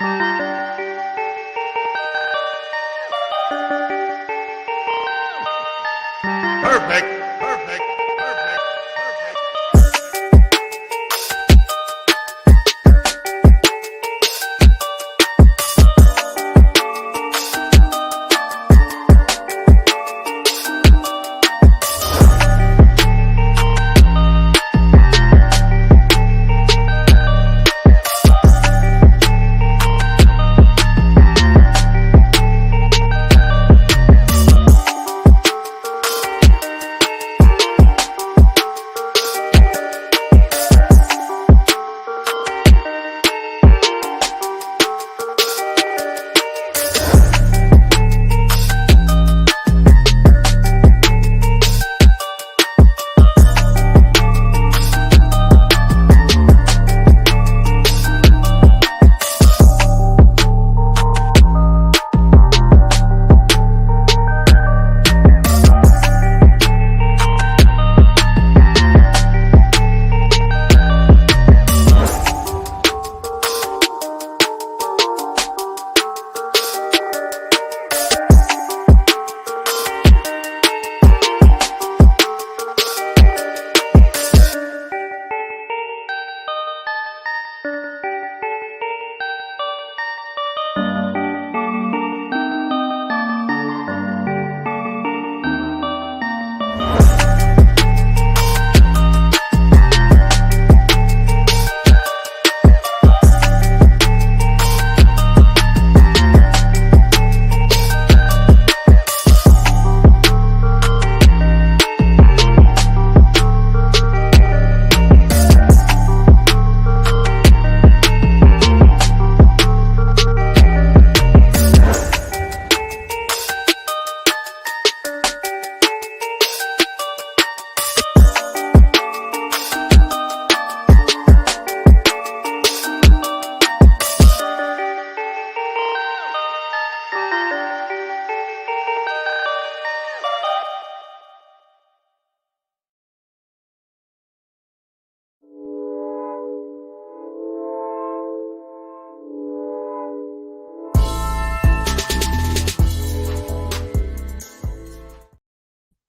Perfect. Perfect. Perfect. Perfect.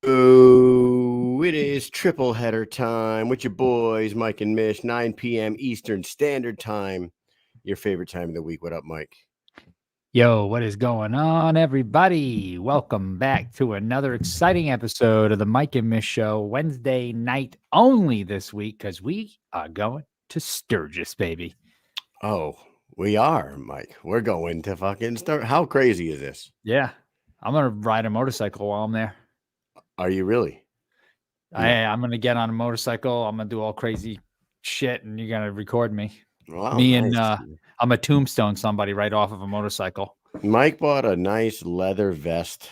Oh, it is triple header time with your boys, Mike and Mish, 9 p.m. Eastern Standard Time. Your favorite time of the week. What up, Mike? Yo, what is going on, everybody? Welcome back to another exciting episode of the Mike and Mish Show, Wednesday night only this week, because we are going to Sturgis, baby. Oh, we are, Mike. We're going to fucking start. How crazy is this? Yeah, I'm going to ride a motorcycle while I'm there. Are you really? I'm going to get on a motorcycle. I'm going to do all crazy shit, and you're going to record me. Wow, Me nice. and I'm a tombstone somebody right off of a motorcycle. Mike bought a nice leather vest.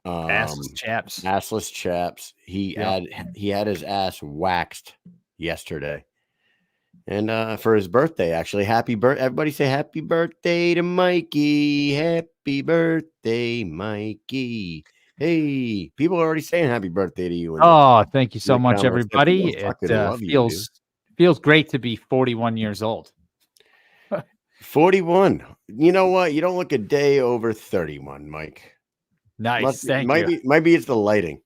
Assless chaps. Assless chaps. He had his ass waxed yesterday. And for his birthday, actually, everybody say happy birthday to Mikey. Happy birthday, Mikey. Hey, people are already saying happy birthday to you. Oh, thank you so much, everybody. It feels great to be 41 years old. 41. You know what? You don't look a day over 31, Mike. Nice. Thank you. Maybe it's the lighting.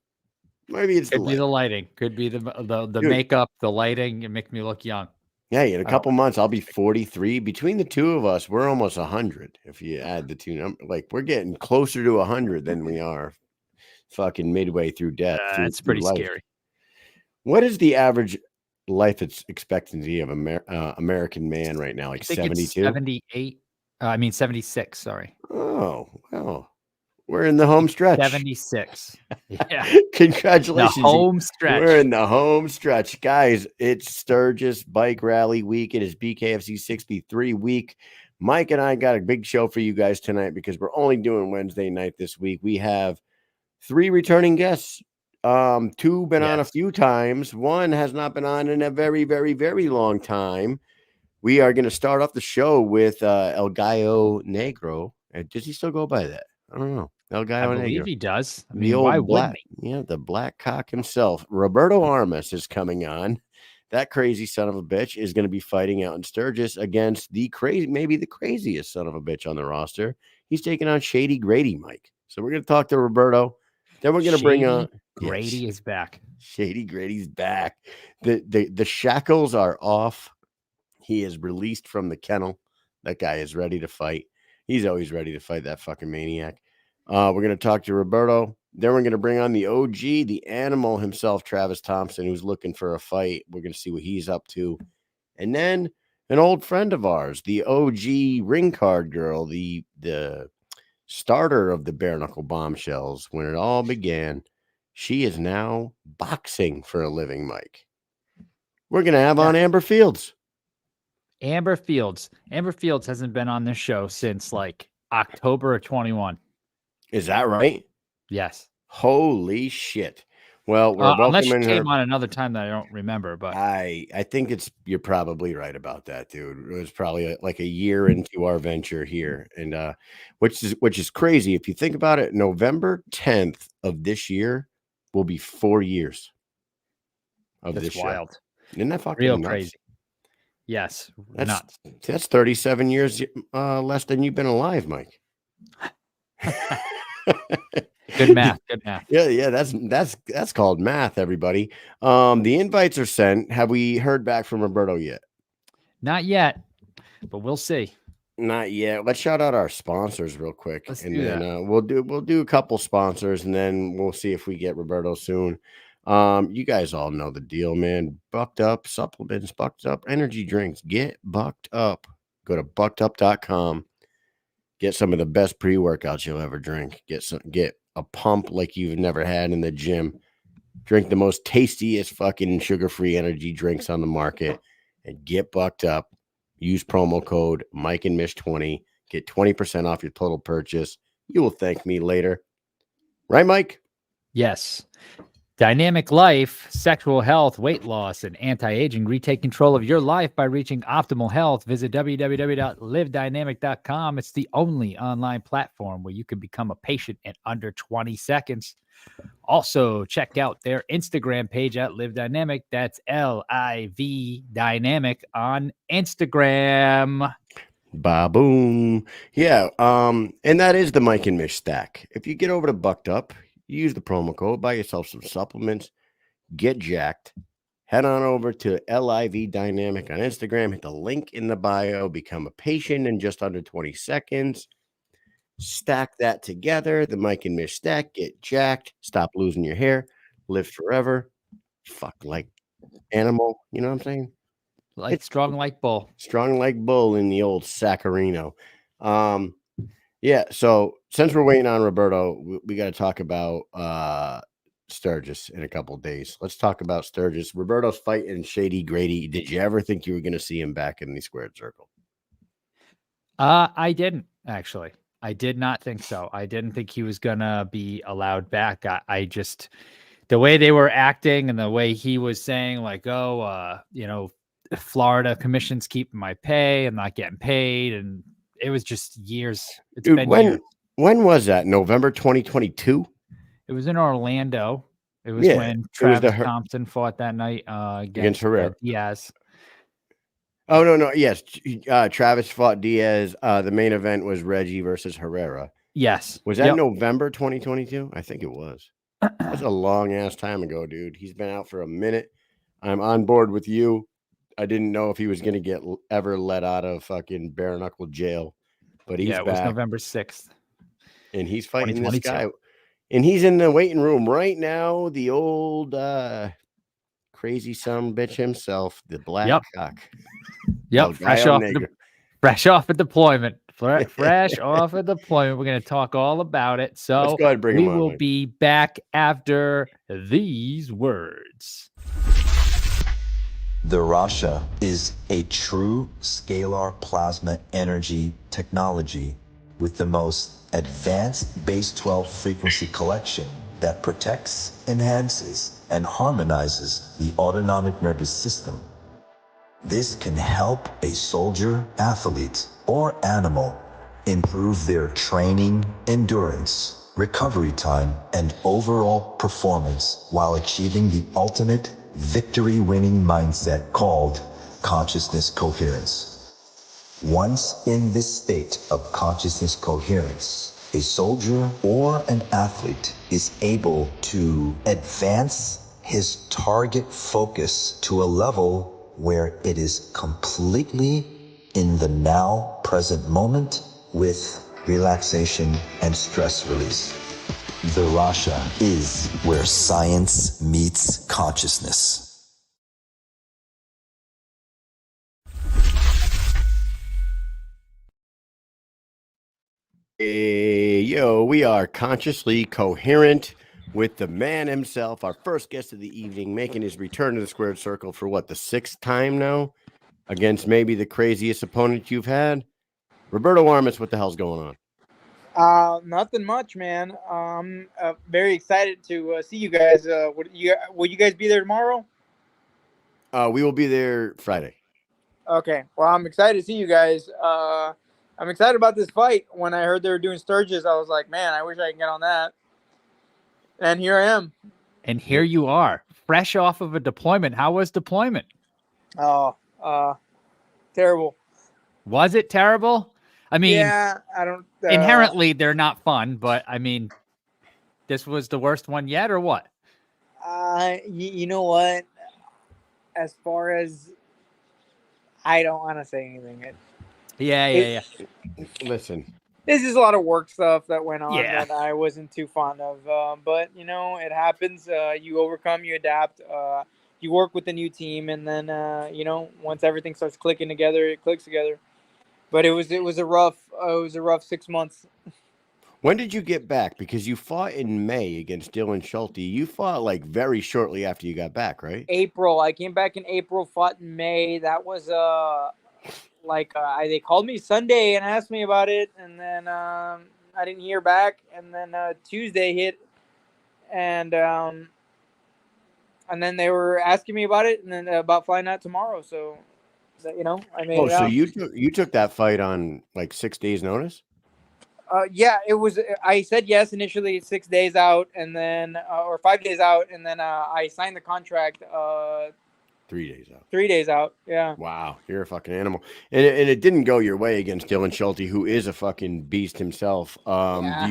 Could be the lighting. Could be the makeup, the lighting. It makes me look young. Yeah, in a couple months, I'll be 43. Between the two of us, we're almost 100. If you add the two numbers, like we're getting closer to 100 than we are fucking midway through death. It's pretty scary. What is the average life expectancy of American man right now? Like 72? 78. 76. Sorry. Oh, well, we're in the home stretch. 76. Yeah. Congratulations. The home stretch. We're in the home stretch. Guys, it's Sturgis Bike Rally Week. It is BKFC 63 week. Mike and I got a big show for you guys tonight because we're only doing Wednesday night this week. We have 3 returning guests. 2 been on a few times. 1 has not been on in a very, very, very long time. We are going to start off the show with El Gallo Negro. Does he still go by that? I don't know. El Gallo I believe Negro. He does. The old black, the black cock himself. Roberto Armas is coming on. that crazy son of a bitch is going to be fighting out in Sturgis against maybe the craziest son of a bitch on the roster. He's taking on Shady Grady, Mike. So we're going to talk to Roberto. Then we're going to bring on Grady is back. Shady Grady's back. The shackles are off. He is released from the kennel. That guy is ready to fight. He's always ready to fight that fucking maniac. We're going to talk to Roberto. Then we're going to bring on the OG, the animal himself, Travis Thompson, who's looking for a fight. We're going to see what he's up to. And then an old friend of ours, the OG ring card girl, the starter of the bare knuckle bombshells, when it all began. She is now boxing for a living, Mike. We're going to have on Amber Fields. Amber Fields hasn't been on this show since like October of 21. Is that right? Yes. Holy shit. Well, we're unless she welcoming her. came on another time that I don't remember, but I think you're probably right about that, dude. It was probably like a year into our venture here, and which is crazy if you think about it. November 10th of this year will be 4 years of that's this wild. show. Isn't that fucking real nuts? Crazy? Yes, nuts. That's 37 years less than you've been alive, Mike. Good math. Yeah, that's called math, everybody. The invites are sent. Have we heard back from Roberto yet? Not yet, but we'll see. Not yet. Let's shout out our sponsors real quick. Let's and do then that. We'll do a couple sponsors, and then we'll see if we get Roberto soon. You guys all know the deal, man. Bucked Up supplements, Bucked Up energy drinks. Get bucked up. Go to buckedup.com. Get some of the best pre-workouts you'll ever drink. Get a pump like you've never had in the gym. Drink the most tastiest fucking sugar-free energy drinks on the market and get bucked up. Use promo code Mike and Mish 20. Get 20% off your total purchase. You will thank me later. Right, Mike? Yes. Dynamic life, sexual health, weight loss, and anti-aging. Retake control of your life by reaching optimal health. Visit www.livedynamic.com. It's the only online platform where you can become a patient in under 20 seconds. Also, check out their Instagram page at Live Dynamic. That's LIV Dynamic on Instagram. Ba-boom. Yeah, and that is the Mike and Mish stack. If you get over to Bucked Up, use the promo code, buy yourself some supplements, get jacked. Head on over to LIV Dynamic on Instagram. Hit the link in the bio. Become a patient in just under 20 seconds. Stack that together. The Mike and Mish stack. Get jacked. Stop losing your hair. Live forever. Fuck like animal. You know what I'm saying? It's strong like bull. Strong like bull in the old Saccharino. Yeah, so since we're waiting on Roberto, we got to talk about Sturgis in a couple of days. Let's talk about Sturgis. Roberto's fighting Shady Grady. Did you ever think you were going to see him back in the squared circle? I didn't, actually. I did not think so. I didn't think he was going to be allowed back. I just, the way they were acting and the way he was saying, like, Florida commissions keeping my pay. I'm not getting paid. And it was just years. It's Dude, been years. When was that? November 2022? It was in Orlando. It was when Travis Thompson fought that night against Herrera. Diaz. Oh, no. Yes. Travis fought Diaz. The main event was Reggie versus Herrera. Yes. Was that November 2022? I think it was. That's a long ass time ago, dude. He's been out for a minute. I'm on board with you. I didn't know if he was going to get ever let out of fucking bare knuckle jail, but he's back. It was November 6th. And he's fighting this guy. And he's in the waiting room right now. The old crazy son bitch himself, the black cock. Yep. Fresh off a deployment. Fresh off a deployment. We're going to talk all about it. So let's go ahead and bring him on. We will be back after these words. The Rasha is a true scalar plasma energy technology with the most advanced base 12 frequency collection that protects, enhances, and harmonizes the autonomic nervous system. This can help a soldier, athlete, or animal improve their training, endurance, recovery time, and overall performance while achieving the ultimate victory-winning mindset called consciousness coherence. Once in this state of consciousness coherence, a soldier or an athlete is able to advance his target focus to a level where it is completely in the now present moment with relaxation and stress release. The Rasha is where science meets consciousness. Hey, yo, we are consciously coherent with the man himself, our first guest of the evening, making his return to the squared circle for what, the 6th time now? Against maybe the craziest opponent you've had? Roberto Armas, what the hell's going on? Nothing much, man. Very excited to see you guys. Will you guys be there tomorrow? We will be there Friday. Okay. Well, I'm excited to see you guys. I'm excited about this fight. When I heard they were doing Sturgis, I was like, man, I wish I could get on that. And here I am. And here you are, fresh off of a deployment. How was deployment? Oh, terrible. Was it terrible? I mean, yeah, I don't. Inherently, they're not fun, but I mean, this was the worst one yet, or what? You know what? As far as I don't want to say anything. Yeah. Listen, this is a lot of work stuff that went on Yeah. that I wasn't too fond of. But you know, it happens. You overcome, you adapt. You work with the new team, and then you know, once everything starts clicking together, it clicks together. But it was a rough 6 months. when did you get back? Because you fought in May against Dylan Schulte. You fought like very shortly after you got back, right? April. I came back in April. Fought in May. That was they called me Sunday and asked me about it, and then I didn't hear back, and then Tuesday hit, and then they were asking me about it, and then about flying out tomorrow. So, you know, I made it so out. you took that fight on like 6 days notice? Yeah, it was. I said yes initially, 6 days out, and then or 5 days out, and then I signed the contract 3 days out. 3 days out. Yeah. Wow, you're a fucking animal. And it didn't go your way against Dylan Schulte, who is a fucking beast himself. Yeah. Do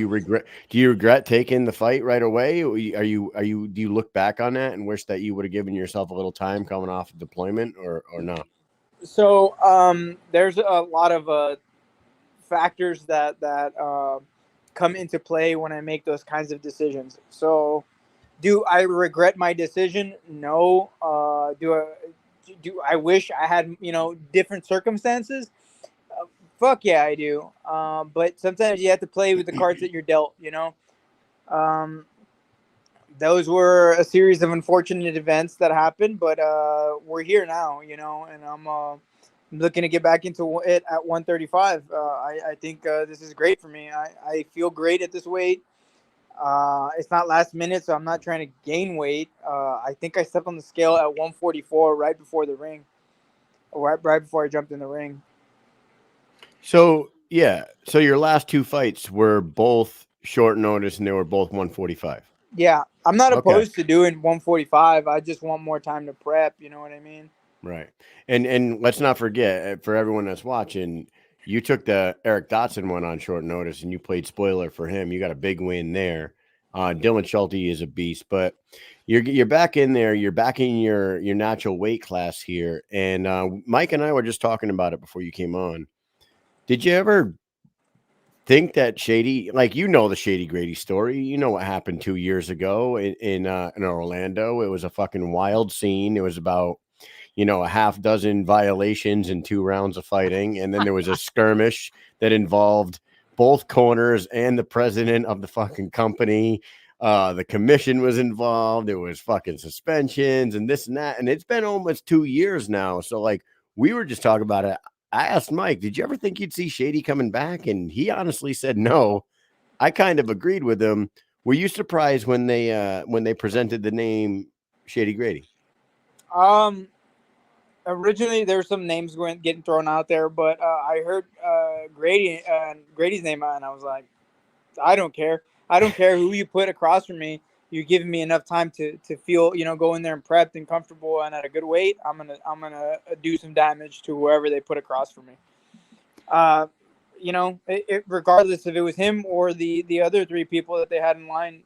you regret taking the fight right away? Do you look back on that and wish that you would have given yourself a little time coming off of deployment or not? So there's a lot of factors that come into play when I make those kinds of decisions. So, do I regret my decision? No. Do I wish I had different circumstances? Fuck yeah, I do. But sometimes you have to play with the cards that you're dealt. Those were a series of unfortunate events that happened, but we're here now, and I'm looking to get back into it at 135. I think this is great for me. I feel great at this weight. It's not last minute, so I'm not trying to gain weight. I think I stepped on the scale at 144 right before the ring, right before I jumped in the ring. So your last 2 fights were both short notice, and they were both 145. Yeah, I'm not Okay. opposed to doing 145. I just want more time to prep. You know what I mean? Right. And let's not forget, for everyone that's watching, you took the Eric Dotson one on short notice and you played spoiler for him. You got a big win there. Dylan Schulte is a beast, but you're back in there. You're back in your natural weight class here. And Mike and I were just talking about it before you came on. Did you ever think that Shady, like, the Shady Grady story? You know what happened 2 years ago in Orlando? It was a fucking wild scene. It was about a half dozen violations in 2 rounds of fighting. And then there was a skirmish that involved both corners and the president of the fucking company. The commission was involved. It was fucking suspensions and this and that. And it's been almost 2 years now. So like, we were just talking about it. I asked Mike, did you ever think you'd see Shady coming back? And he honestly said no. I kind of agreed with him. Were you surprised when they presented the name Shady Grady? Originally, there were some names getting thrown out there, but I heard Grady's name, and I was like, I don't care. I don't care who you put across from me. you're giving me enough time to feel, go in there and prepped and comfortable and at a good weight, I'm gonna do some damage to whoever they put across for me. Regardless if it was him or the other 3 people that they had in line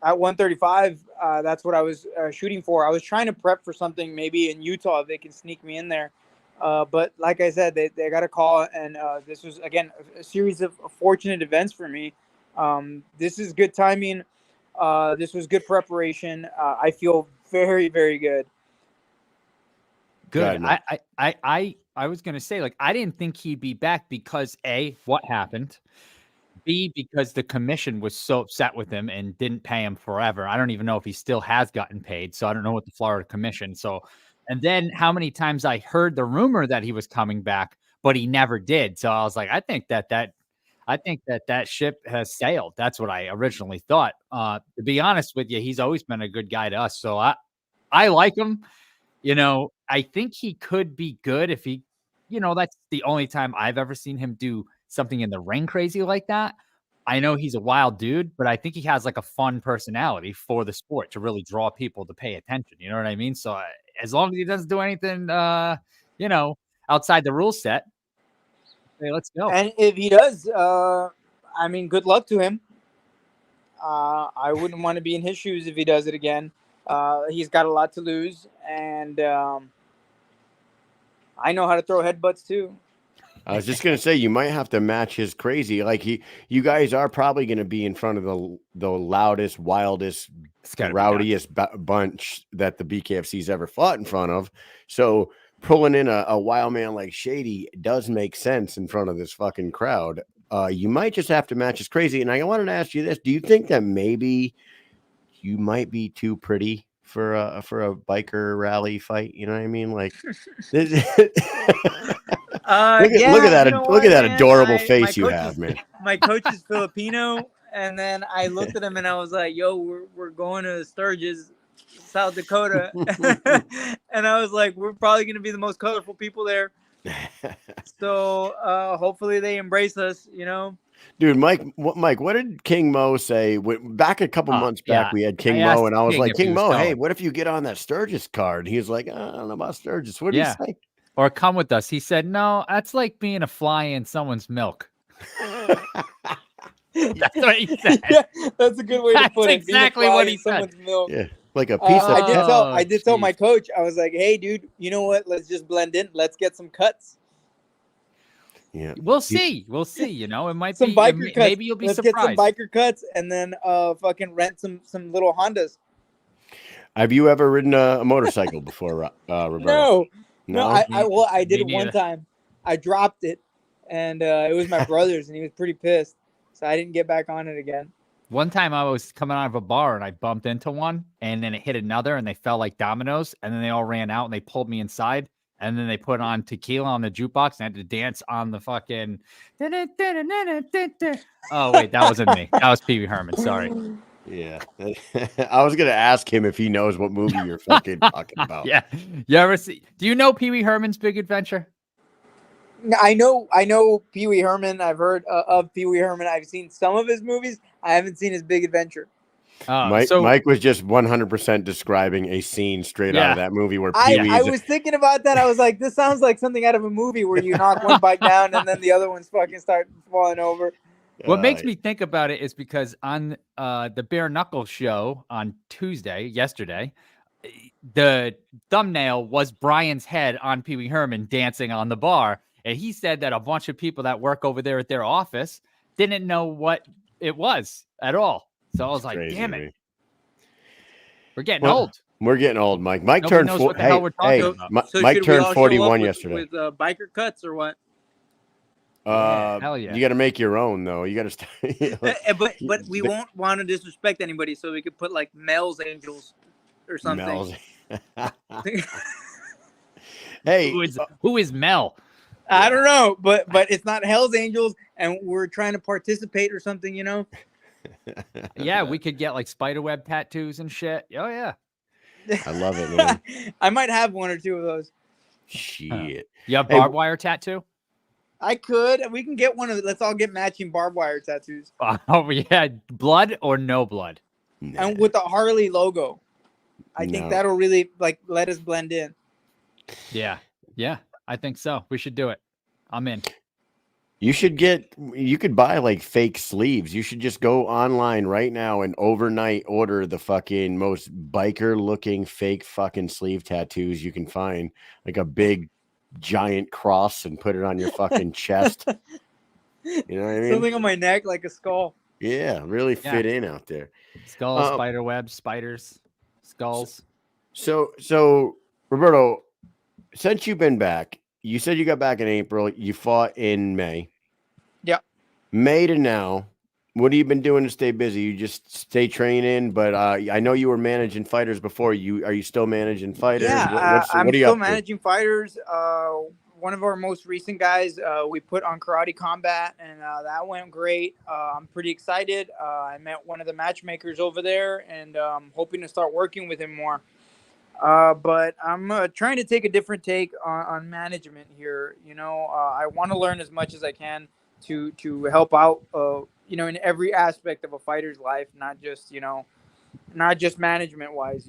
at 135, that's what I was shooting for. I was trying to prep for something maybe in Utah if they can sneak me in there. But like I said, they got a call, and this was, again, a series of fortunate events for me. This is good timing. This was good preparation. I feel very, very good. Good. I was gonna say, like, I didn't think he'd be back because A, what happened? B, because the commission was so upset with him and didn't pay him forever. I don't even know if he still has gotten paid, so I don't know what the Florida commission. So, and then how many times I heard the rumor that he was coming back, but he never did. So I was like, I think that ship has sailed. That's what I originally thought. To be honest with you, he's always been a good guy to us. So I like him. I think he could be good if he, that's the only time I've ever seen him do something in the ring crazy like that. I know he's a wild dude, but I think he has like a fun personality for the sport to really draw people to pay attention. You know what I mean? So as long as he doesn't do anything, outside the rule set, hey, let's go. And if he does, good luck to him. I wouldn't want to be in his shoes if he does it again. He's got a lot to lose, and I know how to throw headbutts too. I was just gonna say you might have to match his crazy. Like you guys are probably gonna be in front of the loudest, wildest, rowdiest bunch that the BKFC's ever fought in front of. So pulling in a wild man like Shady does make sense in front of this fucking crowd. You might just have to match his crazy. And I wanted to ask you this: do you think that maybe you might be too pretty for a biker rally fight? You know what I mean? Like. Look at that adorable face you have, man. My coach is Filipino, and then I looked at him and I was like, "Yo, we're going to Sturgis, South Dakota," and I was like, "We're probably gonna be the most colorful people there." So hopefully they embrace us, Dude, Mike, what did King Mo say? Back a couple months back, we had King Mo, and I was like, King Mo, hey, what if you get on that Sturgis card? He was like, I don't know about Sturgis. What did he say? Or come with us. He said, no, that's like being a fly in someone's milk. That's what he said. Yeah, that's a good way to put it. That's exactly what he said. Milk. Yeah, like a piece of. I did tell my coach. I was like, hey, dude, you know what? Let's just blend in. Let's get some cuts. Yeah, we'll see. We'll see. It might some be biker cuts. Maybe you'll be surprised. Let's get some biker cuts and then fucking rent some little Hondas. Have you ever ridden a motorcycle before, Roberto? No, I did it one time. I dropped it, and it was my brother's, and he was pretty pissed. So I didn't get back on it again. One time I was coming out of a bar, and I bumped into one, and then it hit another, and they fell like dominoes, and then they all ran out, and they pulled me inside, and then they put on tequila on the jukebox, and I had to dance on the fucking... Oh, wait, that wasn't me. That was Pee Wee Herman. Sorry. Yeah, I was gonna ask him if he knows what movie you're fucking talking about. Yeah, you ever see? Do you know Pee Wee Herman's Big Adventure? I know Pee Wee Herman. I've heard of Pee Wee Herman. I've seen some of his movies. I haven't seen his Big Adventure. Mike was just 100% describing a scene straight out of that movie where Pee Wee. I was thinking about that. I was like, this sounds like something out of a movie where you knock one bike down and then the other ones fucking start falling over. What makes me think about it is because on the Bare Knuckle show on yesterday, the thumbnail was Brian's head on Pee Wee Herman dancing on the bar. And he said that a bunch of people that work over there at their office didn't know what it was at all. So I was like, damn it. We're getting old. We're getting old, Mike. Mike Nobody turned 40. Mike turned 41 yesterday. With biker cuts or what? Hell yeah. You got to make your own though. You got to start. But we won't want to disrespect anybody, so we could put like Mel's Angels or something. Hey, who is Mel? I don't know, but it's not Hell's Angels, and we're trying to participate or something, Yeah, we could get like spiderweb tattoos and shit. Oh yeah, I love it, man. I might have one or two of those. Shit. You have barbed wire tattoo? I could. We can get one of. Let's all get matching barbed wire tattoos. Oh yeah, blood or no blood. Nah, And with the Harley logo. I think no. that'll really like let us blend in. Yeah, I think so. We should do it. I'm in. You could buy like fake sleeves. You should just go online right now and overnight order the fucking most biker looking fake fucking sleeve tattoos you can find. Like a big giant cross and put it on your fucking chest. You know what I mean? Something on my neck like a skull. Yeah, really fit in out there. Skulls, spider webs, spiders, skulls. So Roberto, since you've been back, you said you got back in April. You fought in May. Yeah. May to now, what have you been doing to stay busy? You just stay training, but I know you were managing fighters before. Are you still managing fighters? Yeah, I'm what are you still up to? managing fighters. One of our most recent guys we put on Karate Combat, and that went great. I'm pretty excited. I met one of the matchmakers over there, and hoping to start working with him more. But I'm trying to take a different take on management here. I want to learn as much as I can to help out, in every aspect of a fighter's life, not just management wise,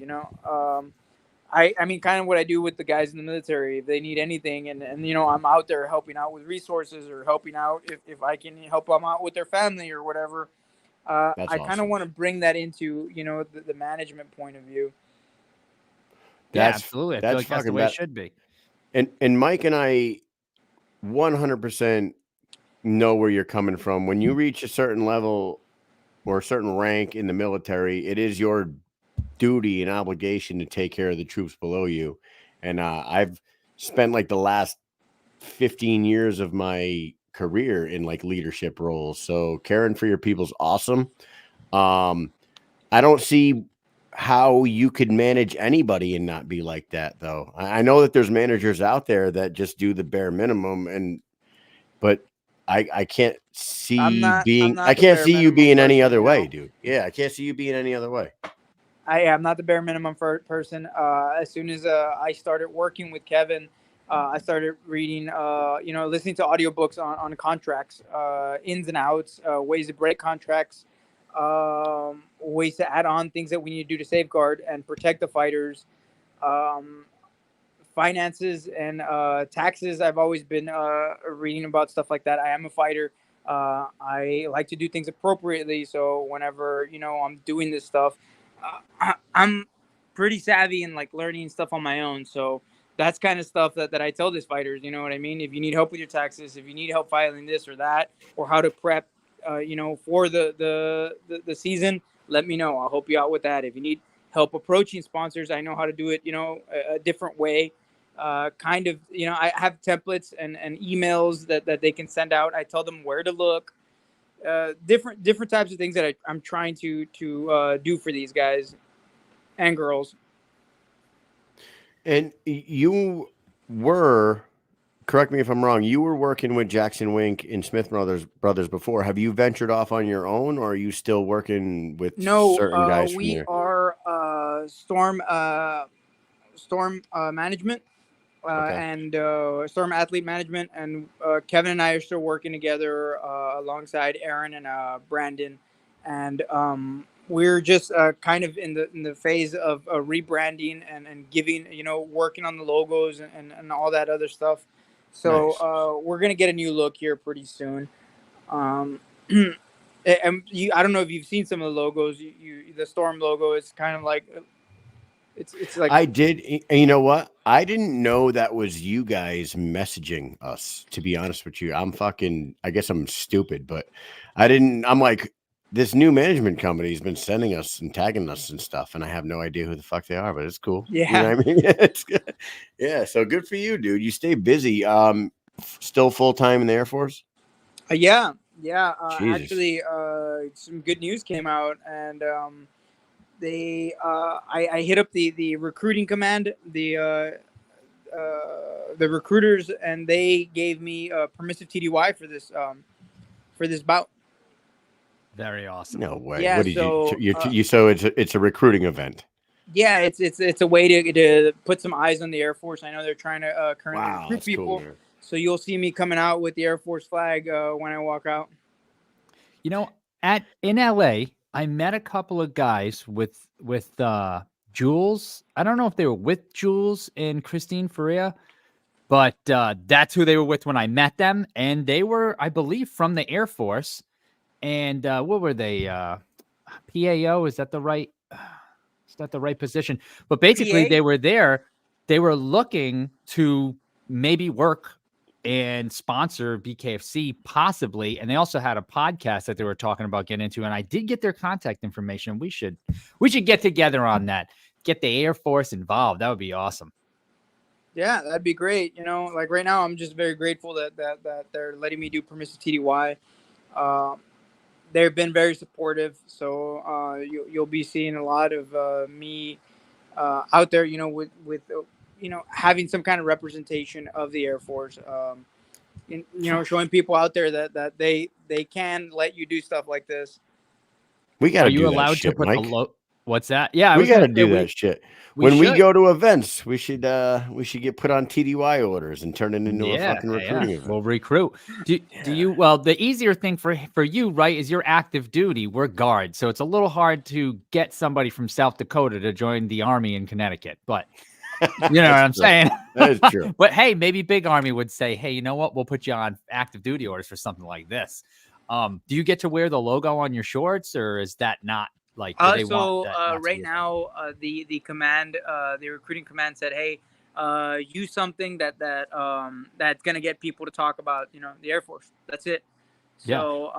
I mean, kind of what I do with the guys in the military. If they need anything, and I'm out there helping out with resources or helping out if I can help them out with their family or whatever. I kind awesome. of want to bring that into, the management point of view. Yeah, absolutely. I feel like that's the way it should be. And Mike and I 100% know where you're coming from. When you reach a certain level or a certain rank in the military, it is your duty and obligation to take care of the troops below you. And I've spent like the last 15 years of my career in like leadership roles. So caring for your people's awesome. I don't see how you could manage anybody and not be like that, though. I know that there's managers out there that just do the bare minimum, but I can't see I can't see you being any other way, dude. Yeah, I can't see you being any other way. I am not the bare minimum person. As soon as I started working with Kevin, I started reading, listening to audiobooks on contracts, ins and outs, ways to break contracts, ways to add on things that we need to do to safeguard and protect the fighters, finances and taxes. I've always been reading about stuff like that. I am a fighter. I like to do things appropriately. So whenever, I'm doing this stuff, I'm pretty savvy and like learning stuff on my own. So that's kind of stuff that I tell these fighters, you know what I mean? If you need help with your taxes, if you need help filing this or that, or how to prep, for the season, let me know. I'll help you out with that. If you need help approaching sponsors, I know how to do it, a different way. I have templates and emails that they can send out. I tell them where to look, different types of things that I'm trying to do for these guys and girls. And you were, correct me if I'm wrong, you were working with Jackson Wink and Smith Brothers before. Have you ventured off on your own, or are you still working with certain guys from there? We are Storm Management and Storm Athlete Management, and Kevin and I are still working together alongside Aaron and Brandon, and we're just kind of in the phase of rebranding and giving, working on the logos and all that other stuff. So nice. We're gonna get a new look here pretty soon. And I don't know if you've seen some of the logos. The Storm logo is kind of like. It's like I did. And you know what? I didn't know that was you guys messaging us, to be honest with you. I guess I'm stupid, but I'm like, this new management company's been sending us and tagging us and stuff, and I have no idea who the fuck they are, but it's cool. Yeah. You know what I mean? It's good. Yeah. So good for you, dude. You stay busy. Still full-time in the Air Force? Yeah. Actually, some good news came out, and I hit up the recruiting command, the recruiters, and they gave me a permissive TDY for this bout. Very awesome. No way. Yeah, what did so it's a recruiting event. Yeah, it's a way to put some eyes on the Air Force. I know they're trying to currently recruit people. Cool, So you'll see me coming out with the Air Force flag when I walk out. You know, in LA, I met a couple of guys with Jules. I don't know if they were with Jules and Christine Faria, but that's who they were with when I met them, and they were, I believe, from the Air Force. And what were they? PAO? Is that the right? Is that the right position? But basically, PA? they were there. They were looking to maybe work and sponsor BKFC possibly, and they also had a podcast that they were talking about getting into. And I did get their contact information. We should get together on that. Get the Air Force involved. That would be awesome. Yeah, that'd be great. You know, like right now, I'm just very grateful that they're letting me do permissive TDY. They've been very supportive, so you'll be seeing a lot of me out there. You know, with you know, having some kind of representation of the Air Force. You know, showing people out there that they can let you do stuff like this. We got Are to you do that allowed shit, to put Mike. the What's that? Yeah, I We was got to gonna say do that shit. we When we should. go to events, we should get put on TDY orders and turn it into a fucking recruiting event. We'll recruit. Do you? Well, the easier thing for you, right, is you're active duty. We're guards, so it's a little hard to get somebody from South Dakota to join the Army in Connecticut. But you know what I'm saying? That is true. But hey, maybe Big Army would say, hey, you know what? We'll put you on active duty orders for something like this. Do you get to wear the logo on your shorts, or is that not like? Do they want that not to right be a thing? now, the command, the recruiting command said, hey, use something that's gonna get people to talk about, you know, the Air Force. That's it. So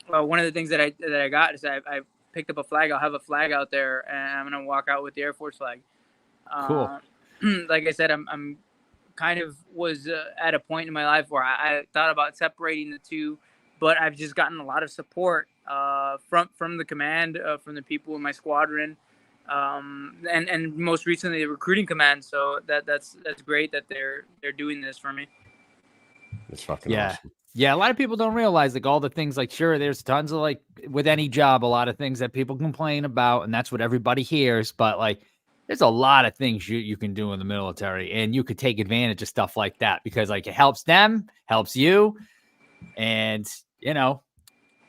one of the things that I got is I picked up a flag. I'll have a flag out there, and I'm gonna walk out with the Air Force flag. Cool. Like I said, I'm kind of was at a point in my life where I thought about separating the two, but I've just gotten a lot of support from the command, from the people in my squadron, and most recently the recruiting command. So that's great that they're doing this for me. It's fucking awesome. Yeah, a lot of people don't realize like all the things like sure there's tons of like with any job, a lot of things that people complain about, and that's what everybody hears, but like there's a lot of things you can do in the military, and you could take advantage of stuff like that because like it helps them, helps you, and you know,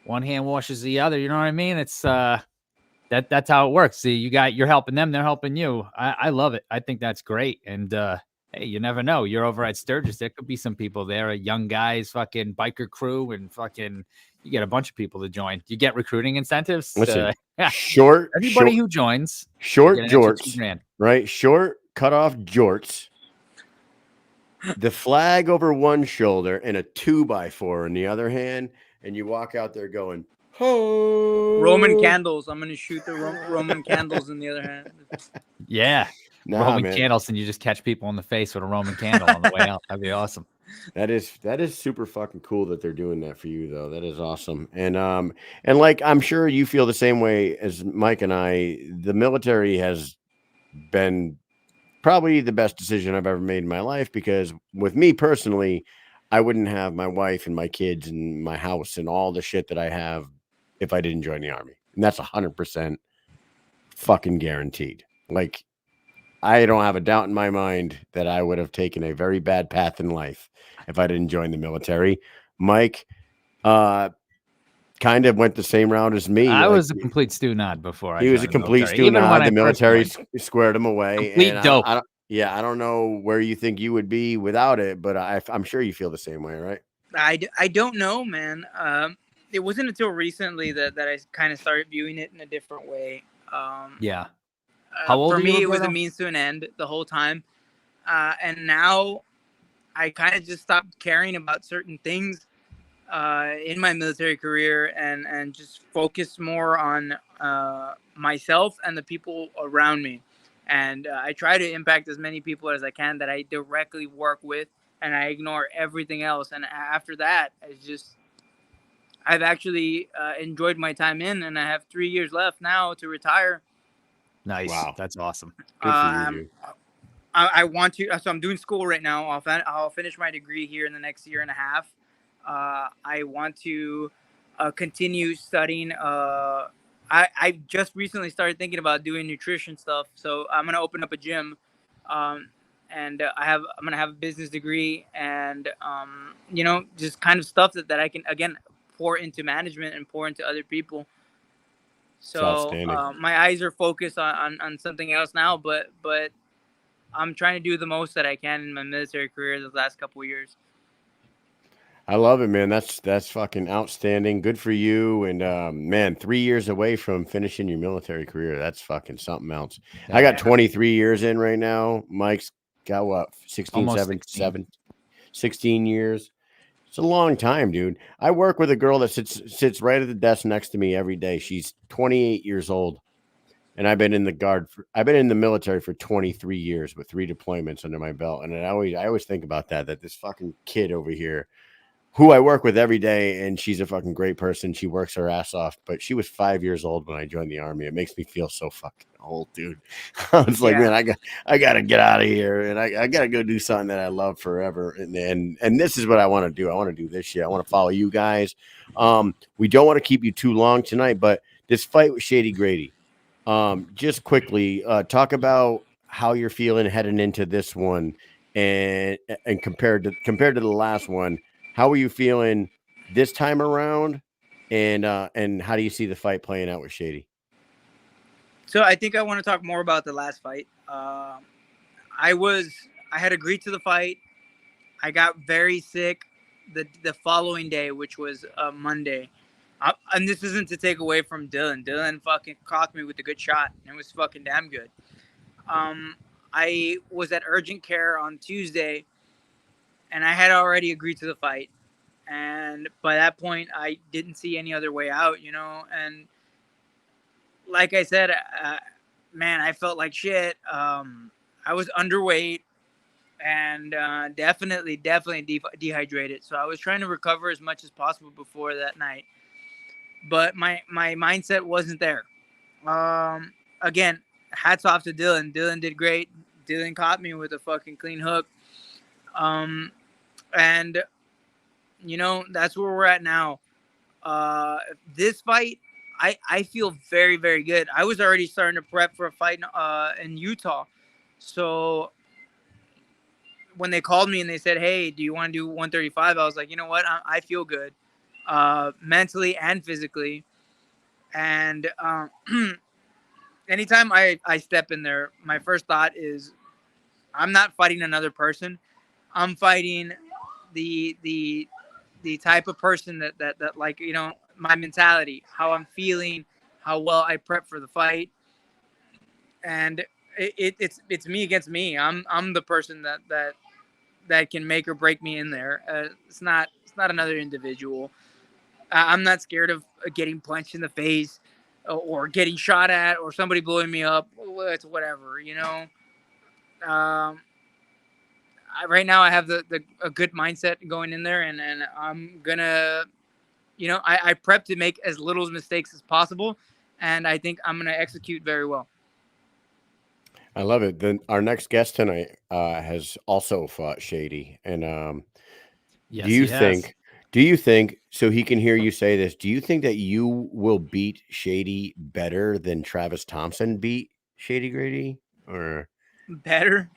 one hand washes the other. You know what I mean? It's that's how it works. See, you're helping them, they're helping you. I love it. I think that's great. And hey, you never know. You're over at Sturgis. There could be some people there, young guys, fucking biker crew, and fucking you get a bunch of people to join. You get recruiting incentives. Listen, Yeah. short Everybody who joins, short you get an extra jorts, $2,000. right? Short cut off jorts. The flag over one shoulder and a 2x4 in the other hand, and you walk out there going, "Oh, Roman candles. I'm gonna shoot the Roman candles in the other hand. Yeah. Nah, Roman man. candles, and you just catch people in the face with a Roman candle on the way out. That'd be awesome. That is super fucking cool that they're doing that for you, though. That is awesome. And like I'm sure you feel the same way as Mike and I. The military has been probably the best decision I've ever made in my life because with me personally, I wouldn't have my wife and my kids and my house and all the shit that I have if I didn't join the Army. And that's 100% fucking guaranteed. Like, I don't have a doubt in my mind that I would have taken a very bad path in life if I didn't join the military. Mike kind of went the same route as me. I like, was a complete stew nod before. He was a complete stew nod. The military squared him away. Complete And dope. I don't know where you think you would be without it, but I'm sure you feel the same way, right? I don't know, man. It wasn't until recently that I kind of started viewing it in a different way. Yeah. How old for are me, you, it was a Roberto? means to an end the whole time. And now I kind of just stopped caring about certain things in my military career and just focus more on myself and the people around me. And I try to impact as many people as I can that I directly work with, and I ignore everything else. And after that, I've actually enjoyed my time in, and I have 3 years left now to retire. Nice. Wow. That's awesome. Good for you, dude. I want to, so I'm doing school right now. I'll finish my degree here in the next year and a half. I want to continue studying. I just recently started thinking about doing nutrition stuff, so I'm gonna open up a gym. and I'm gonna have a business degree, and just kind of stuff that I can again pour into management and pour into other people. It's So outstanding. my eyes are focused on something else now, but I'm trying to do the most that I can in my military career the last couple of years. I love it, man. That's fucking outstanding. Good for you. And man, 3 years away from finishing your military career. That's fucking something else. I got 23 years in right now. Mike's got what, 16, Almost 16. 16 years. It's a long time, dude. I work with a girl that sits right at the desk next to me every day. She's 28 years old. And I've been in the military for 23 years with 3 deployments under my belt. And I always think about that this fucking kid over here who I work with every day, and she's a fucking great person. She works her ass off, but she was 5 years old when I joined the Army. It makes me feel so fucking old, dude. I was like, man, I gotta get out of here, and I gotta go do something that I love forever. And this is what I want to do. I want to do this shit. I want to follow you guys. We don't want to keep you too long tonight, but this fight with Shady Grady. Just quickly, talk about how you're feeling heading into this one, and compared to the last one. How are you feeling this time around, and how do you see the fight playing out with Shady? So I think I want to talk more about the last fight. I had agreed to the fight. I got very sick the following day, which was Monday. And this isn't to take away from Dylan. Dylan fucking caught me with a good shot. It was fucking damn good. I was at urgent care on Tuesday, and I had already agreed to the fight. And by that point, I didn't see any other way out, And like I said, man, I felt like shit. I was underweight and definitely dehydrated. So I was trying to recover as much as possible before that night. But my mindset wasn't there. Again, hats off to Dylan. Dylan did great. Dylan caught me with a fucking clean hook. And that's where we're at now. This fight, I feel very, very good. I was already starting to prep for a fight in Utah. So when they called me and they said, hey, do you want to do 135? I was like, you know what? I feel good mentally and physically. And anytime I step in there, my first thought is I'm not fighting another person. I'm fighting the type of person that like, my mentality, how I'm feeling, how well I prep for the fight. And it's me against me. I'm the person that can make or break me in there. It's not another individual. I'm not scared of getting punched in the face or getting shot at or somebody blowing me up. It's whatever, right now I have a good mindset going in there, and I'm gonna, I prep to make as little mistakes as possible, and I think I'm gonna execute very well. I love it. Then our next guest tonight has also fought Shady, and Yes, do you think, so he can hear you say this, do you think that you will beat Shady better than Travis Thompson beat Shady Grady, or better?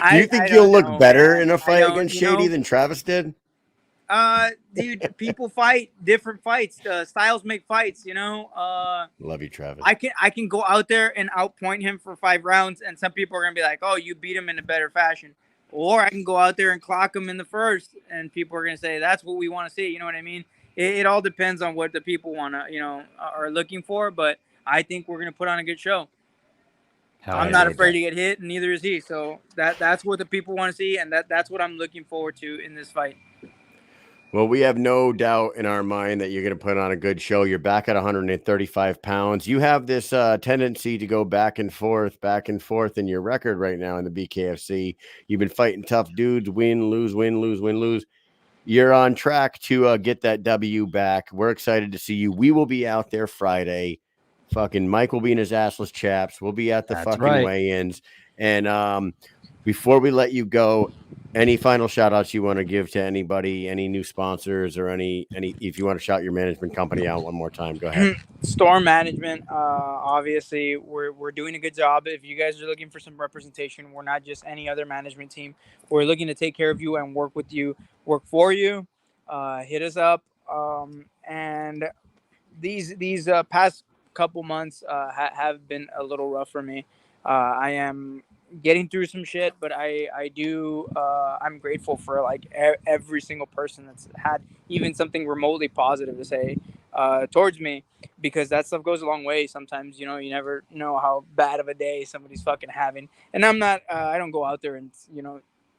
do you think you'll look better in a fight against Shady than Travis did? Dude, people fight different fights. Styles make fights, Love you, Travis. I can go out there and outpoint him for 5 rounds, and some people are gonna be like, "Oh, you beat him in a better fashion," or I can go out there and clock him in the first, and people are gonna say, "That's what we want to see." You know what I mean? It all depends on what the people wanna, are looking for. But I think we're gonna put on a good show. I'm not afraid to get hit, and neither is he. So that's what the people want to see, and that's what I'm looking forward to in this fight. Well, we have no doubt in our mind that you're going to put on a good show. You're back at 135 pounds. You have this tendency to go back and forth in your record right now in the BKFC. You've been fighting tough dudes, win, lose, win, lose, win, lose. You're on track to get that W back. We're excited to see you. We will be out there Friday. Fucking Mike will be in his assless chaps. We'll be at the weigh-ins. And before we let you go, Any final shout outs you want to give to anybody, any new sponsors or any, if you want to shout your management company out one more time, go ahead. Storm Management, obviously, we're doing a good job. If you guys are looking for some representation, we're not just any other management team. We're looking to take care of you and work with you, work for you. Hit us up. And these past couple months have been a little rough for me. I am getting through some shit, but I'm grateful for like every single person that's had even something remotely positive to say towards me, because that stuff goes a long way. Sometimes, you never know how bad of a day somebody's fucking having, and I'm not. I don't go out there and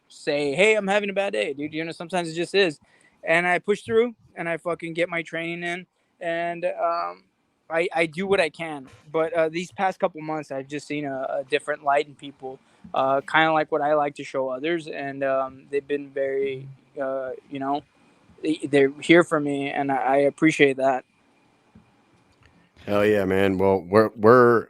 say, "Hey, I'm having a bad day, dude." Sometimes it just is, and I push through and I fucking get my training in, and I do what I can. But these past couple months, I've just seen a different light in people, kind of like what I like to show others, and they've been very, they're here for me, and I appreciate that. Hell yeah, man. Well, we're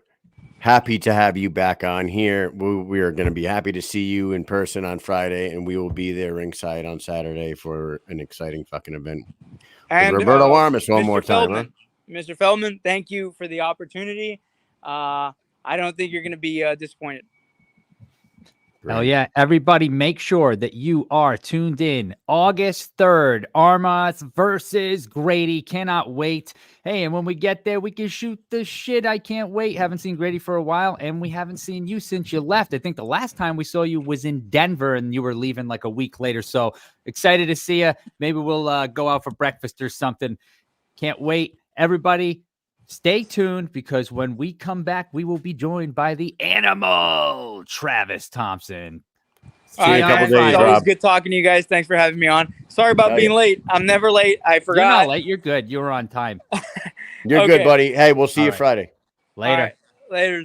happy to have you back on here. We are going to be happy to see you in person on Friday, and we will be there ringside on Saturday for an exciting fucking event. And Roberto Armas one Mr. more time, Feldman, huh? Mr. Feldman, thank you for the opportunity. I don't think you're going to be disappointed. Hell yeah. Everybody make sure that you are tuned in August 3rd. Armas versus Grady. Cannot wait. Hey, and when we get there, we can shoot the shit. I can't wait. Haven't seen Grady for a while, and we haven't seen you since you left. I think the last time we saw you was in Denver, and you were leaving like a week later. So excited to see you. Maybe we'll go out for breakfast or something. Can't wait. Everybody, stay tuned, because when we come back, we will be joined by the animal, Travis Thompson. See you in a couple days, It's always Rob. good talking to you guys. Thanks for having me on. Sorry about being late. I'm never late. I forgot. You're not late. You're good. You were on time. You're good, buddy. Hey, we'll see you Friday. Later. Later.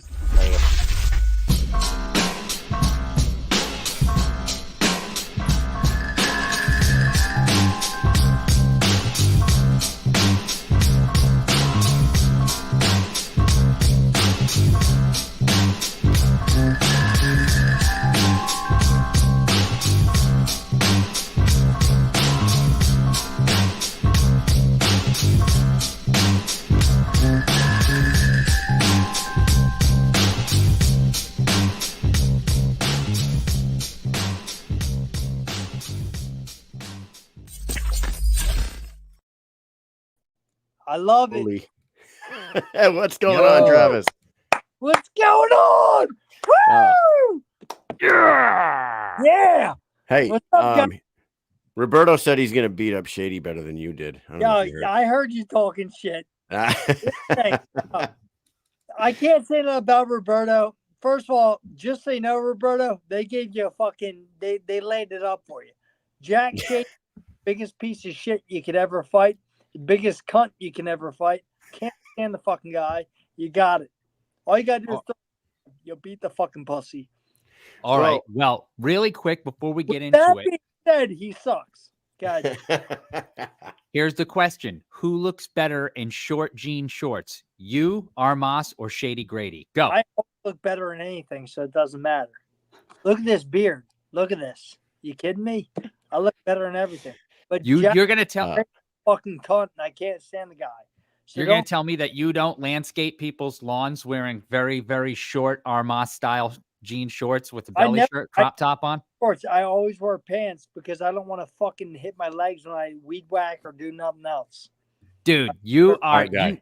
I love it. Holy. What's going on, Travis? What's going on? Woo! Yeah. Hey, What's up, guys? Roberto said he's going to beat up Shady better than you did. I heard you talking shit. I I can't say nothing about Roberto. First of all, just so you know, Roberto, they gave you a fucking, they laid it up for you. Jack Shady, biggest piece of shit you could ever fight. The biggest cunt you can ever fight. Can't stand the fucking guy. You got it. All you got to do is you'll beat the fucking pussy. All right. Well, really quick before we get into that it. being said, he sucks. God. Here's the question. Who looks better in short jean shorts? You, Armas, or Shady Grady? Go. I look better in anything, so it doesn't matter. Look at this beard. Look at this. You kidding me? I look better in everything. But you're going to tell fucking cunt, and I can't stand the guy. So you're going to tell me that you don't landscape people's lawns wearing very, very short Armas style jean shorts with a belly shirt, crop top on? Shorts. I always wear pants because I don't want to fucking hit my legs when I weed whack or do nothing else. Dude, you are. Smart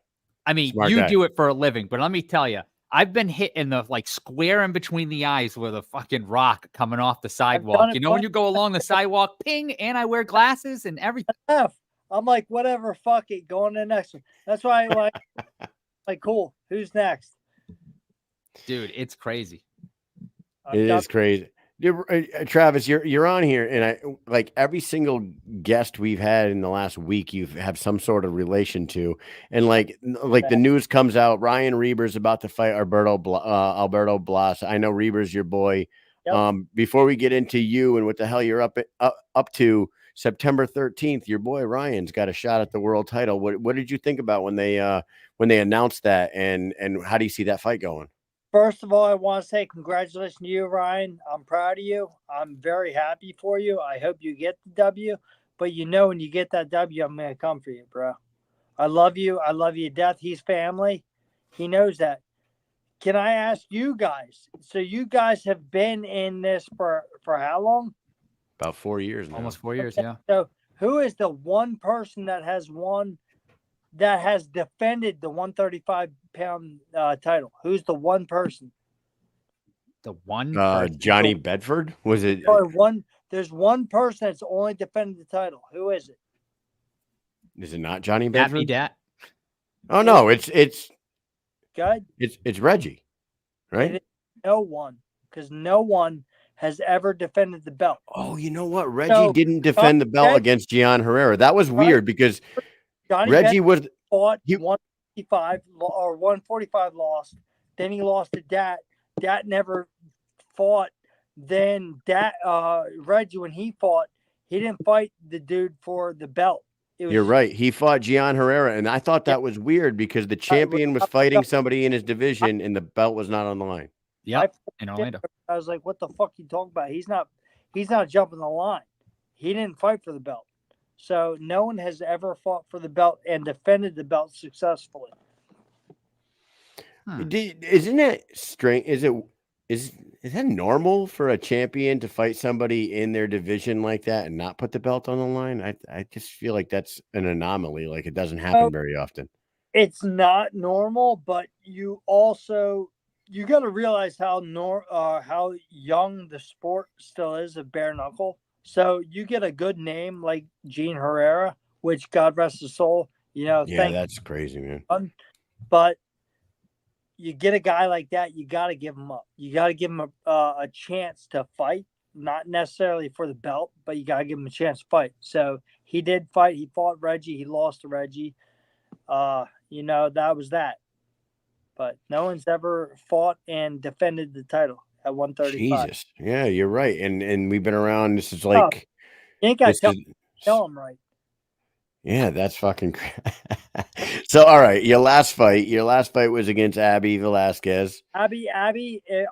you guy. do it for a living, but let me tell you, I've been hit in the square in between the eyes with a fucking rock coming off the sidewalk. You know, when you go along the sidewalk, ping, and I wear glasses and everything. I'm like, whatever, fuck it, go on to the next one. That's why I like, cool. Who's next? Dude, it's crazy. It is crazy. Travis, you're on here, and I like every single guest we've had in the last week. You have some sort of relation to, and like the news comes out. Ryan Reber's about to fight Alberto Blas. I know Reber's your boy. Yep. Before we get into you and what the hell you're up to, September 13th, your boy Ryan's got a shot at the world title. What did you think about when they announced that, and how do you see that fight going? First of all, I want to say congratulations to you, Ryan. I'm proud of you. I'm very happy for you. I hope you get the W. But when you get that W, I'm going to come for you, bro. I love you. I love you to death. He's family. He knows that. Can I ask you guys? So you guys have been in this for how long? About 4 years now. Almost 4 years, yeah. So who is the one person that has defended the 135-pound title? Who's the one person? The one person. Johnny Bedford? Was it? There's one person that's only defended the title. Who is it? Is it not Johnny Dat Bedford? be dat. Oh no, it's Good. it's Reggie, right? It is no one, because no one has ever defended the belt. Oh, you know what? Reggie didn't defend the belt against Gian Herrera. That was Right. weird because Johnny Reggie Bedford was fought 155 or 145 lost. Then he lost to Dat. Dat never fought. Then Reggie, when he fought, he didn't fight the dude for the belt. You're right. He fought Gian Herrera, and I thought that was weird because the champion was fighting somebody in his division, and the belt was not on the line. Yeah, in Orlando. I was like, "What the fuck you talking about? He's not jumping the line. He didn't fight for the belt." So no one has ever fought for the belt and defended the belt successfully. Isn't that strange? Is that normal for a champion to fight somebody in their division like that and not put the belt on the line? I just feel like that's an anomaly. Like it doesn't happen very often. It's not normal, but you got to realize how young the sport still is of bare knuckle. So you get a good name like Gene Herrera, which God rest his soul. Yeah, that's crazy, man. But you get a guy like that, you got to give him up. You got to give him a chance to fight, not necessarily for the belt, but you got to give him a chance to fight. So he did fight. He fought Reggie. He lost to Reggie. That was that. But no one's ever fought and defended the title at 135. Jesus. Yeah, you're right. And we've been around. This is like. You ain't got to tell him right. Yeah, that's fucking So, all right, your last fight was against Abby Velasquez. Abby,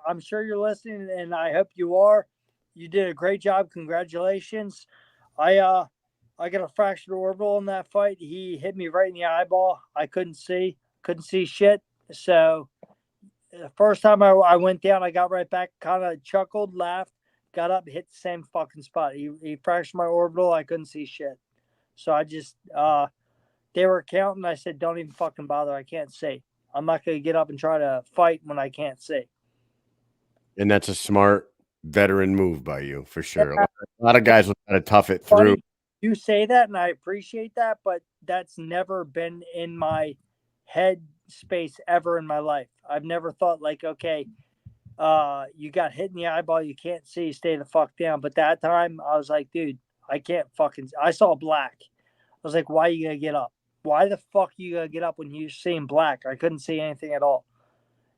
I'm sure you're listening, and I hope you are. You did a great job. Congratulations. I got a fractured orbital in that fight. He hit me right in the eyeball. I couldn't see shit. So the first time I went down, I got right back, kind of chuckled, laughed, got up, hit the same fucking spot. He fractured my orbital. I couldn't see shit. So I just, they were counting. I said, don't even fucking bother. I can't see. I'm not going to get up and try to fight when I can't see. And that's a smart veteran move by you, for sure. A lot of guys will try to tough it through. You say that, and I appreciate that, but that's never been in my head space ever in my life. I've never thought like, okay, you got hit in the eyeball. You can't see. Stay the fuck down. But that time, I was like, dude, I can't fucking. I saw black. I was like, why are you gonna get up? Why the fuck are you gonna get up when you're seeing black? I couldn't see anything at all.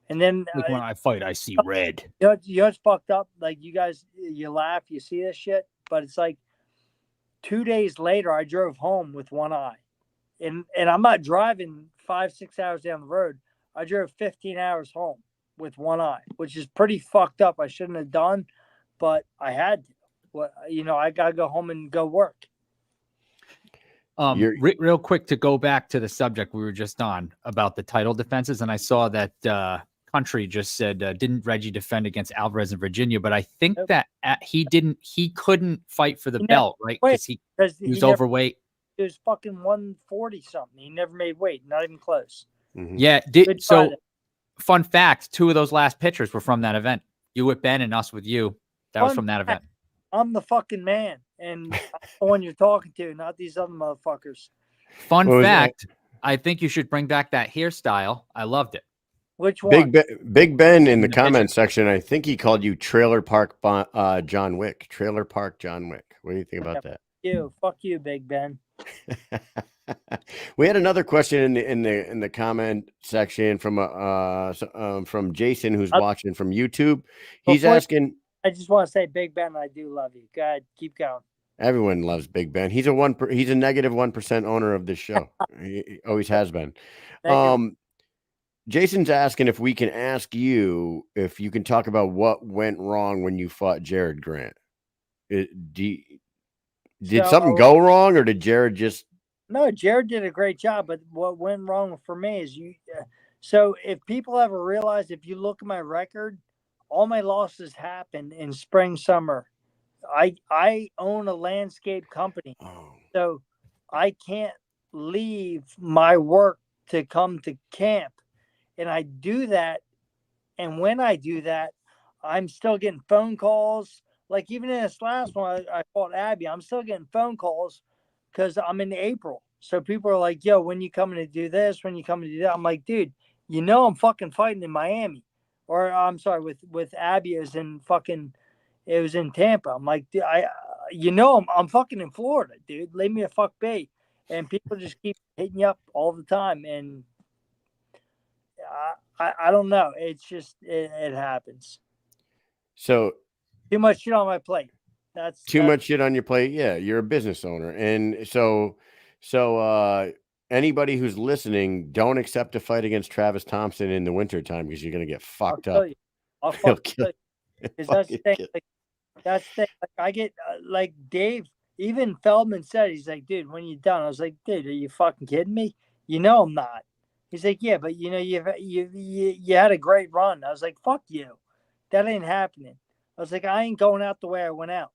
And then like when I fight, I see red. You know what's fucked up? Like you guys, you laugh, you see this shit, but it's like 2 days later, I drove home with one eye, and I'm not driving 5-6 hours down the road. I drove 15 hours home with one eye, which is pretty fucked up. I shouldn't have done, but I had to. I gotta go home and go work. Real quick to go back to the subject we were just on about the title defenses, and I saw that Country just said didn't Reggie defend against Alvarez in Virginia, but I think that he couldn't fight for the belt, right? Because he was overweight. He was fucking 140 something. He never made weight, not even close. Mm-hmm. Yeah. Fun fact: 2 of those last pictures were from that event. You with Ben and us with you. That was from that event. I'm the fucking man, and I'm the one you're talking to, not these other motherfuckers. Fun fact: I think you should bring back that hairstyle. I loved it. Which one? Big Ben in the comment section. I think he called you Trailer Park John Wick. Trailer Park John Wick. What do you think about that? Fuck you, Big Ben. We had another question in the comment section from Jason, who's watching from YouTube. He's asking. I just want to say, Big Ben, I do love you. Go ahead, keep going. Everyone loves Big Ben. He's a negative 1% owner of this show. He always has been. Jason's asking if we can ask you if you can talk about what went wrong when you fought Jared Grant. Did something go wrong, or did Jared just? No, Jared did a great job, but what went wrong for me is you. So if people ever realize, if you look at my record, all my losses happened in spring, summer. I own a landscape company, Oh, so I can't leave my work to come to camp, and I do that. And when I do that, I'm still getting phone calls. Like even in this last one, I fought Abby. I'm still getting phone calls because I'm in April. So people are like, "Yo, when you coming to do this? When you coming to do that?" I'm like, "Dude, you know I'm fucking fighting in Miami, or I'm sorry, with Abby is in fucking, it was in Tampa." I'm like, "Dude, I'm fucking in Florida, dude. Leave me a fuck be." And people just keep hitting you up all the time, and I don't know. It's just it happens. so Too much shit on my plate. That's too much shit on your plate. Yeah, you're a business owner, and so anybody who's listening, don't accept a fight against Travis Thompson in the wintertime because you're gonna get I'll fucked kill up. you. I'll He'll fucking kill kill you because that's the fucking thing. kill. Like, that's the thing. Like, I get like Dave. Even Feldman said, he's like, "Dude, when you done?" I was like, "Dude, are you fucking kidding me? You know I'm not." He's like, "Yeah, but you know you had a great run." I was like, "Fuck you, that ain't happening." I was like, "I ain't going out the way I went out.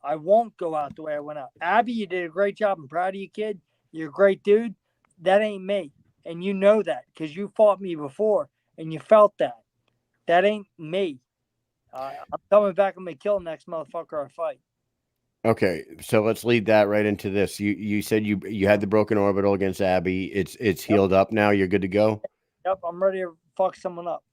I won't go out the way I went out." Abby, you did a great job. I'm proud of you, kid. You're a great dude. That ain't me, and you know that because you fought me before and you felt that. That ain't me. I'm coming back. I'm gonna kill the next motherfucker I fight. Okay, so let's lead that right into this. You said you had the broken orbital against Abby. It's Yep, healed up now. You're good to go. yep. I'm ready to fuck someone up.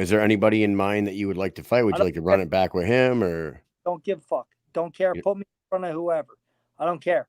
Is there anybody in mind that you would like to fight? Would I you don't like to care. run it back with him, or? Don't give a fuck. Don't care. Put me in front of whoever. I don't care.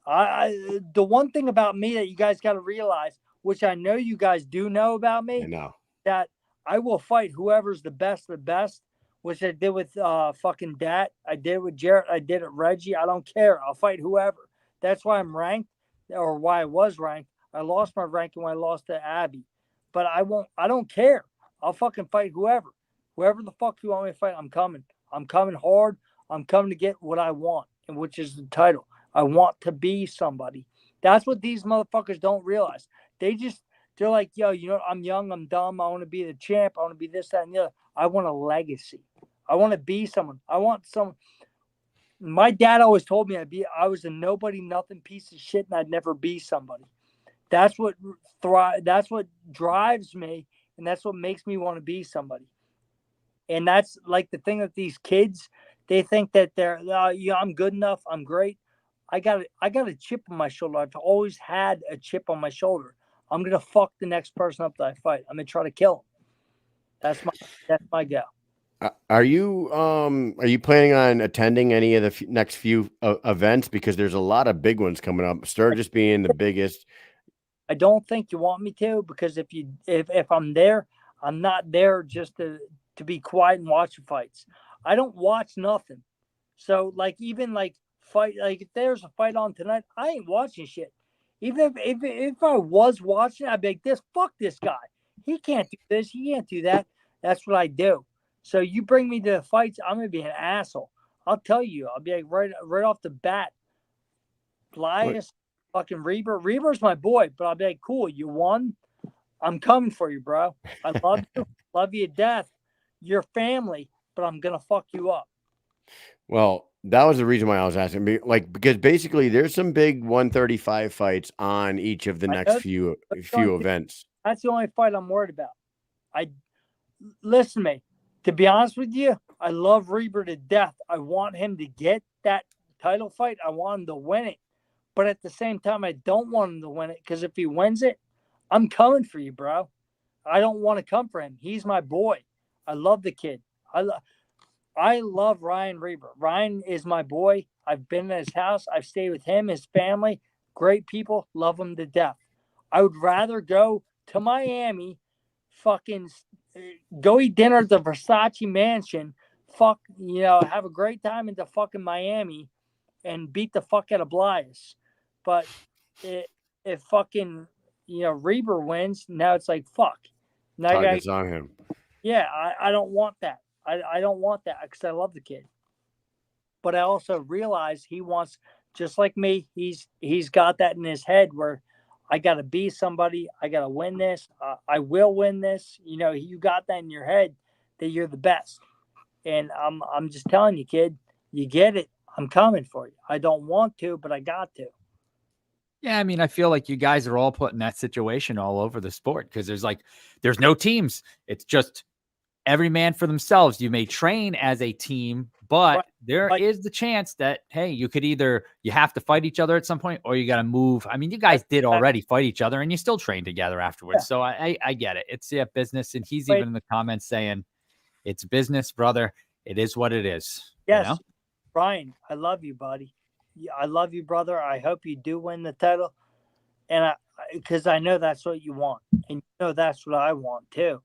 The one thing about me that you guys got to realize, which I know you guys do know about I me, know. that I will fight whoever's the best of the best, which I did with fucking Dat. I did it with Jarrett. I did it Reggie. I don't care. I'll fight whoever. That's why I'm ranked, or why I was ranked. I lost my ranking when I lost to Abby. But I won't, I don't care. I'll fucking fight whoever. Whoever the fuck you want me to fight, I'm coming. I'm coming hard. I'm coming to get what I want, and which is the title. I want to be somebody. That's what these motherfuckers don't realize. They're like, "Yo, you know, I'm young, I'm dumb, I want to be the champ, I want to be this, that, and the other." I want a legacy. I want to be someone. I want some. My dad always told me I was a nobody, nothing piece of shit, and I'd never be somebody. That's what That's what drives me, and that's what makes me want to be somebody. And that's like the thing that these kids, they think that yeah, I'm good enough, I'm great. I got a chip on my shoulder. I've always had a chip on my shoulder. I'm gonna fuck the next person up that I fight. I'm gonna try to kill him. That's my go. Are you planning on attending any of the next few events? Because there's a lot of big ones coming up. Sturgis being the biggest. I don't think you want me to, because if I'm there, I'm not there just to be quiet and watch the fights. I don't watch nothing. So like even like fight, like if there's a fight on tonight, I ain't watching shit. Even if I was watching, I'd be like, "This fuck this guy. He can't do this. He can't do that." That's what I do. So you bring me to the fights, I'm gonna be an asshole. I'll tell you. I'll be like right off the bat. What? Elias, fucking Reber. Reber's my boy, but I'll be like, "Cool, you won. I'm coming for you, bro. I love you to death. You're family, but I'm gonna fuck you up." Well, that was the reason why I was asking. Like, because basically there's some big 135 fights on each of the I next know few events. that's the only fight I'm worried about. I Listen to me. To be honest with you, I love Reber to death. I want him to get that title fight. I want him to win it. But at the same time, I don't want him to win it, because if he wins it, I'm coming for you, bro. I don't want to come for him. He's my boy. I love the kid. I love Ryan Reber. Ryan is my boy. I've been at his house. I've stayed with him, his family. Great people. Love him to death. I would rather go to Miami, fucking go eat dinner at the Versace mansion, have a great time in the fucking Miami, and beat the fuck out of Blias. But if fucking, Reber wins. Now it's like, fuck. Now I Targets on him. yeah, I don't want that. I don't want that because I love the kid. But I also realize he wants, just like me, he's got that in his head where I got to be somebody. I got to win this. I will win this. You got that in your head that you're the best. And I'm just telling you, kid, you get it. I'm coming for you. I don't want to, but I got to. Yeah, I mean, I feel like you guys are all put in that situation all over the sport because there's no teams. It's just every man for themselves. You may train as a team, but Right. there is the chance that, hey, you have to fight each other at some point or you got to move. I mean, you guys did already fight each other and you still train together afterwards. Yeah. So I get it. It's business. And he's Wait. even in the comments saying it's business, brother. It is what it is. Yes. Brian, I love you, buddy. I love you, brother. I hope you do win the title. And because I know that's what you want. And that's what I want too.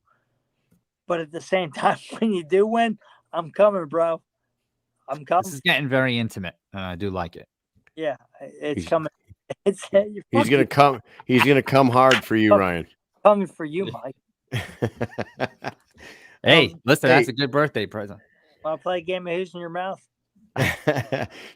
But at the same time, when you do win, I'm coming, bro. I'm coming. This is getting very intimate. I do like it. Yeah, it's coming. He's gonna come. He's gonna come hard for you, Ryan. Coming for you, Mike. Hey, listen, that's a good birthday present. Want to play a game of Who's in Your Mouth?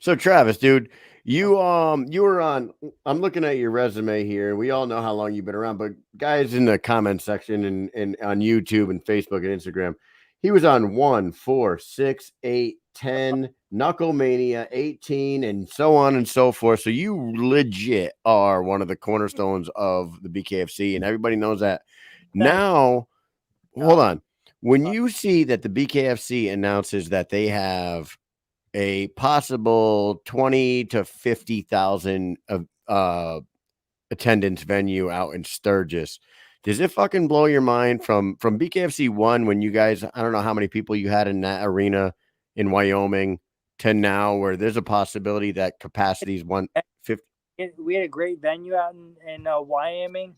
So Travis, dude, you were on. I'm looking at your resume here. We all know how long you've been around, but guys in the comment section and on YouTube and Facebook and Instagram, he was on 1, 4, 6, 8, 10, Knuckle Mania, 18, and so on and so forth. So you legit are one of the cornerstones of the BKFC, and everybody knows that. Now, hold on. When you see that the BKFC announces that they have a possible 20 to 50,000 attendance venue out in Sturgis, does it fucking blow your mind from BKFC 1 when you guys, I don't know how many people you had in that arena in Wyoming to now where there's a possibility that capacity is 150? We had a great venue out in Wyoming.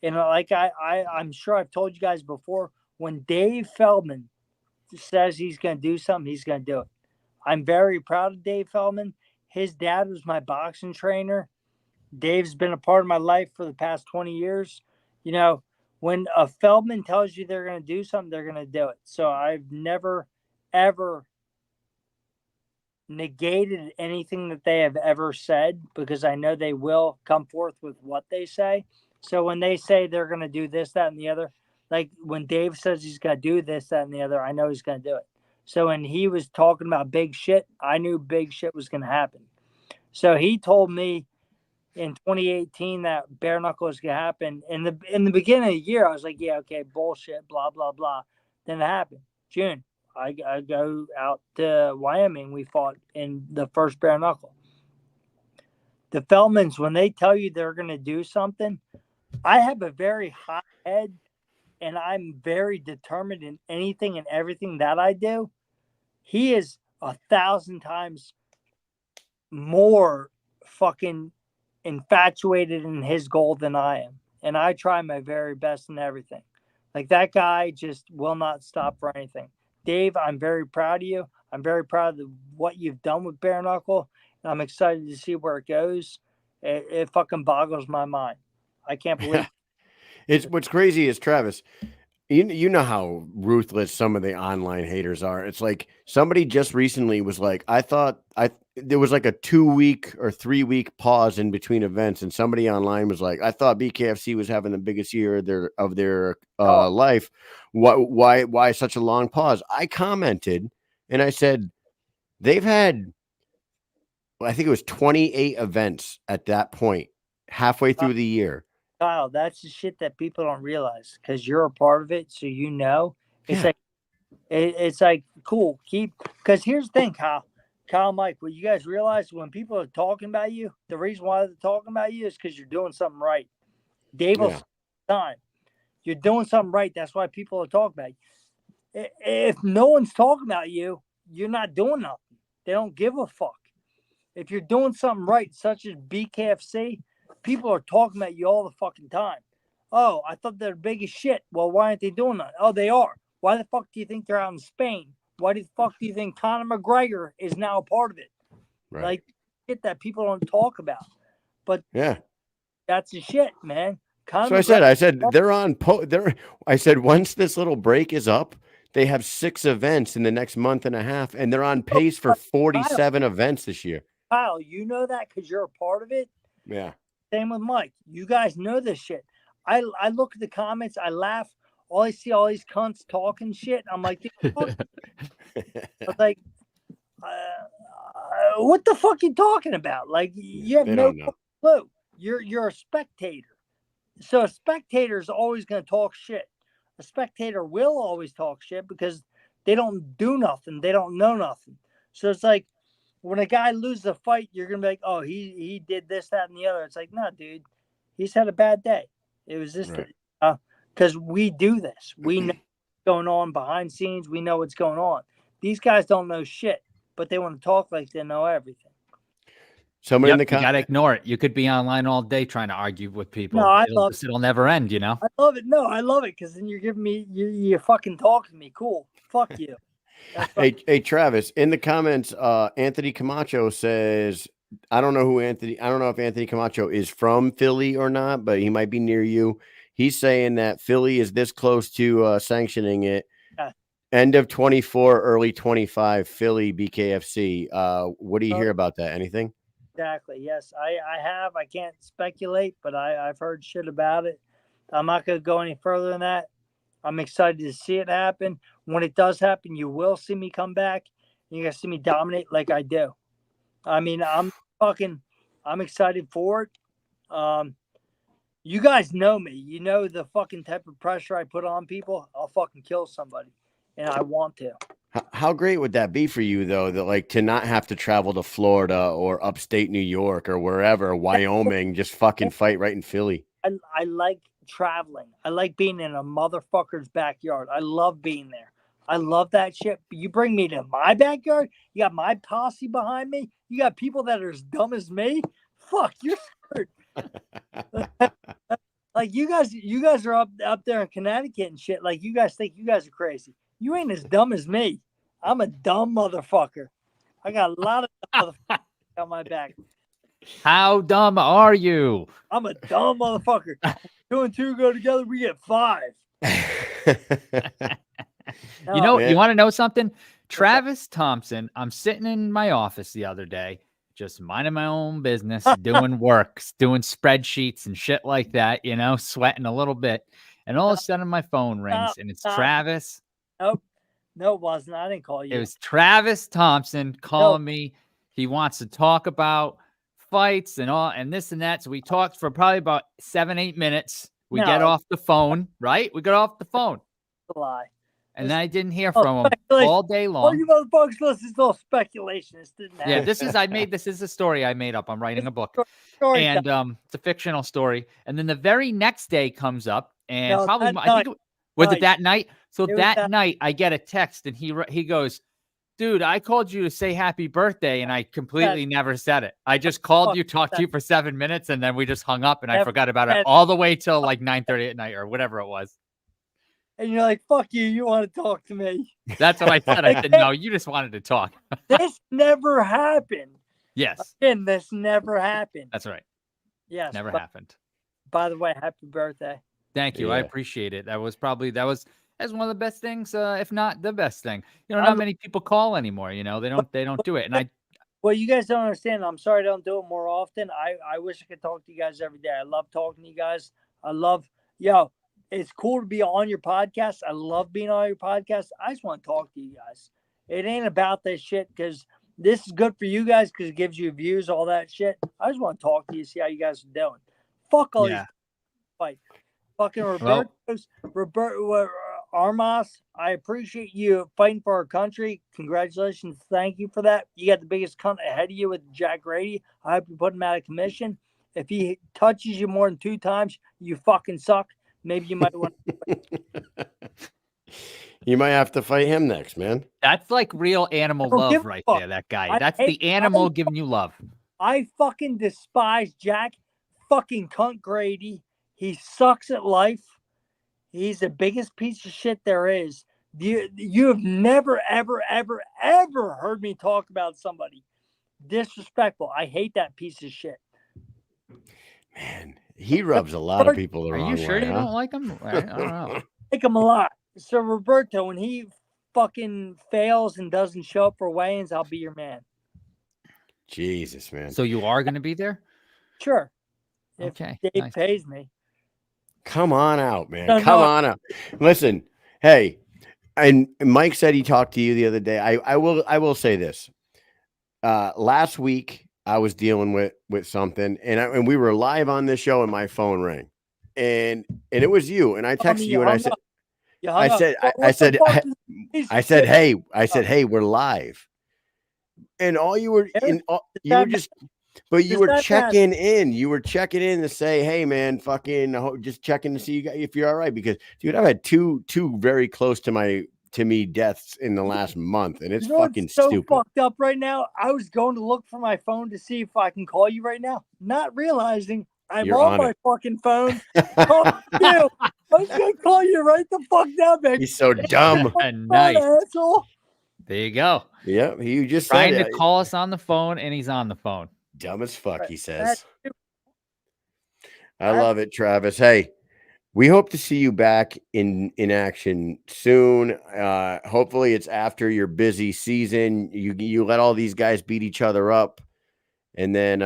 And like I'm sure I've told you guys before, when Dave Feldman says he's going to do something, he's going to do it. I'm very proud of Dave Feldman. His dad was my boxing trainer. Dave's been a part of my life for the past 20 years. When a Feldman tells you they're going to do something, they're going to do it. So I've never, ever negated anything that they have ever said because I know they will come forth with what they say. So when they say they're going to do this, that, and the other, like when Dave says he's going to do this, that, and the other, I know he's going to do it. So when he was talking about big shit, I knew big shit was going to happen. So he told me in 2018 that bare knuckle was going to happen. In the beginning of the year, I was like, yeah, okay, bullshit, blah, blah, blah. Then it happened. June, I go out to Wyoming. We fought in the first bare knuckle. The Feldmans, when they tell you they're going to do something, I have a very hot head. And I'm very determined in anything and everything that I do. He is 1,000 times more fucking infatuated in his goal than I am. And I try my very best in everything. Like that guy just will not stop for anything. Dave, I'm very proud of you. I'm very proud of what you've done with bare knuckle. And I'm excited to see where it goes. It fucking boggles my mind. I can't believe It's what's crazy is Travis, you know how ruthless some of the online haters are. It's like somebody just recently was like, there was like a 2-week or 3-week pause in between events, and somebody online was like, I thought BKFC was having the biggest year of their life. Why such a long pause? I commented and I said they've had, I think it was 28 events at that point, halfway through the year. Kyle, that's the shit that people don't realize because you're a part of it, so it's like cool. Because here's the thing, Kyle, Mike. What you guys realize when people are talking about you, the reason why they're talking about you is because you're doing something right. Dave will time. You're doing something right. That's why people are talking about you. If no one's talking about you, you're not doing nothing. They don't give a fuck. If you're doing something right, such as BKFC. People are talking about you all the fucking time. Oh, I thought they're big as shit. Well, why aren't they doing that? Oh, they are. Why the fuck do you think they're out in Spain? Why the fuck do you think Conor McGregor is now a part of it? Right. Like, shit that people don't talk about. But yeah, that's the shit, man. So I said they're on. I said once this little break is up, they have 6 events in the next month and a half, and they're on pace for 47 events this year. Kyle, you know that because you're a part of it. Yeah. Same with Mike. You guys know this shit. I look at the comments. I laugh. All I see all these cunts talking shit. I'm like, I'm like, what the fuck you talking about? Like, you have no clue. You're a spectator. So a spectator is always going to talk shit. A spectator will always talk shit because they don't do nothing. They don't know nothing. So it's like when a guy loses a fight, you're going to be like, oh, he did this, that, and the other. It's like, no, dude, he's had a bad day. It was just because we do this. We know what's going on behind scenes. We know what's going on. These guys don't know shit, but they want to talk like they know everything. Somebody in the you gotta ignore it. You could be online all day trying to argue with people. No, It'll never end, you know. I love it. No, I love it because then you're giving me you fucking talking to me. Cool. Fuck you. Hey, Travis, in the comments, Anthony Camacho says, I don't know if Anthony Camacho is from Philly or not, but he might be near you. He's saying that Philly is this close to sanctioning it. End of 24, early 25, Philly BKFC. What do you hear about that? Anything? Exactly. Yes, I have. I can't speculate, but I've heard shit about it. I'm not going to go any further than that. I'm excited to see it happen. When it does happen, you will see me come back. You're going to see me dominate like I do. I mean, I'm excited for it. You guys know me. You know the fucking type of pressure I put on people. I'll fucking kill somebody, and I want to. How great would that be for you, though, that like to not have to travel to Florida or upstate New York or wherever, Wyoming, just fucking fight right in Philly? I like traveling. I like being in a motherfucker's backyard. I love being there. I love that shit. But you bring me to my backyard, you got my posse behind me, you got people that are as dumb as me. Fuck, you're screwed. Like you guys are up there in Connecticut and shit. Like you guys think you guys are crazy. You ain't as dumb as me. I'm a dumb motherfucker. I got a lot of dumb motherfuckers on my back. How dumb are you? I'm a dumb motherfucker. 2 and 2 go together, we get 5. You know, you want to know something? Travis Thompson, I'm sitting in my office the other day, just minding my own business, doing work, doing spreadsheets and shit like that, you know, sweating a little bit. And all of a sudden my phone rings and it's Travis. Nope. No, it wasn't. I didn't call you. It was Travis Thompson calling me. He wants to talk about fights and all and this and that. So we talked for probably about 7-8 minutes. We get off the phone, right? We got off the phone. A lie. And then I didn't hear from him all day long. All you motherfuckers, this is all speculation. This didn't happen. Yeah, this is a story I made up. I'm writing a book. And it's a fictional story. And then the very next day comes up and was it that night? So that night I get a text and he goes, dude, I called you to say happy birthday and I completely never said it. I just called you, talked to you for 7 minutes, and then we just hung up and I forgot about it all the way till like 9:30 at night or whatever it was. And you're like, fuck you, you want to talk to me. That's what I said. I said, no, you just wanted to talk. This never happened. Yes. Again, this never happened. That's right. Yes. Never happened. By the way, happy birthday. Thank you. Yeah. I appreciate it. That's one of the best things, if not the best thing. You know, not many people call anymore. You know, they don't do it. And well, you guys don't understand. I'm sorry I don't do it more often. I wish I could talk to you guys every day. I love talking to you guys. It's cool to be on your podcast. I love being on your podcast. I just want to talk to you guys. It ain't about this shit because this is good for you guys because it gives you views, all that shit. I just want to talk to you, see how you guys are doing. Fuck all these fight. Fucking Roberto, Armas, I appreciate you fighting for our country. Congratulations. Thank you for that. You got the biggest cunt ahead of you with Jack Grady. I hope you put him out of commission. If he touches you more than 2 times, you fucking suck. Maybe you might want to. You might have to fight him next, man. That's like real animal love right there, that guy. That's the animal giving you love. I fucking despise Jack fucking cunt Grady. He sucks at life. He's the biggest piece of shit there is. You have never, ever, ever, ever heard me talk about somebody disrespectful. I hate that piece of shit. Man, He rubs a lot of people the Are wrong you sure way, you huh? don't like him? I don't know. Like him a lot. So Roberto, when he fucking fails and doesn't show up for weigh-ins, I'll be your man. Jesus, man. So you are going to be there? Sure. If Okay, Dave nice. pays me. Come on out, man. No, Come no. on out. Listen, hey, and Mike said he talked to you the other day. I will say this. Last week I was dealing with something, and we were live on this show, and my phone rang, and it was you, and I texted you, and I said, You hung up. I said, hey, we're live, and all you were you were just. But you were checking in. You were checking in to say, "Hey, man, fucking, just checking to see you guys if you're all right." Because, dude, I've had two very close to me deaths in the last month, and it's fucking so stupid. Fucked up right now. I was going to look for my phone to see if I can call you right now, not realizing I'm on my fucking phone. Call you. I was gonna call you right the fuck now, baby. He's so dumb. Nice. Asshole. There you go. Yeah, he just trying said to call us on the phone, and he's on the phone. Dumb as fuck, he says. I love it, Travis. Hey, we hope to see you back in action soon. Hopefully it's after your busy season. You let all these guys beat each other up, and then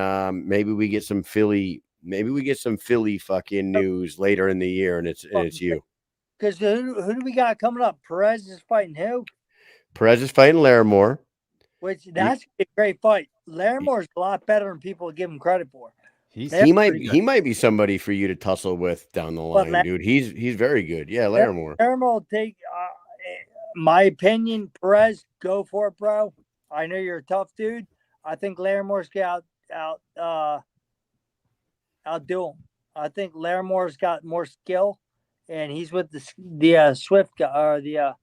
maybe we get some Philly fucking news later in the year, and it's you. Because who do we got coming up? Perez is fighting who? Perez is fighting Larimore. Which that's a great fight. Larimore's a lot better than people give him credit for. He might be somebody for you to tussle with down the line, dude. He's very good. Yeah, Larimore. Larimore will take my opinion. Perez, go for it, bro. I know you're a tough dude. I think Larimore's got outdo him. I think Larimore's got more skill, and he's with the Swift guy or the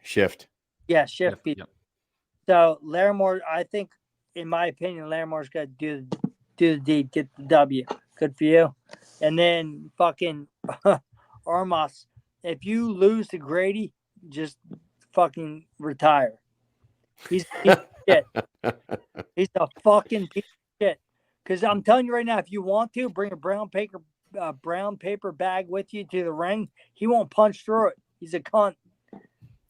Shift. Yeah, Shift. Yep. So Larimore, I think, in my opinion, Larimore's got to do the deed, get the W. Good for you. And then fucking Armas. If you lose to Grady, just fucking retire. He's a piece of shit. He's a fucking piece of shit. Because I'm telling you right now, if you want to, bring a brown paper bag with you to the ring. He won't punch through it. He's a cunt.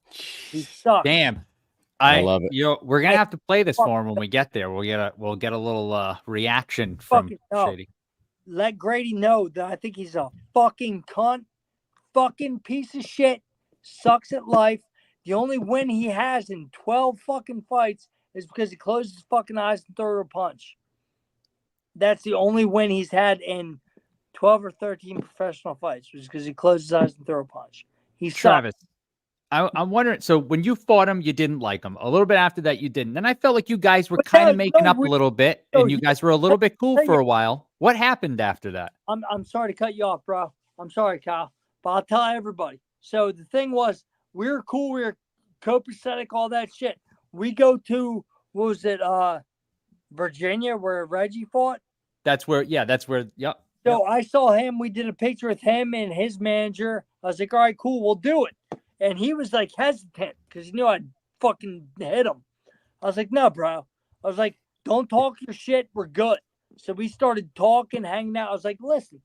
He sucks. Damn. I love it. We're gonna have to play this for him when we get there. We'll get a little reaction from Shady. Let Grady know that I think he's a fucking cunt, fucking piece of shit, sucks at life. The only win he has in 12 fucking fights is because he closes his fucking eyes and throws a punch. That's the only win he's had in 12 or 13 professional fights, was because he closes his eyes and throws a punch. He's Travis. I'm wondering, so when you fought him, you didn't like him. A little bit after that, you didn't. Then I felt like you guys were kind of making up a little bit, and you guys were a little bit cool for a while. What happened after that? I'm sorry to cut you off, bro. I'm sorry, Kyle. But I'll tell everybody. So the thing was, we were cool. We were copacetic, all that shit. We go to, what was it, Virginia, where Reggie fought? Yep. So I saw him. We did a picture with him and his manager. I was like, all right, cool, we'll do it. And he was like hesitant because he knew I'd fucking hit him. I was like, no, bro. I was like, don't talk your shit. We're good. So we started talking, hanging out. I was like, listen,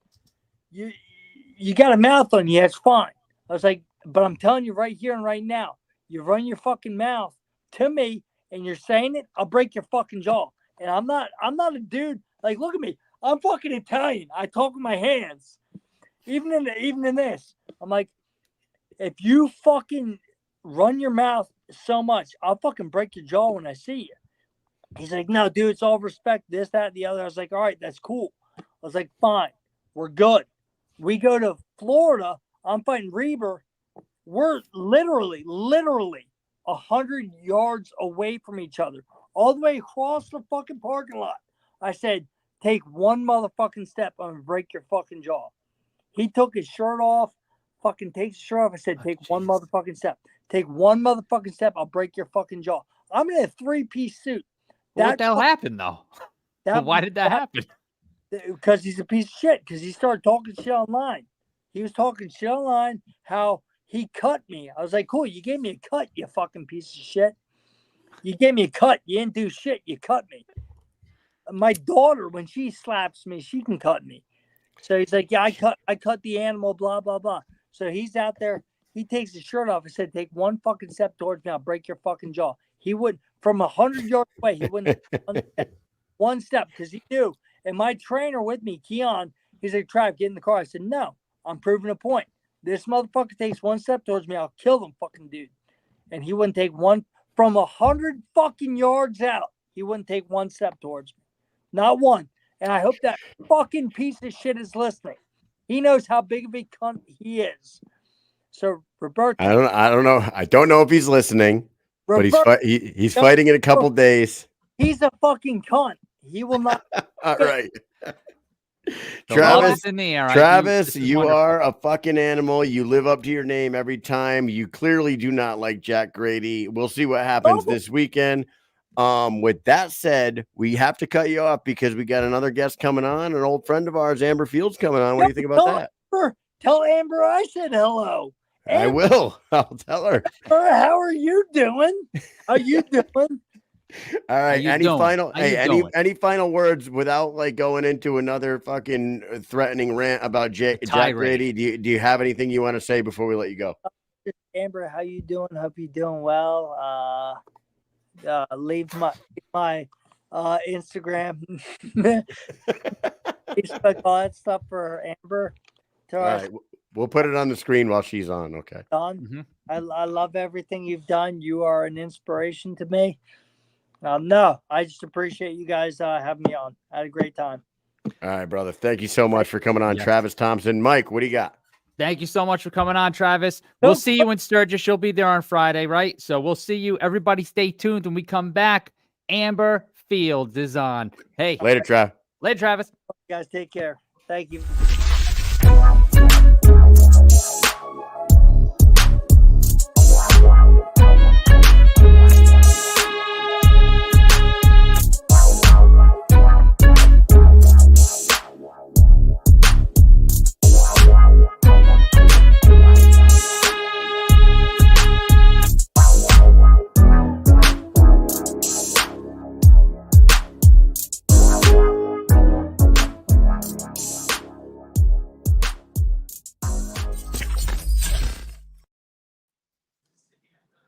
you got a mouth on you. It's fine. I was like, but I'm telling you right here and right now, you run your fucking mouth to me and you're saying it, I'll break your fucking jaw. And I'm not a dude. Like, look at me. I'm fucking Italian. I talk with my hands. Even in this, I'm like, if you fucking run your mouth so much, I'll fucking break your jaw when I see you. He's like, no, dude, it's all respect, this, that, the other. I was like, all right, that's cool. I was like, fine, we're good. We go to Florida. I'm fighting Reber. We're literally 100 yards away from each other, all the way across the fucking parking lot. I said, take one motherfucking step, I'm going to break your fucking jaw. He took his shirt off. Fucking takes his shirt off. I said, take one motherfucking step. Take one motherfucking step. I'll break your fucking jaw. I'm in a 3-piece suit. What the hell happened, though? Why did that happen? Because he's a piece of shit. Because he started talking shit online. He was talking shit online, how he cut me. I was like, cool, you gave me a cut, you fucking piece of shit. You gave me a cut. You didn't do shit. You cut me. My daughter, when she slaps me, she can cut me. So he's like, yeah, I cut the animal, blah, blah, blah. So he's out there. He takes his shirt off and said, take one fucking step towards me. I'll break your fucking jaw. He would, from 100 yards away, he wouldn't take one step because he knew. And my trainer with me, Keon, he's like, Trav, get in the car. I said, no, I'm proving a point. This motherfucker takes one step towards me, I'll kill them fucking dude. And he wouldn't take one from 100 fucking yards out. He wouldn't take one step towards me. Not one. And I hope that fucking piece of shit is listening. He knows how big of a cunt he is. So Roberto, I don't know. I don't know if he's listening, but he's fighting in a couple days. He's a fucking cunt. He will not. All right. Travis, in the air. Travis, you are a fucking animal. You live up to your name every time. You clearly do not like Jack Grady. We'll see what happens this weekend. With that said, we have to cut you off because we got another guest coming on, an old friend of ours, Amber Fields, coming on. What do you think about that? Tell Amber I said hello. Amber, I will. I'll tell her. How are you doing? How you doing? All right. Any final words without like going into another fucking threatening rant about Jack Grady? Do you have anything you want to say before we let you go? Amber, how you doing? Hope you're doing well. Leave my Instagram, Facebook, all that stuff for Amber. All right. We'll put it on the screen while she's on. Okay. Mm-hmm. I love everything you've done. You are an inspiration to me. No, I just appreciate you guys having me on. I had a great time. All right, brother. Thank you so much for coming on, Travis Thompson. Mike, what do you got? Thank you so much for coming on, Travis. We'll see you in Sturgis. You'll be there on Friday, right? So we'll see you. Everybody stay tuned when we come back. Amber Fields is on. Hey. Later, Trav. Later, Travis. You guys take care. Thank you.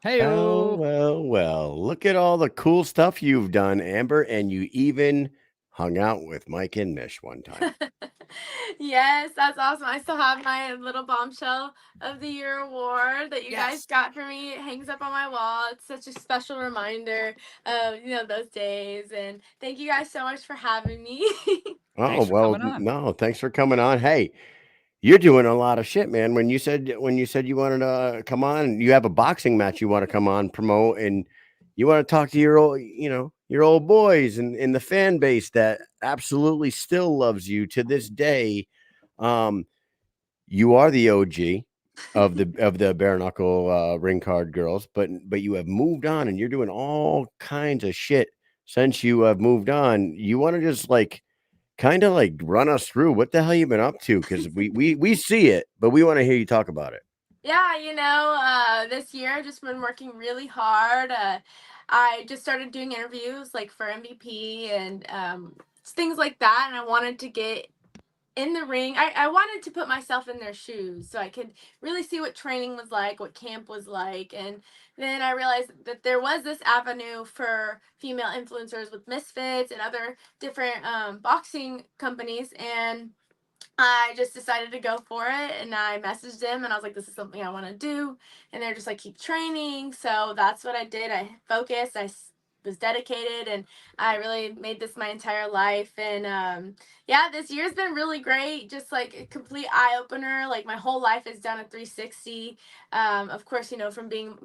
Hey, well, look at all the cool stuff you've done, Amber, and you even hung out with Mike and Mish one time. Yes, that's awesome. I still have my little bombshell of the year award that you guys got for me. It hangs up on my wall. It's such a special reminder of, those days. And thank you guys so much for having me. Thanks for coming on. Hey, you're doing a lot of shit, man. When you said you wanted to come on, you have a boxing match you want to come on, promote, and you want to talk to your old boys and the fan base that absolutely still loves you to this day. You are the OG of the bare knuckle ring card girls, but you have moved on and you're doing all kinds of shit since you have moved on. You want to just kind of run us through what the hell you've been up to, because we see it, but we want to hear you talk about it. Yeah, this year I've just been working really hard. I just started doing interviews for MVP and things like that, and I wanted to get in the ring. I wanted to put myself in their shoes so I could really see what training was like, what camp was like. And then I realized that there was this avenue for female influencers with Misfits and other different boxing companies. And I just decided to go for it, and I messaged them and I was like, this is something I want to do. And they're just like, keep training. So that's what I did. I focused, I was dedicated, and I really made this my entire life. And this year's been really great. Just a complete eye opener. My whole life is done a 360. Of course, from being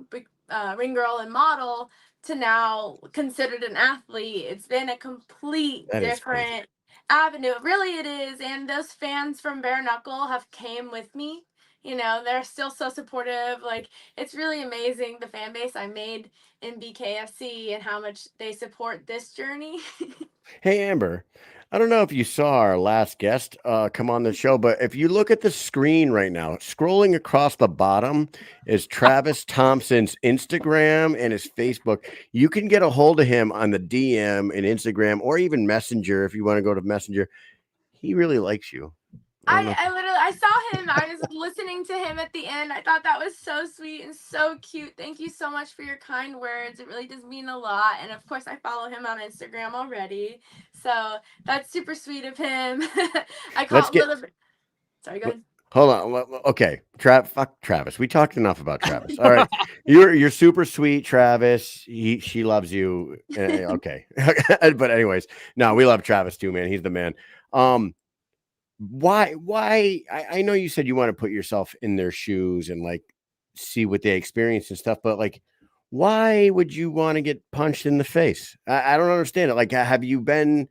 ring girl and model to now considered an athlete. It's been a complete different avenue. Really it is. And those fans from Bare Knuckle have came with me. They're still so supportive. It's really amazing, the fan base I made in BKFC and how much they support this journey. Hey, Amber, I don't know if you saw our last guest come on the show, but if you look at the screen right now, scrolling across the bottom is Travis Thompson's Instagram and his Facebook. You can get a hold of him on the DM and Instagram, or even Messenger if you want to go to Messenger. He really likes you. I don't know. I saw him. I was listening to him at the end. I thought that was so sweet and so cute. Thank you so much for your kind words. It really does mean a lot. And of course, I follow him on Instagram already. So that's super sweet of him. I Let's caught a get. little bit. Sorry, go ahead. Hold on. Okay, fuck Travis. We talked enough about Travis. All right, you're super sweet, Travis. She loves you. Okay, but anyways, no, we love Travis too, man. He's the man. Why? I know you said you want to put yourself in their shoes and like see what they experience and stuff, but like, why would you want to get punched in the face? I don't understand it. Like, have you been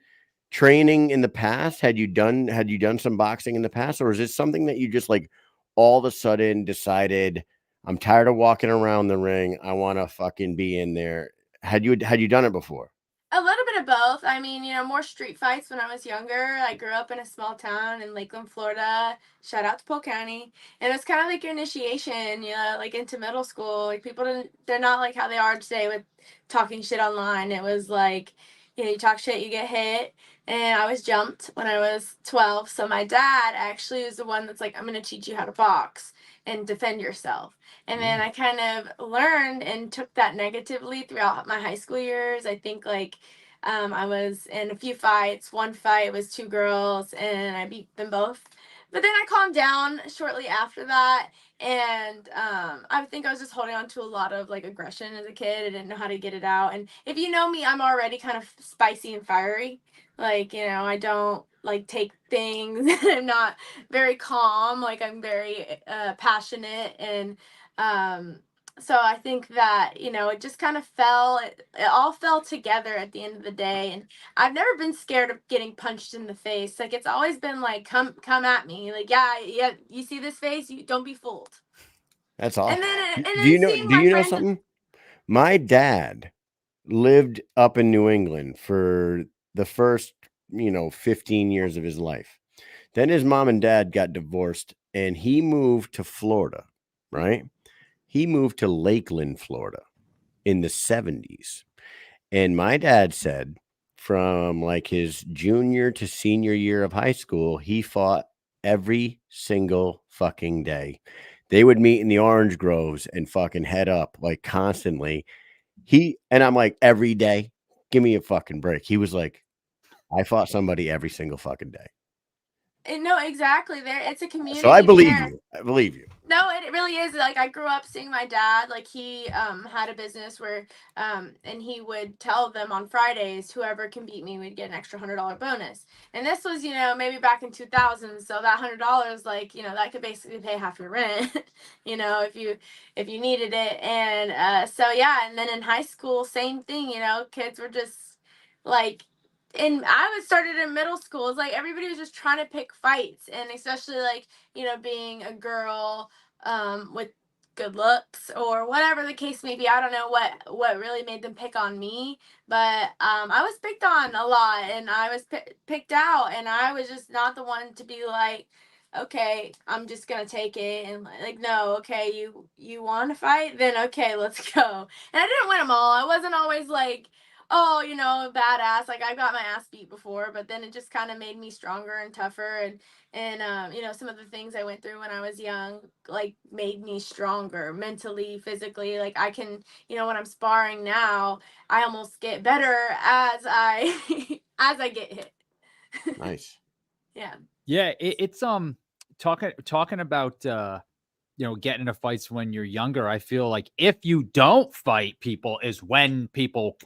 training in the past? Had you done some boxing in the past, or is it something that you just like all of a sudden decided I'm tired of walking around the ring, I want to fucking be in there? Had you done it before? A little bit of both. I mean, more street fights when I was younger. I grew up in a small town in Lakeland, Florida. Shout out to Polk County. And it's kind of like your initiation, like into middle school. Like people they're not like how they are today with talking shit online. It was like, you talk shit, you get hit. And I was jumped when I was 12. So my dad actually was the one that's like, I'm going to teach you how to box and defend yourself. And then I kind of learned and took that negatively throughout my high school years. I think like I was in a few fights. One fight was two girls and I beat them both. But then I calmed down shortly after that. And I think I was just holding on to a lot of like aggression as a kid. I didn't know how to get it out. And if you know me, I'm already kind of spicy and fiery. Like, I don't like take things. I'm not very calm. Like I'm very passionate and so I think that it just kind of it all fell together at the end of the day. And I've never been scared of getting punched in the face. Like it's always been like come at me, like yeah, you see this face, you don't be fooled. That's all. And Do then you know? seeing Do my you know friends. something? My dad lived up in New England for the first 15 years of his life. Then his mom and dad got divorced and he moved to Florida, right? He moved to Lakeland, Florida in the 70s. And my dad said from like his junior to senior year of high school, he fought every single fucking day. They would meet in the orange groves and fucking head up like constantly. I'm like, every day, give me a fucking break. He was like, I fought somebody every single fucking day. No, exactly. It's a So I community believe there. you. I believe you. No, it really is. Like I grew up seeing my dad. Like he had a business where and he would tell them on Fridays, whoever can beat me would get an extra $100 bonus. And this was maybe back in 2000. So that $100, like that could basically pay half your rent. If you needed it. And so yeah. And then in high school, same thing. Kids were just like. And I was started in middle school. It's like everybody was just trying to pick fights, and especially like being a girl with good looks or whatever the case may be. I don't know what really made them pick on me, but I was picked on a lot, and I was picked out, and I was just not the one to be like, okay, I'm just gonna take it, and like, no, okay, you want to fight, then okay, let's go. And I didn't win them all. I wasn't always like, oh, badass. Like I got my ass beat before, but then it just kind of made me stronger and tougher. And some of the things I went through when I was young, like made me stronger mentally, physically. Like I can, when I'm sparring now, I almost get better as I as I get hit. Nice. Yeah. Yeah, it's talking about getting into fights when you're younger. I feel like if you don't fight people is when people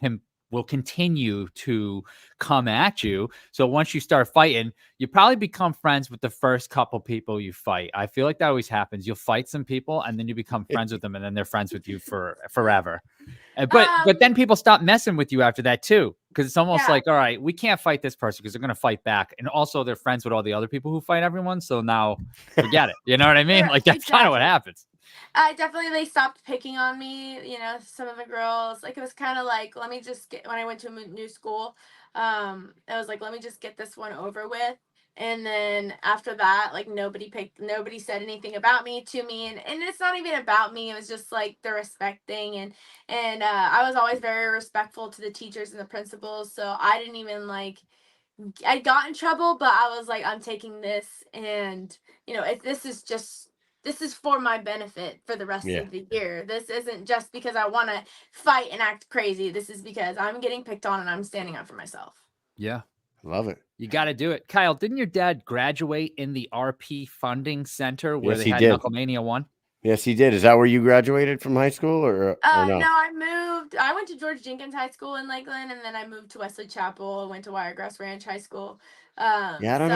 will continue to come at you. So once you start fighting, you probably become friends with the first couple people you fight. I feel like that always happens. You'll fight some people and then you become friends with them, and then they're friends with you for forever. But then people stop messing with you after that too, because it's almost like, all right, we can't fight this person because they're going to fight back, and also they're friends with all the other people who fight everyone. So now forget it. You know what I mean? Like that's kind of what happens. They stopped picking on me. Some of the girls, like it was kind of like, let me just get, when I went to a new school, it was like, let me just get this one over with. And then after that, like nobody said anything about me to me. And it's not even about me. It was just like the respect thing. And I was always very respectful to the teachers and the principals. So I didn't even like I got in trouble, but I was like, I'm taking this, and if this is for my benefit for the rest Yeah. of the year. This isn't just because I want to fight and act crazy. This is because I'm getting picked on and I'm standing up for myself. Yeah. Love it. You got to do it. Kyle, didn't your dad graduate in the RP Funding Center where Yes, they he had did. Knucklemania 1? Yes, he did. Is that where you graduated from high school or no? No, I moved. I went to George Jenkins High School in Lakeland, and then I moved to Wesley Chapel. I went to Wiregrass Ranch High School. Yeah, I don't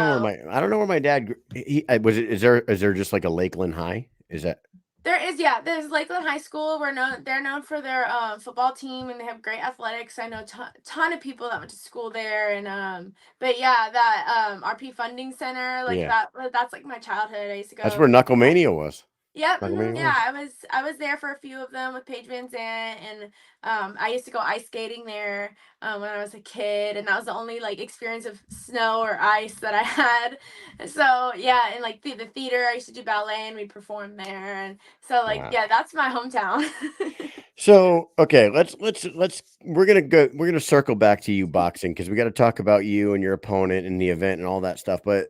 know where my dad is there just like a Lakeland High? Is that there's Lakeland High School. They're known for their football team, and they have great athletics. I know ton of people that went to school there, and but yeah, that RP Funding Center, like yeah. that's like my childhood. I used to That's go. where Knucklemania was. Yep. Knucklemania Yeah, was. I was there for a few of them with Paige Van Zandt, and I used to go ice skating there when I was a kid, and that was the only like experience of snow or ice that I had. So yeah, and like the theater, I used to do ballet, and we performed there, and so like Wow. yeah, that's my hometown. So okay, let's we're gonna circle back to you boxing because we got to talk about you and your opponent and the event and all that stuff. But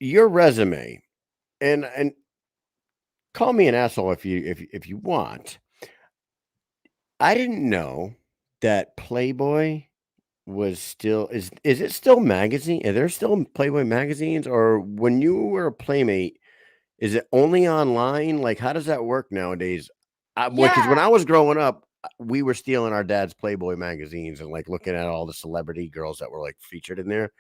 your resume, and call me an asshole if you want. I didn't know that Playboy was still is it still magazine? Are there still Playboy magazines, or when you were a playmate, is it only online? Like, how does that work nowadays? Because when Yeah, I was growing up, we were stealing our dad's Playboy magazines and like looking at all the celebrity girls that were like featured in there.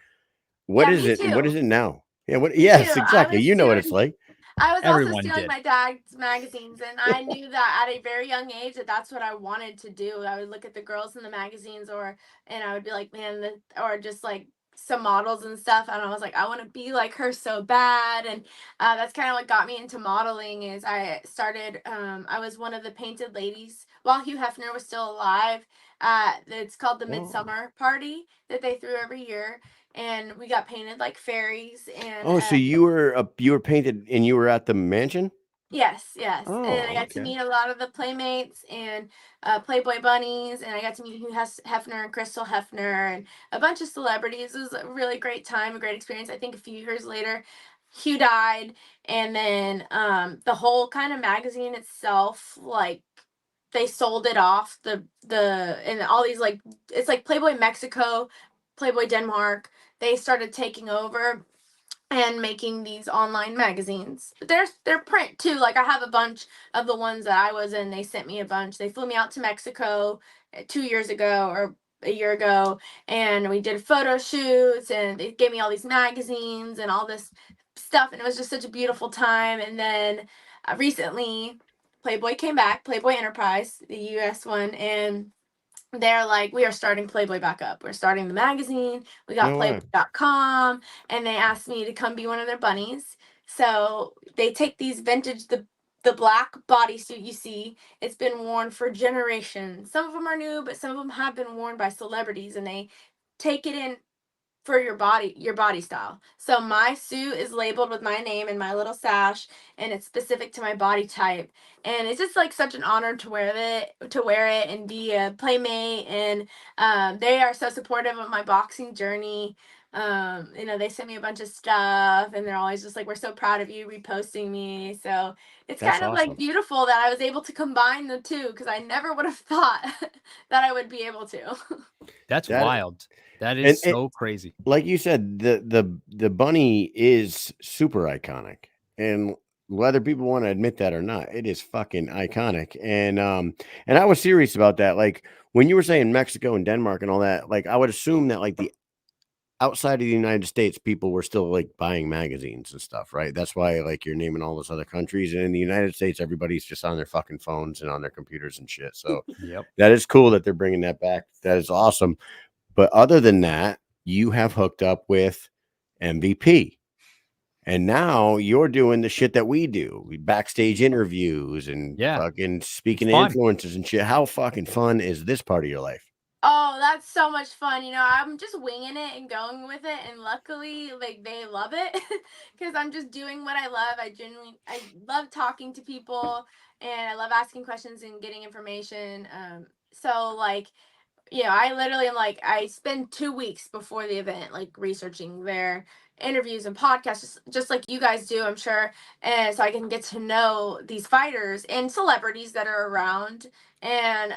What yeah, is me it? And what too. is it now? Yeah. What? Me too. Yes, exactly. You know what it's like. I was also Everyone stealing did. my dad's magazines, and I knew that at a very young age that that's what I wanted to do. I would look at the girls in the magazines, and I would be like, man, or just like some models and stuff, and I was like, I want to be like her so bad, and that's kind of what got me into modeling. Is I started, I was one of the painted ladies while Hugh Hefner was still alive. It's called the Oh. Midsummer Party that they threw every year, and we got painted like fairies, and Oh, so you were painted and you were at the mansion? yes, yes. And I Oh, got to okay. meet a lot of the Playmates and Playboy bunnies, and I got to meet Hugh Hefner and Crystal Hefner and a bunch of celebrities. It was a really great time, a great experience. I think a few years later, Hugh died, and then the whole kind of magazine itself, like they sold it off and all these like it's like Playboy Mexico, Playboy Denmark. They started taking over and making these online magazines. They're print too. Like I have a bunch of the ones that I was in. They sent me a bunch. They flew me out to Mexico 2 years ago or a year ago, and we did photo shoots, and they gave me all these magazines and all this stuff, and it was just such a beautiful time. And then recently, Playboy came back, Playboy Enterprise, the U.S. one, and they're like, we are starting Playboy back up. We're starting the magazine. We got No way. Playboy.com, and they asked me to come be one of their bunnies. So they take these vintage the black bodysuit you see. It's been worn for generations. Some of them are new, but some of them have been worn by celebrities, and they take it in for your body style. So my suit is labeled with my name and my little sash, and it's specific to my body type. And it's just like such an honor to wear it and be a playmate. And they are so supportive of my boxing journey. They sent me a bunch of stuff, and they're always just like, we're so proud of you reposting me. So it's That's kind of like awesome. beautiful that I was able to combine the two, because I never would have thought that I would be able to. That's That wild. That is and so crazy. like you said, the bunny is super iconic, and whether people want to admit that or not, it is fucking iconic. And I was serious about that. Like when you were saying Mexico and Denmark and all that, like I would assume that like the outside of the United States, people were still like buying magazines and stuff, right? That's why like you're naming all those other countries, and in the United States, everybody's just on their fucking phones and on their computers and shit. So Yep. that is cool that they're bringing that back. That is awesome. But other than that, you have hooked up with MVP. And now you're doing the shit that we do. Backstage interviews and Yeah. fucking It's speaking to fun. influencers and shit. How fucking fun is this part of your life? Oh, that's so much fun. I'm just winging it and going with it, and luckily like they love it because I'm just doing what I love. I love talking to people, and I love asking questions and getting information. So like I literally am like, I spend 2 weeks before the event, like researching their interviews and podcasts, just like you guys do, I'm sure. And so I can get to know these fighters and celebrities that are around. And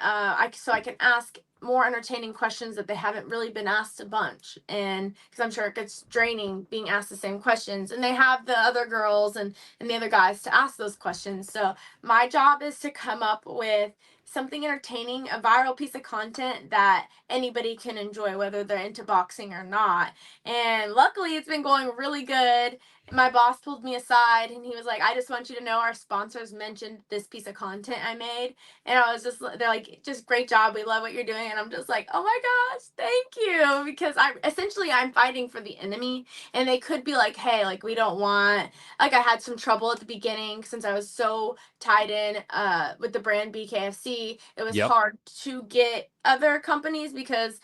so I can ask more entertaining questions that they haven't really been asked a bunch. And because I'm sure it gets draining being asked the same questions. And they have the other girls and the other guys to ask those questions. So my job is to come up with something entertaining, a viral piece of content that anybody can enjoy, whether they're into boxing or not. And luckily, it's been going really good. My boss pulled me aside and he was like, I just want you to know our sponsors mentioned this piece of content I made. And I was just, they're like, just great job. We love what you're doing. And I'm just like, oh my gosh, thank you. Because I'm fighting for the enemy. And they could be like, hey, like, we don't want, like, I had some trouble at the beginning since I was so tied in with the brand BKFC. It was Yep. hard to get other companies because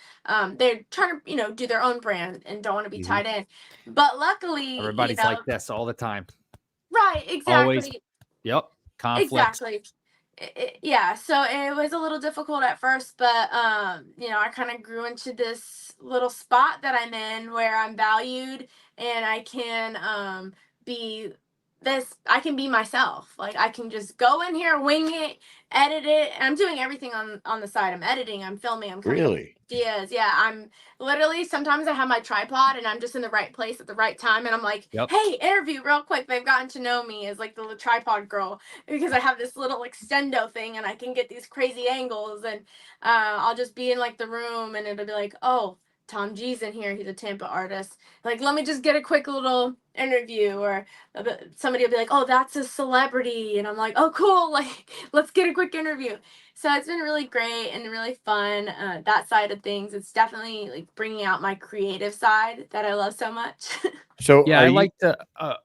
they're trying to do their own brand and don't want to be tied in. But luckily, Everybody's like this all the time. right, exactly. Always. Yep. Conflicts. Exactly. Yeah, so it was a little difficult at first, but I kind of grew into this little spot that I'm in where I'm valued and I can be I can be myself. Like I can just go in here, wing it, edit it. And I'm doing everything on the side. I'm editing, I'm filming, I'm coming up with Really? ideas. Yeah, I'm literally sometimes I have my tripod and I'm just in the right place at the right time and I'm like, Yep. hey, interview real quick. They've gotten to know me as like the little tripod girl because I have this little extendo thing and I can get these crazy angles and I'll just be in like the room and it'll be like, oh, Tom G's in here. He's a Tampa artist. Like, let me just get a quick little interview. Or somebody will be like, oh, that's a celebrity. And I'm like, oh, cool. Like, let's get a quick interview. So it's been really great and really fun. That side of things. It's definitely like bringing out my creative side that I love so much. So Yeah, are you,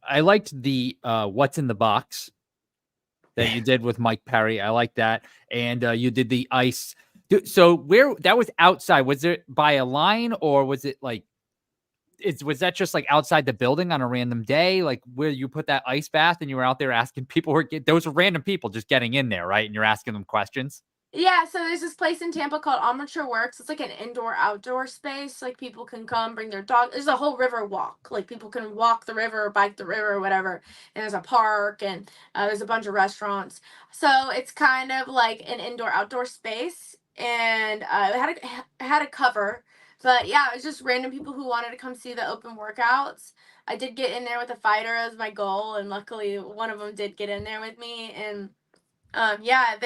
I liked the what's in the box that you did with Mike Perry. I like that. And you did the ice. So where that was outside, was it by a line or was it like was that just like outside the building on a random day, like where you put that ice bath and you were out there asking people? Those were random people just getting in there, right? And you're asking them questions. Yeah, so there's this place in Tampa called Amateur Works. It's like an indoor-outdoor space. Like people can come bring their dog. There's a whole river walk. Like people can walk the river, bike the river, whatever. And there's a park and there's a bunch of restaurants. So it's kind of like an indoor-outdoor space. And it had a cover. But yeah, it was just random people who wanted to come see the open workouts. I did get in there with a fighter as my goal, and luckily one of them did get in there with me. And yeah,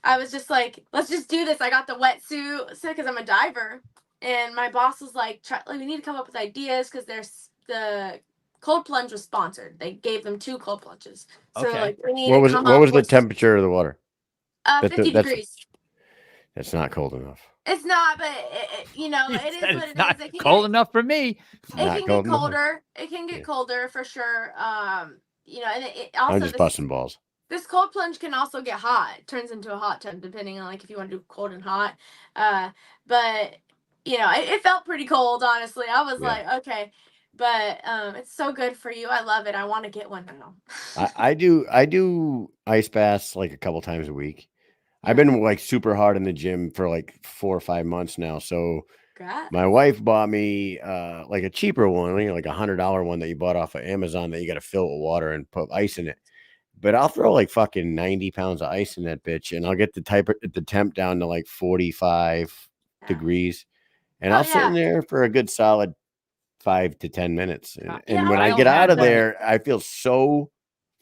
I was just like, let's just do this. I got the wetsuit so because I'm a diver, and my boss was like, we need to come up with ideas because there's the cold plunge was sponsored. They gave them 2 cold plunges, so Okay. like we need what to was come what up was the with temperature of the water? 50 degrees. That's not cold enough. It's not, but it is what It's it not is. It can cold get, enough for me. it Not can cold get enough. colder. It can get Yeah. colder for sure. And it I'm also just busting balls. this cold plunge can also get hot. It turns into a hot tub depending on like if you want to do cold and hot. But it felt pretty cold, honestly. I was Yeah. like, okay. But it's so good for you. I love it. I want to get one now. I do ice baths like a couple times a week. I've been like super hard in the gym for like 4 or 5 months now. So Congrats. my wife bought me like a cheaper one, like $100 one that you bought off of Amazon that you got to fill with water and put ice in it. But I'll throw like fucking 90 pounds of ice in that bitch, and I'll get the temp down to like 45 degrees, and I'll sit in there for a good solid 5 to 10 minutes. And when I get out of there, I feel so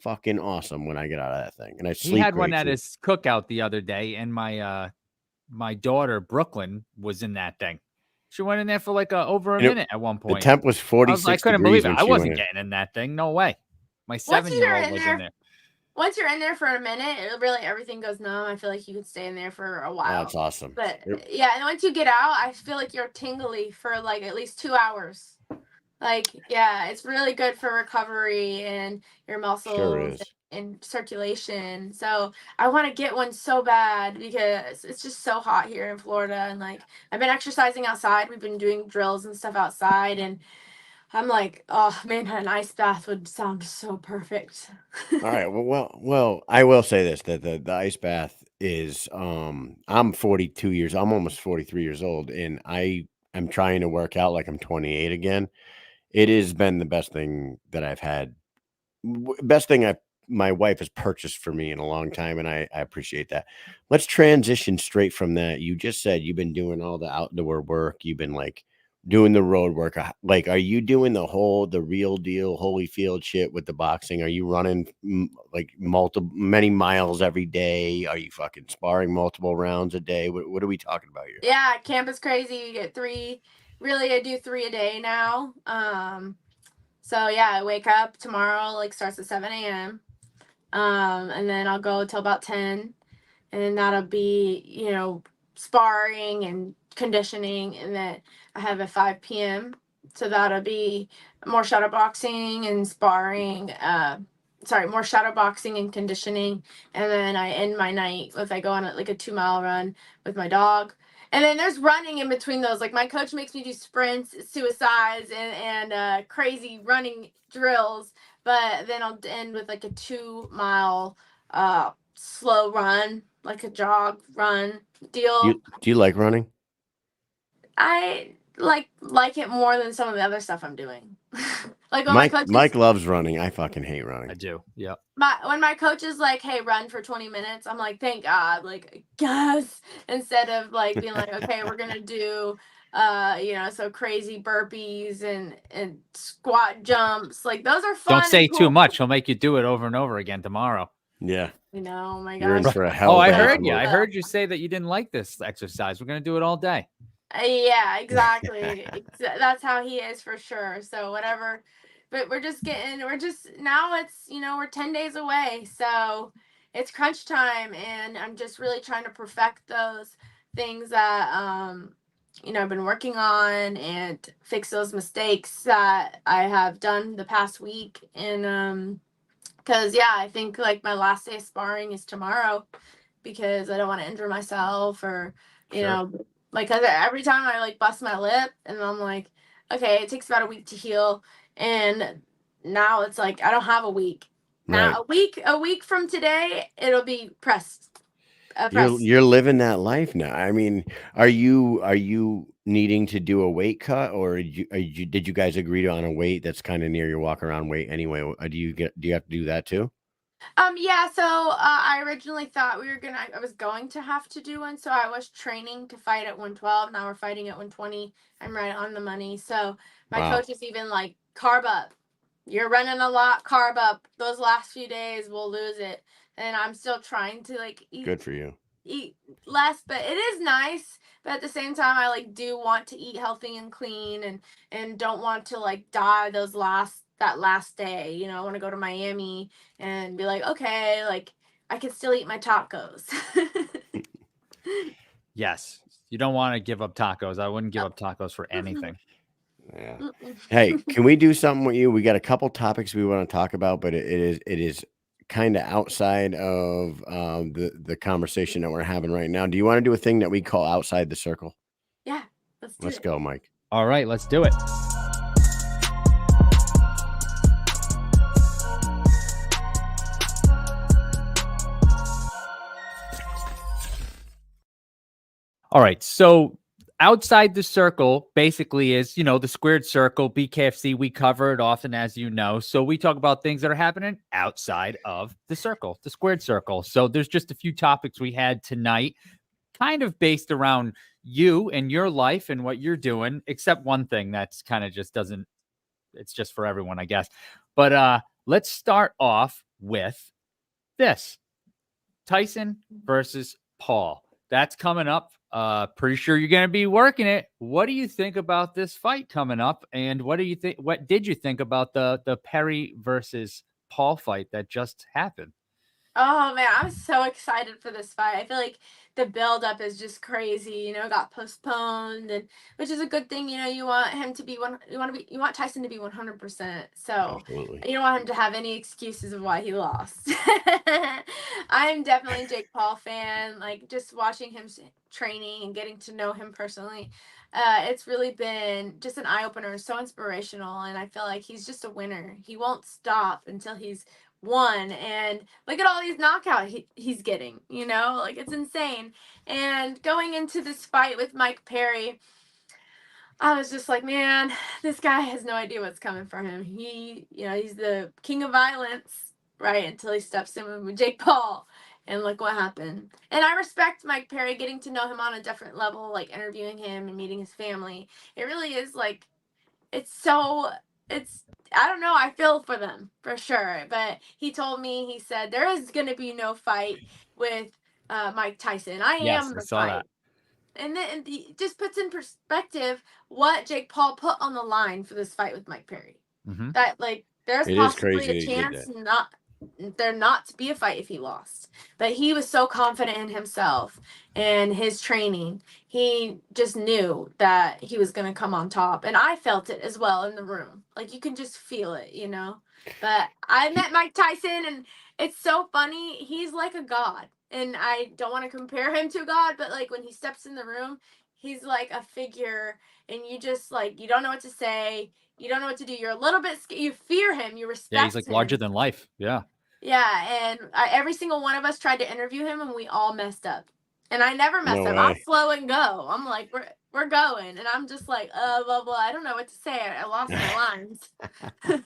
fucking awesome when I get out of that thing, and I sleep. He had one great, at too. his cookout the other day, and my daughter Brooklyn was in that thing. She went in there for like over a minute at one point. The temp was 46 I couldn't degrees believe it. when I she wasn't went in. getting in that thing. No way. My 7-year-old was in there. Once you're in there for a minute, really everything goes numb. I feel like you could stay in there for a while. Oh, that's awesome. But yeah, and once you get out, I feel like you're tingly for like at least 2 hours. Like, yeah, it's really good for recovery and your muscles and circulation. So I want to get one so bad because it's just so hot here in Florida. And like, I've been exercising outside. We've been doing drills and stuff outside. And I'm like, oh man, an ice bath would sound so perfect. All right. Well, I will say this, that the ice bath is I'm 42 years, I'm almost 43 years old, and I'm trying to work out like I'm 28 again. It has been the best thing that I've had, best thing my wife has purchased for me in a long time, and I appreciate that. Let's transition straight from that. You just said you've been doing all the outdoor work. You've been like doing the road work. Like, are you doing the real deal Holyfield shit with the boxing? Are you running like many miles every day? Are you fucking sparring multiple rounds a day? What are we talking about here? Yeah, camp is crazy. You get 3. Really, I do 3 a day now. So yeah, I wake up tomorrow, like starts at 7 a.m. And then I'll go till about 10, and that'll be, sparring and conditioning. And then I have a 5 p.m. So that'll be more shadow boxing and sparring. More shadow boxing and conditioning. And then I end my night with, I go on like a 2-mile run with my dog. And then there's running in between those. Like my coach makes me do sprints, suicides, and crazy running drills. But then I'll end with like a 2-mile slow run, like a jog run deal. Do you like running? I like it more than some of the other stuff I'm doing. Like when my coach Mike loves running. I fucking hate running. I do. Yep. when my coach is like, "Hey, run for 20 minutes," I'm like, "Thank God!" Like, yes. Instead of like being like, "Okay, we're gonna do, so crazy burpees and squat jumps." Like those are fun. Don't say and cool. too much. He'll make you do it over and over again tomorrow. Yeah. Oh my You're in gosh. for a hell. Oh, I of a heard you. month. I heard you say that you didn't like this exercise. We're gonna do it all day. Yeah, exactly. That's how he is for sure. So whatever, but we're just now it's, we're 10 days away. So it's crunch time, and I'm just really trying to perfect those things that, I've been working on, and fix those mistakes that I have done the past week. And, cause yeah, I think like my last day of sparring is tomorrow, because I don't want to injure myself, or, Sure. like every time I like bust my lip, and I'm like, okay, it takes about a week to heal. And now it's like, I don't have a week. Now a week from today, it'll be pressed. You're living that life now. I mean, are you needing to do a weight cut, or did you guys agree on a weight that's kind of near your walk around weight anyway? Do you have to do that too? Yeah, so I originally thought I was going to have to do one. So I was training to fight at 112. Now we're fighting at 120. I'm right on the money. So my Wow. coach is even like, carb up. You're running a lot, carb up. Those last few days we'll lose it. And I'm still trying to like Good for you. eat less, but it is nice. But at the same time, I like do want to eat healthy and clean, and don't want to like die that last day. I want to go to Miami and be like, okay, like I can still eat my tacos. Yes. You don't want to give up tacos. I wouldn't give up tacos for anything. Yeah. Hey, can we do something with you? We got a couple topics we want to talk about, but it is kind of outside of the conversation that we're having right now. Do you want to do a thing that we call outside the circle? Yeah, let's go, Mike. All right, let's do it. All right, so outside the circle basically is, the squared circle, BKFC. We cover it often, as you know. So we talk about things that are happening outside of the circle, the squared circle. So there's just a few topics we had tonight, kind of based around you and your life and what you're doing, except one thing that's kind of just doesn't, it's just for everyone, I guess. But let's start off with this. Tyson versus Paul. That's coming up. Pretty sure you're going to be working it. What do you think about this fight coming up? And what did you think about the Perry versus Paul fight that just happened? Oh man, I'm so excited for this fight. I feel like the buildup is just crazy. Got postponed, and which is a good thing. You want him to be you want Tyson to be 100%. So Absolutely. you don't want him to have any excuses of why he lost. I'm definitely a Jake Paul fan. Like just watching him training and getting to know him personally. It's really been just an eye opener, so inspirational, and I feel like he's just a winner. He won't stop until he's won, and look at all these knockouts he's getting, like it's insane. And going into this fight with Mike Perry, I was just like, man, this guy has no idea what's coming for him. He's the king of violence, right? Until he steps in with Jake Paul. And look what happened. And I respect Mike Perry, getting to know him on a different level, like interviewing him and meeting his family. It really is like, I don't know, I feel for them for sure. But he told me, he said, there is going to be no fight with Mike Tyson. I Yes, am I the saw fight. that. And then it just puts in perspective what Jake Paul put on the line for this fight with Mike Perry. Mhm. That, like, there's It is possibly crazy a that he did chance that. there not to be a fight if he lost. But he was so confident in himself and his training. He just knew that he was going to come on top. And I felt it as well in the room. Like, you can just feel it, But I met Mike Tyson, and it's so funny. He's like a god. And I don't want to compare him to God, but like when he steps in the room, he's like a figure, and you just like, you don't know what to say. You don't know what to do. You're a little bit scared. You fear him. You respect Yeah, he's like larger him. than life. Yeah. Yeah, and every single one of us tried to interview him, and we all messed up. And I never mess No up. I'll way. slow and go. I'm like, we're going, and I'm just like, blah blah. I don't know what to say. I lost my lines.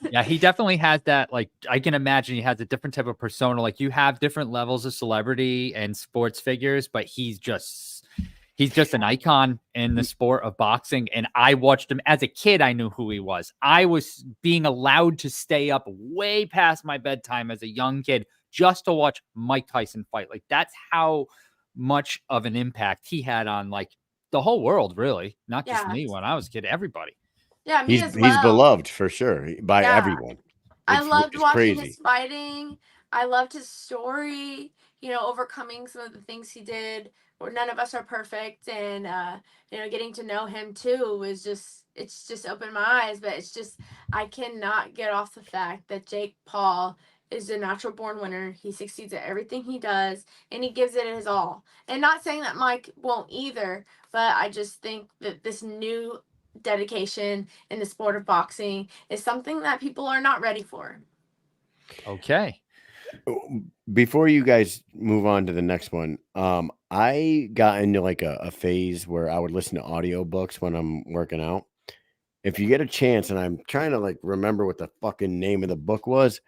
Yeah, he definitely has that. Like, I can imagine he has a different type of persona. Like, you have different levels of celebrity and sports figures, but he's just an icon in the sport of boxing. And I watched him as a kid. I knew who he was. I was being allowed to stay up way past my bedtime as a young kid just to watch Mike Tyson fight. Like, that's how much of an impact he had on like the whole world, really. Not just Yeah. me when I was a kid, everybody. Yeah, me as He's well. beloved for sure by Yeah. everyone. I It's loved watching crazy. his fighting. I loved his story, overcoming some of the things he did. Where none of us are perfect, and getting to know him too it's just opened my eyes. But it's just, I cannot get off the fact that Jake Paul is a natural born winner. He succeeds at everything he does, and he gives it his all. And not saying that Mike won't either, but I just think that this new dedication in the sport of boxing is something that people are not ready for. Okay. Before you guys move on to the next one, I got into like a phase where I would listen to audiobooks when I'm working out. If you get a chance, and I'm trying to like remember what the fucking name of the book was,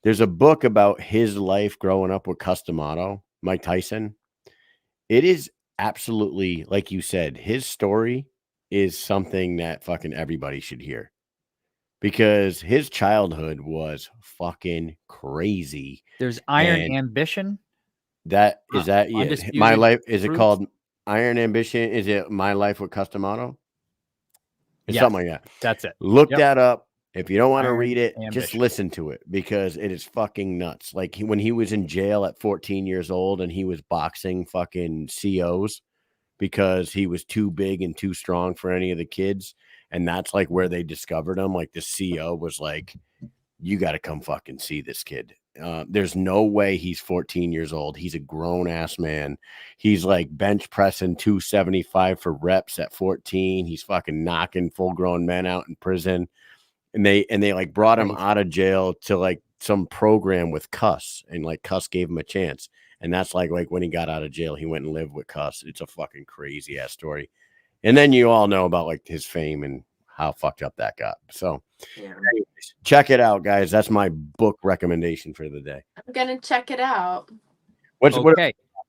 there's a book about his life growing up with Customato, Mike Tyson. It is absolutely, like you said, his story is something that fucking everybody should hear, because his childhood was fucking crazy. There's Iron And Ambition. that is that yeah. Undisputed My life, is it Truth. called Iron Ambition? Is it My Life with Customato? It's Yes, something like that. that's it. Look Yep. that up. If you don't want to Iron read it, just Ambition. listen to it, because it is fucking nuts. Like when he was in jail at 14 years old and he was boxing fucking COs because he was too big and too strong for any of the kids. And that's like where they discovered him. Like the CO was like, you got to come fucking see this kid. There's no way he's 14 years old. He's a grown ass man. He's like bench pressing 275 for reps at 14. He's fucking knocking full grown men out in prison. And they like brought him out of jail to like some program with Cuss, and like Cuss gave him a chance. And that's like when he got out of jail, he went and lived with Cuss. It's a fucking crazy ass story. And then you all know about like his fame and how fucked up that got. So anyways, check it out, guys. That's my book recommendation for the day. I'm gonna check it out. What,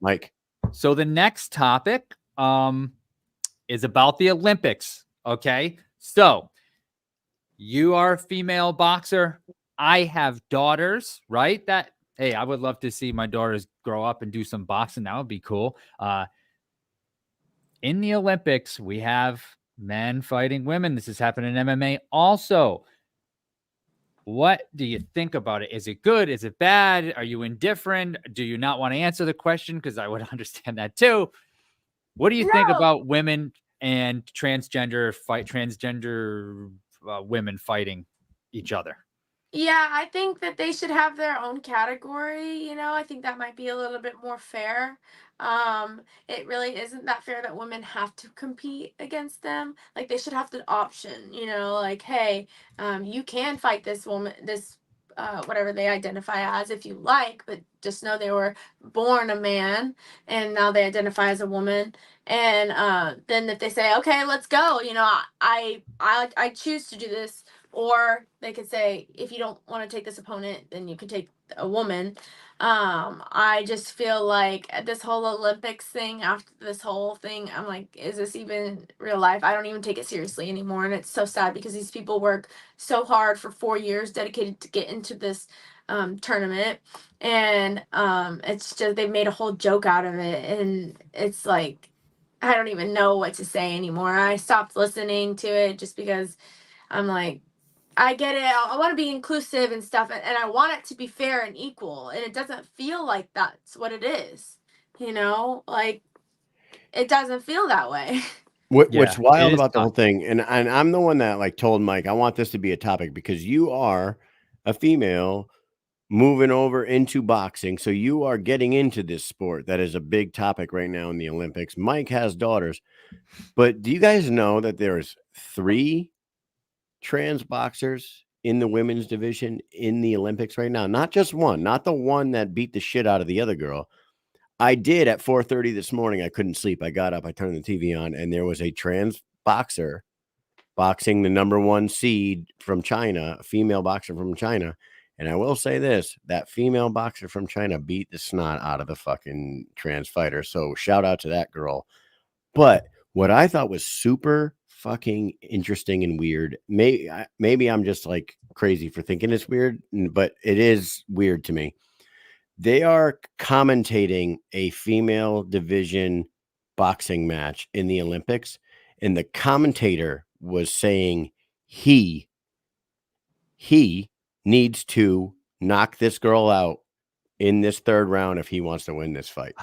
Mike? So the next topic is about the Olympics. Okay. So you are a female boxer. I have daughters, right? Hey, I would love to see my daughters grow up and do some boxing. That would be cool. In the Olympics, we have men fighting women. This has happened in MMA also. What do you think about it? Is it good? Is it bad? Are you indifferent? Do you not want to answer the question? Because I would understand that too. What do you think about women and transgender women fighting each other? Yeah, I think that they should have their own category. I think that might be a little bit more fair. It really isn't that fair that women have to compete against them. Like, they should have the option, like, hey, you can fight this woman, this whatever they identify as, if you like, but just know they were born a man and now they identify as a woman. And then if they say, okay, let's go, I choose to do this. Or they could say, if you don't want to take this opponent, then you can take a woman. I just feel like this whole Olympics thing, after this whole thing, I'm like, is this even real life? I don't even take it seriously anymore. And it's so sad because these people work so hard for 4 years dedicated to get into this tournament. And it's just, they've made a whole joke out of it. And it's like, I don't even know what to say anymore. I stopped listening to it just because I'm like, I get it. I want to be inclusive and stuff, and I want it to be fair and equal. And it doesn't feel like that's what it is. Like it doesn't feel that way. What's Yeah, it wild is about the whole tough. thing, and I'm the one that like told Mike I want this to be a topic because you are a female moving over into boxing, so you are getting into this sport that is a big topic right now in the Olympics. Mike has daughters, but do you guys know that there's 3 trans boxers in the women's division in the Olympics right now? Not just one, not the one that beat the shit out of the other girl. I did at 4:30 this morning. I couldn't sleep. I got up, I turned the TV on, and there was a trans boxer boxing the number 1 seed from China, a female boxer from China. And I will say this, that female boxer from China beat the snot out of the fucking trans fighter. So shout out to that girl. But what I thought was super fucking interesting and weird, maybe I'm just like crazy for thinking it's weird, but it is weird to me. They are commentating a female division boxing match in the Olympics, and the commentator was saying he needs to knock this girl out in this 3rd round if he wants to win this fight.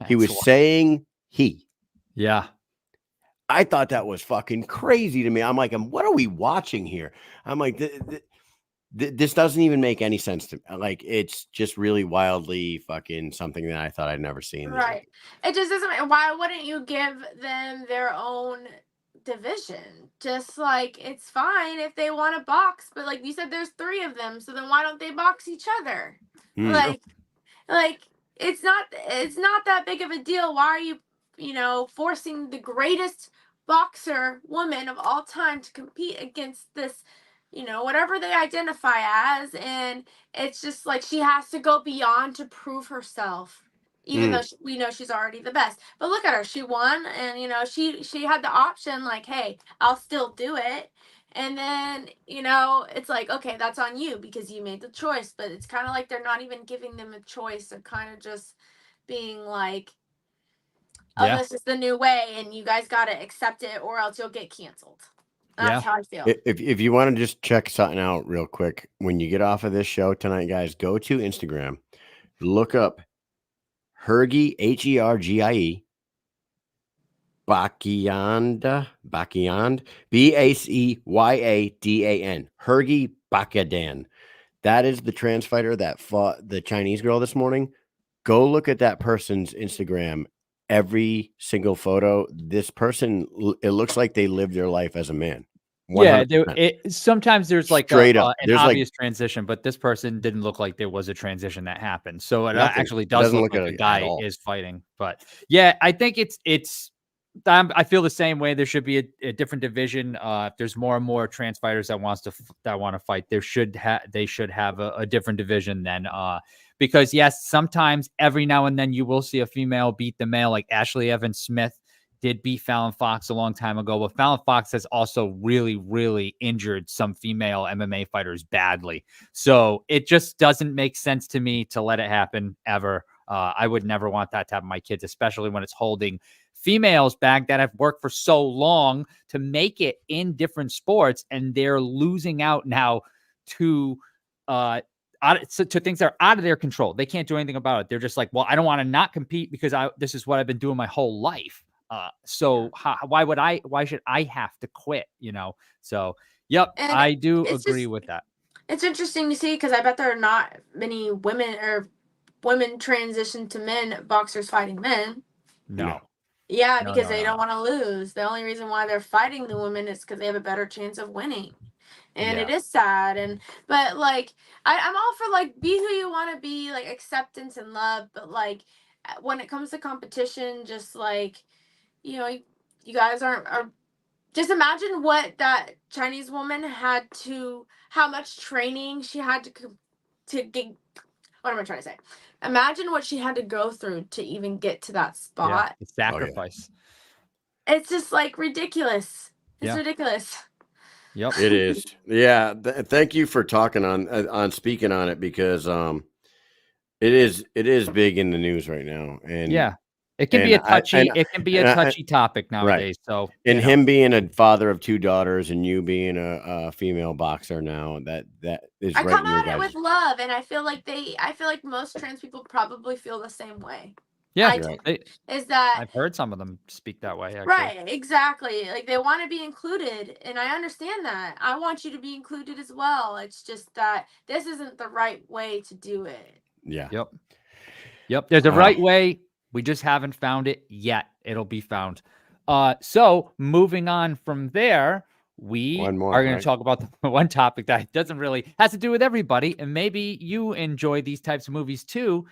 He was saying he. Yeah. I thought that was fucking crazy to me. I'm like, what are we watching here? I'm like, this doesn't even make any sense to me. Like, it's just really wildly fucking something that I thought I'd never seen. Right. It just doesn't. Why wouldn't you give them their own division? Just like, it's fine if they want to box, but like you said, there's 3 of them, so then why don't they box each other? Like it's not that big of a deal. Why are you forcing the greatest boxer woman of all time to compete against this, whatever they identify as? And it's just like she has to go beyond to prove herself, even though we know she's already the best. But look at her, she won, and she had the option, like, hey, I'll still do it. And then, it's like, okay, that's on you because you made the choice. But it's kind of like they're not even giving them a choice. They're kind of just being like, oh, this is the new way, and you guys got to accept it or else you'll get canceled. That's how I feel. If you want to just check something out real quick, when you get off of this show tonight, guys, go to Instagram, look up Hergie, Hergie, Bacyandan, Bacyadan, Hergie Bacyadan. That is the trans fighter that fought the Chinese girl this morning. Go look at that person's Instagram. Every single photo, this person, it looks like they lived their life as a man. 100%. Yeah, sometimes there's like Straight up. an obvious transition, but this person didn't look like there was a transition that happened. So it actually does look like the guy is fighting. But yeah, I think it's. I feel the same way. There should be a different division. If there's more and more trans fighters that want to fight, they should have a different division then. Because yes, sometimes every now and then you will see a female beat the male, like Ashley Evans Smith did beat Fallon Fox a long time ago. But Fallon Fox has also really, really injured some female MMA fighters badly. So it just doesn't make sense to me to let it happen ever. I would never want that to happen to my kids, especially when it's holding females back that have worked for so long to make it in different sports, and they're losing out now to things that are out of their control. They can't do anything about it. They're just like, well, I don't want to not compete because this is what I've been doing my whole life. So why should I have to quit? So yep, and I do agree with that. It's interesting to see because I bet there are not many women transition to men boxers fighting men. No. Yeah, because they don't want to lose. The only reason why they're fighting the women is because they have a better chance of winning. and it Yeah. is sad. But like I'm all for like be who you want to be, like acceptance and love. But like when it comes to competition, just like you guys are just imagine what that Chinese woman had to, how much training she had to get. What am I trying to say? Imagine what she had to go through to even get to that Yeah. spot. The sacrifice. It's just like ridiculous. It's Yeah. ridiculous. Yep. It is. Yeah. Thank you for talking on speaking on it, because it is big in the news right now. And Yeah. It can be a touchy, and topic right. nowadays. So And him being a father of 2 daughters and you being a female boxer now, that is I right come in your at it guys'. with love, and I feel like most trans people probably feel the same way. yeah, I do. Is that I've heard some of them speak that way. Actually. right? Exactly. Like they want to be included, and I understand that. I want you to be included as well. It's just that this isn't the right way to do it. Yeah. Yep. There's a right way. We just haven't found it yet. It'll be found. So moving on from there, we One more, are going right? to talk about the one topic that doesn't really has to do with everybody, and maybe you enjoy these types of movies too.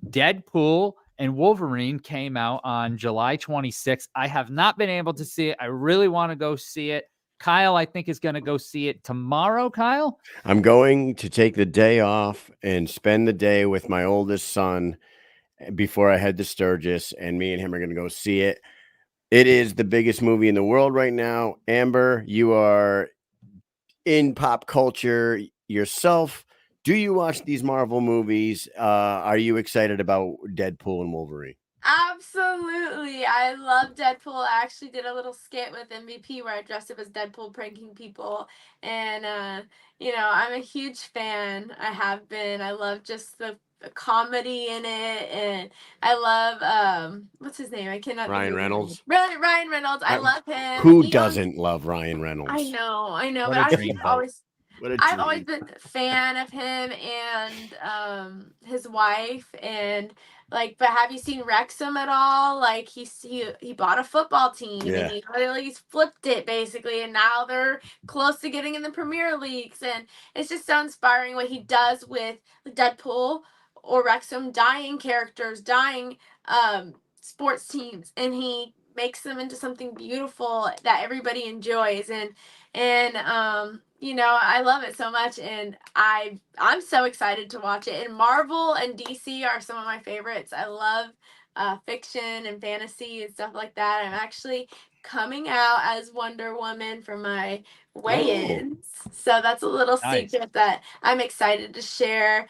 Deadpool and Wolverine came out on July 26th. I have not been able to see it. I really want to go see it. Kyle, I think, is going to go see it tomorrow. Kyle? I'm going to take the day off and spend the day with my oldest son before I head to Sturgis, and me and him are going to go see it. It is the biggest movie in the world right now. Amber, you are in pop culture yourself. Do you watch these Marvel movies? Are you excited about Deadpool and Wolverine? Absolutely. I love Deadpool. I actually did a little skit with MVP where I dressed up as Deadpool pranking people. And, I'm a huge fan. I have been. I love just the comedy in it. And I love, what's his name? I cannot think Ryan of his name. Reynolds. Ryan Reynolds. I love him. Who He owns- doesn't love Ryan Reynolds? I know. What But a I've dreamboat. always What a I've always dream. been a fan of him and his wife, and like, but have you seen Wrexham at all? Like he bought a football team Yeah. and he literally flipped it basically, and now they're close to getting in the Premier Leagues, and it's just so inspiring what he does with Deadpool or Wrexham, dying characters, dying sports teams, and he makes them into something beautiful that everybody enjoys. I love it so much, and I'm so excited to watch it. And Marvel and DC are some of my favorites. I love fiction and fantasy and stuff like that. I'm actually coming out as Wonder Woman for my weigh-ins, so that's a little Nice. secret that I'm excited to share.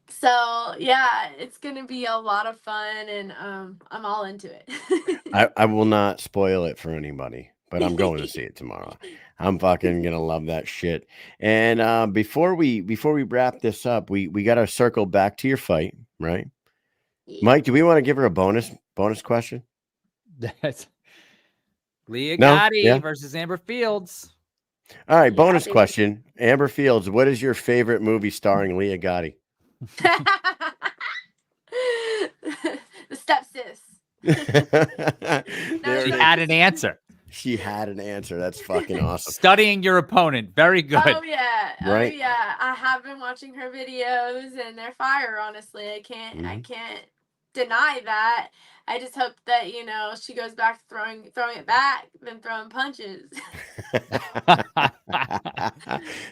So yeah, it's gonna be a lot of fun, and I'm all into it. I will not spoil it for anybody, but I'm going to see it tomorrow. I'm fucking gonna love that shit. And before we wrap this up, we got to circle back to your fight, right? Mike, do we want to give her a bonus question? That's Leah No? Gotti Yeah. versus Amber Fields. All right, bonus baby. question. Amber Fields, what is your favorite movie starring Leah Gotti? The stepsis. There She it is. had an answer. She had an answer. That's fucking awesome. Studying your opponent. Very good. Oh yeah, Right? oh yeah. I have been watching her videos, and they're fire. Honestly, I Mm-hmm. can't deny that. I just hope that she goes back to throwing it back than throwing punches.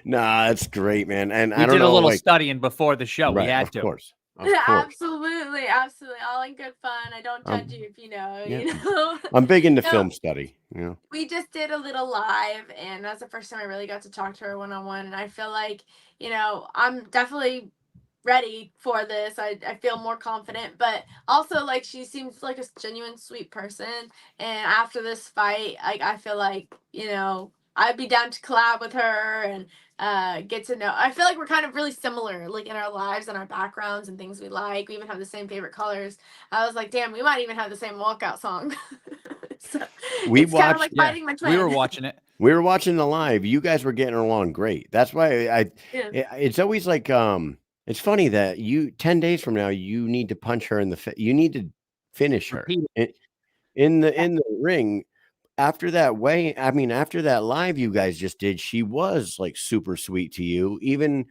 Nah, that's great, man. And We I don't did know, a little like, studying before the show. right, We had of to. course. Absolutely, all in good fun. I don't judge you if you know. Yeah. You know. I'm big into No. film study. We just did a little live, and that's the first time I really got to talk to her one-on-one, and I feel like I'm definitely ready for this. I feel more confident, but also like she seems like a genuine sweet person, and after this fight, I feel like I'd be down to collab with her and get to know. I feel like we're kind of really similar, like in our lives and our backgrounds and things we like. We even have the same favorite colors. I was like, damn, we might even have the same walkout song. So We it's kind of watched- like fighting my twin. We were watching it. We were watching the live. You guys were getting along great. That's why it's always like it's funny that 10 days from now you need to punch her in the face. You need to finish her Repeat in the ring. after that after that live you guys just did, she was like super sweet to you. Even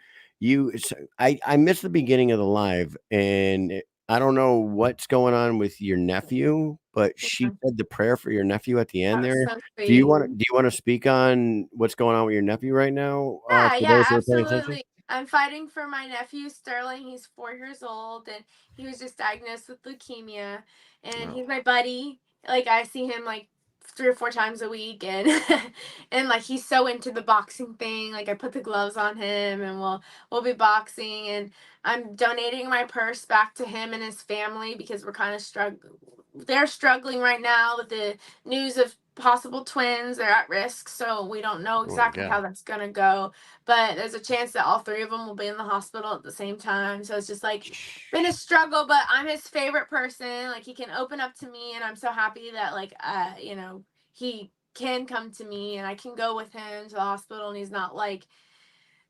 I missed the beginning of the live, and I don't know what's going on with your nephew, but she said the prayer for your nephew at the end That was there. so Do you sweet. want to speak on what's going on with your nephew right now? Yeah, For yeah, those who are paying attention. absolutely. I'm fighting for my nephew Sterling. He's 4 years old, and he was just diagnosed with leukemia. And Wow. he's my buddy. Like I see him like 3 or 4 times a week, and and like he's so into the boxing thing. Like I put the gloves on him, and we'll be boxing. And I'm donating my purse back to him and his family because we're kind of struggling. They're struggling right now with the news of possible twins. They're at risk, so we don't know Oh my exactly how God. that's gonna go, but there's a chance that all three of them will be in the hospital at the same time. So it's just like been a struggle, but I'm his favorite person. Like he can open up to me, and I'm so happy that like he can come to me and I can go with him to the hospital, and he's not like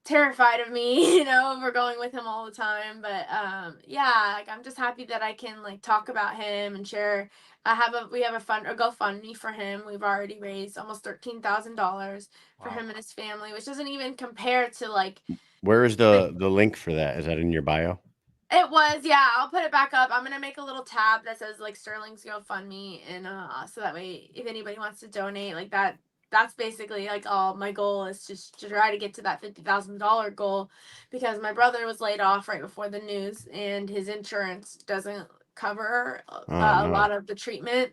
terrified of me, we're going with him all the time. But yeah, like I'm just happy that I can like talk about him and share. We have a GoFundMe for him. We've already raised almost $13,000 for him and his family, which doesn't even compare to like Where is the link for that? Is that in your bio? it was. Yeah, I'll put it back up. I'm gonna make a little tab that says like Sterling's GoFundMe, and so that way if anybody wants to donate like that, that's basically like all my goal is just to try to get to that $50,000 goal, because my brother was laid off right before the news, and his insurance doesn't cover Oh, a no. lot of the treatment,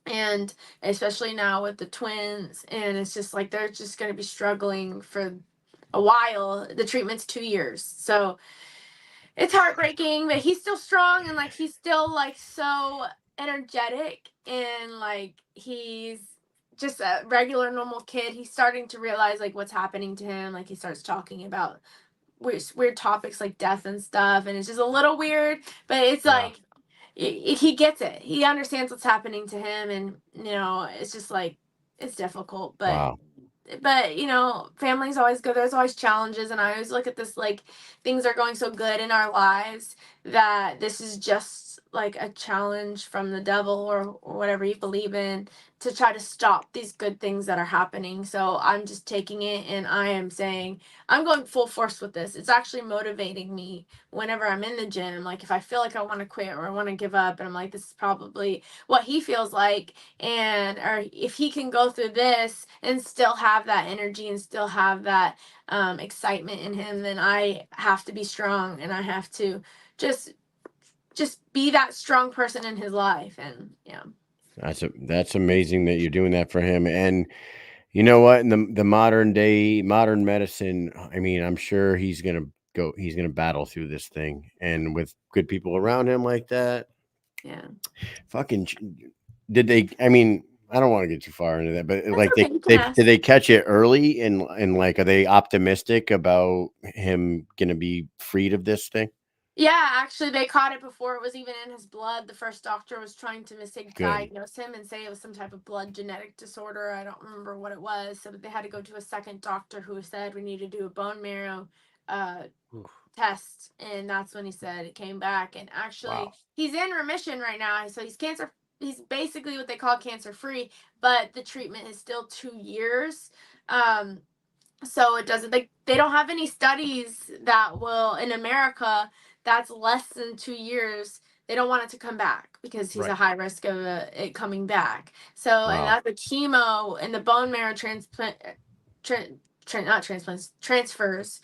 and especially now with the twins, and it's just like they're just gonna be struggling for a while. The treatment's 2 years, so it's heartbreaking, but he's still strong, and like he's still like so energetic, and like he's just a regular normal kid. He's starting to realize like what's happening to him. Like he starts talking about weird topics like death and stuff, and it's just a little weird, but it's like he gets it. He understands what's happening to him, and it's just like it's difficult, but Wow. families always go, there's always challenges, and I always look at this like things are going so good in our lives that this is just like a challenge from the devil, or whatever you believe in, to try to stop these good things that are happening. So I'm just taking it, and I am saying I'm going full force with this. It's actually motivating me whenever I'm in the gym. Like if I feel like I want to quit or I want to give up, and I'm like, this is probably what he feels like, and or if he can go through this and still have that energy and still have that excitement in him, then I have to be strong, and I have to just be that strong person in his life. And yeah, That's amazing that you're doing that for him. And you know what? In the modern medicine, I mean, I'm sure he's gonna battle through this thing, and with good people around him like that. yeah, Fucking did they? I mean, I don't want to get too far into that, but that's like okay, you can ask. did they catch it early, and like are they optimistic about him gonna be freed of this thing? Yeah, actually, they caught it before it was even in his blood. The first doctor was trying to Good. misdiagnose him and say it was some type of blood genetic disorder. I don't remember what it was. So they had to go to a second doctor who said we need to do a bone marrow uh, test. And that's when he said it came back. And actually, Wow. he's in remission right now. So he's cancer. He's basically what they call cancer free, but the treatment is still 2 years. So it doesn't, they don't have any studies that will in America that's less than 2 years. They don't want it to come back because he's a Right. high risk of it coming back. So and Wow. that's the chemo and the bone marrow transplant, not transplants, transfers.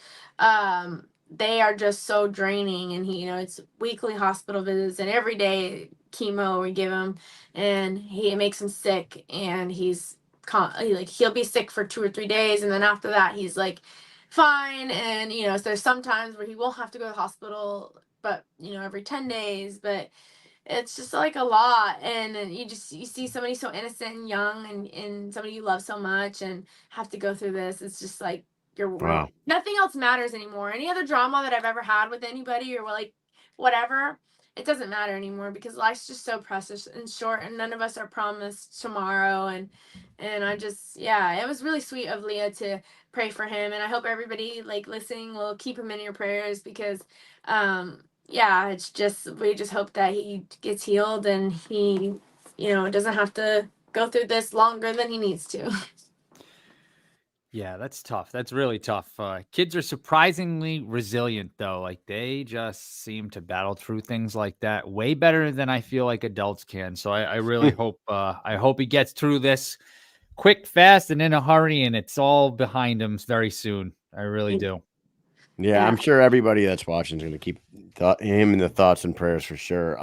They are just so draining, and he, it's weekly hospital visits and every day chemo we give him, and it makes him sick, and he'll be sick for 2 or 3 days, and then after that he's like fine. And so there's some times where he won't have to go to the hospital, but every 10 days. But it's just like a lot, and then you see somebody so innocent and young, and somebody you love so much, and have to go through this. It's just like your world, Wow. nothing else matters anymore. Any other drama that I've ever had with anybody, or like whatever, it doesn't matter anymore, because life's just so precious and short, and none of us are promised tomorrow. And I just, yeah, it was really sweet of Leah to pray for him, and I hope everybody like listening will keep him in your prayers, because yeah, it's just, we just hope that he gets healed, and he doesn't have to go through this longer than he needs to. Yeah, that's tough. That's really tough. Kids are surprisingly resilient, though. Like they just seem to battle through things like that way better than I feel like adults can. So I really hope he gets through this quick, fast, and in a hurry, and it's all behind him very soon. I really do. Yeah, I'm sure everybody that's watching is going to keep him in the thoughts and prayers for sure.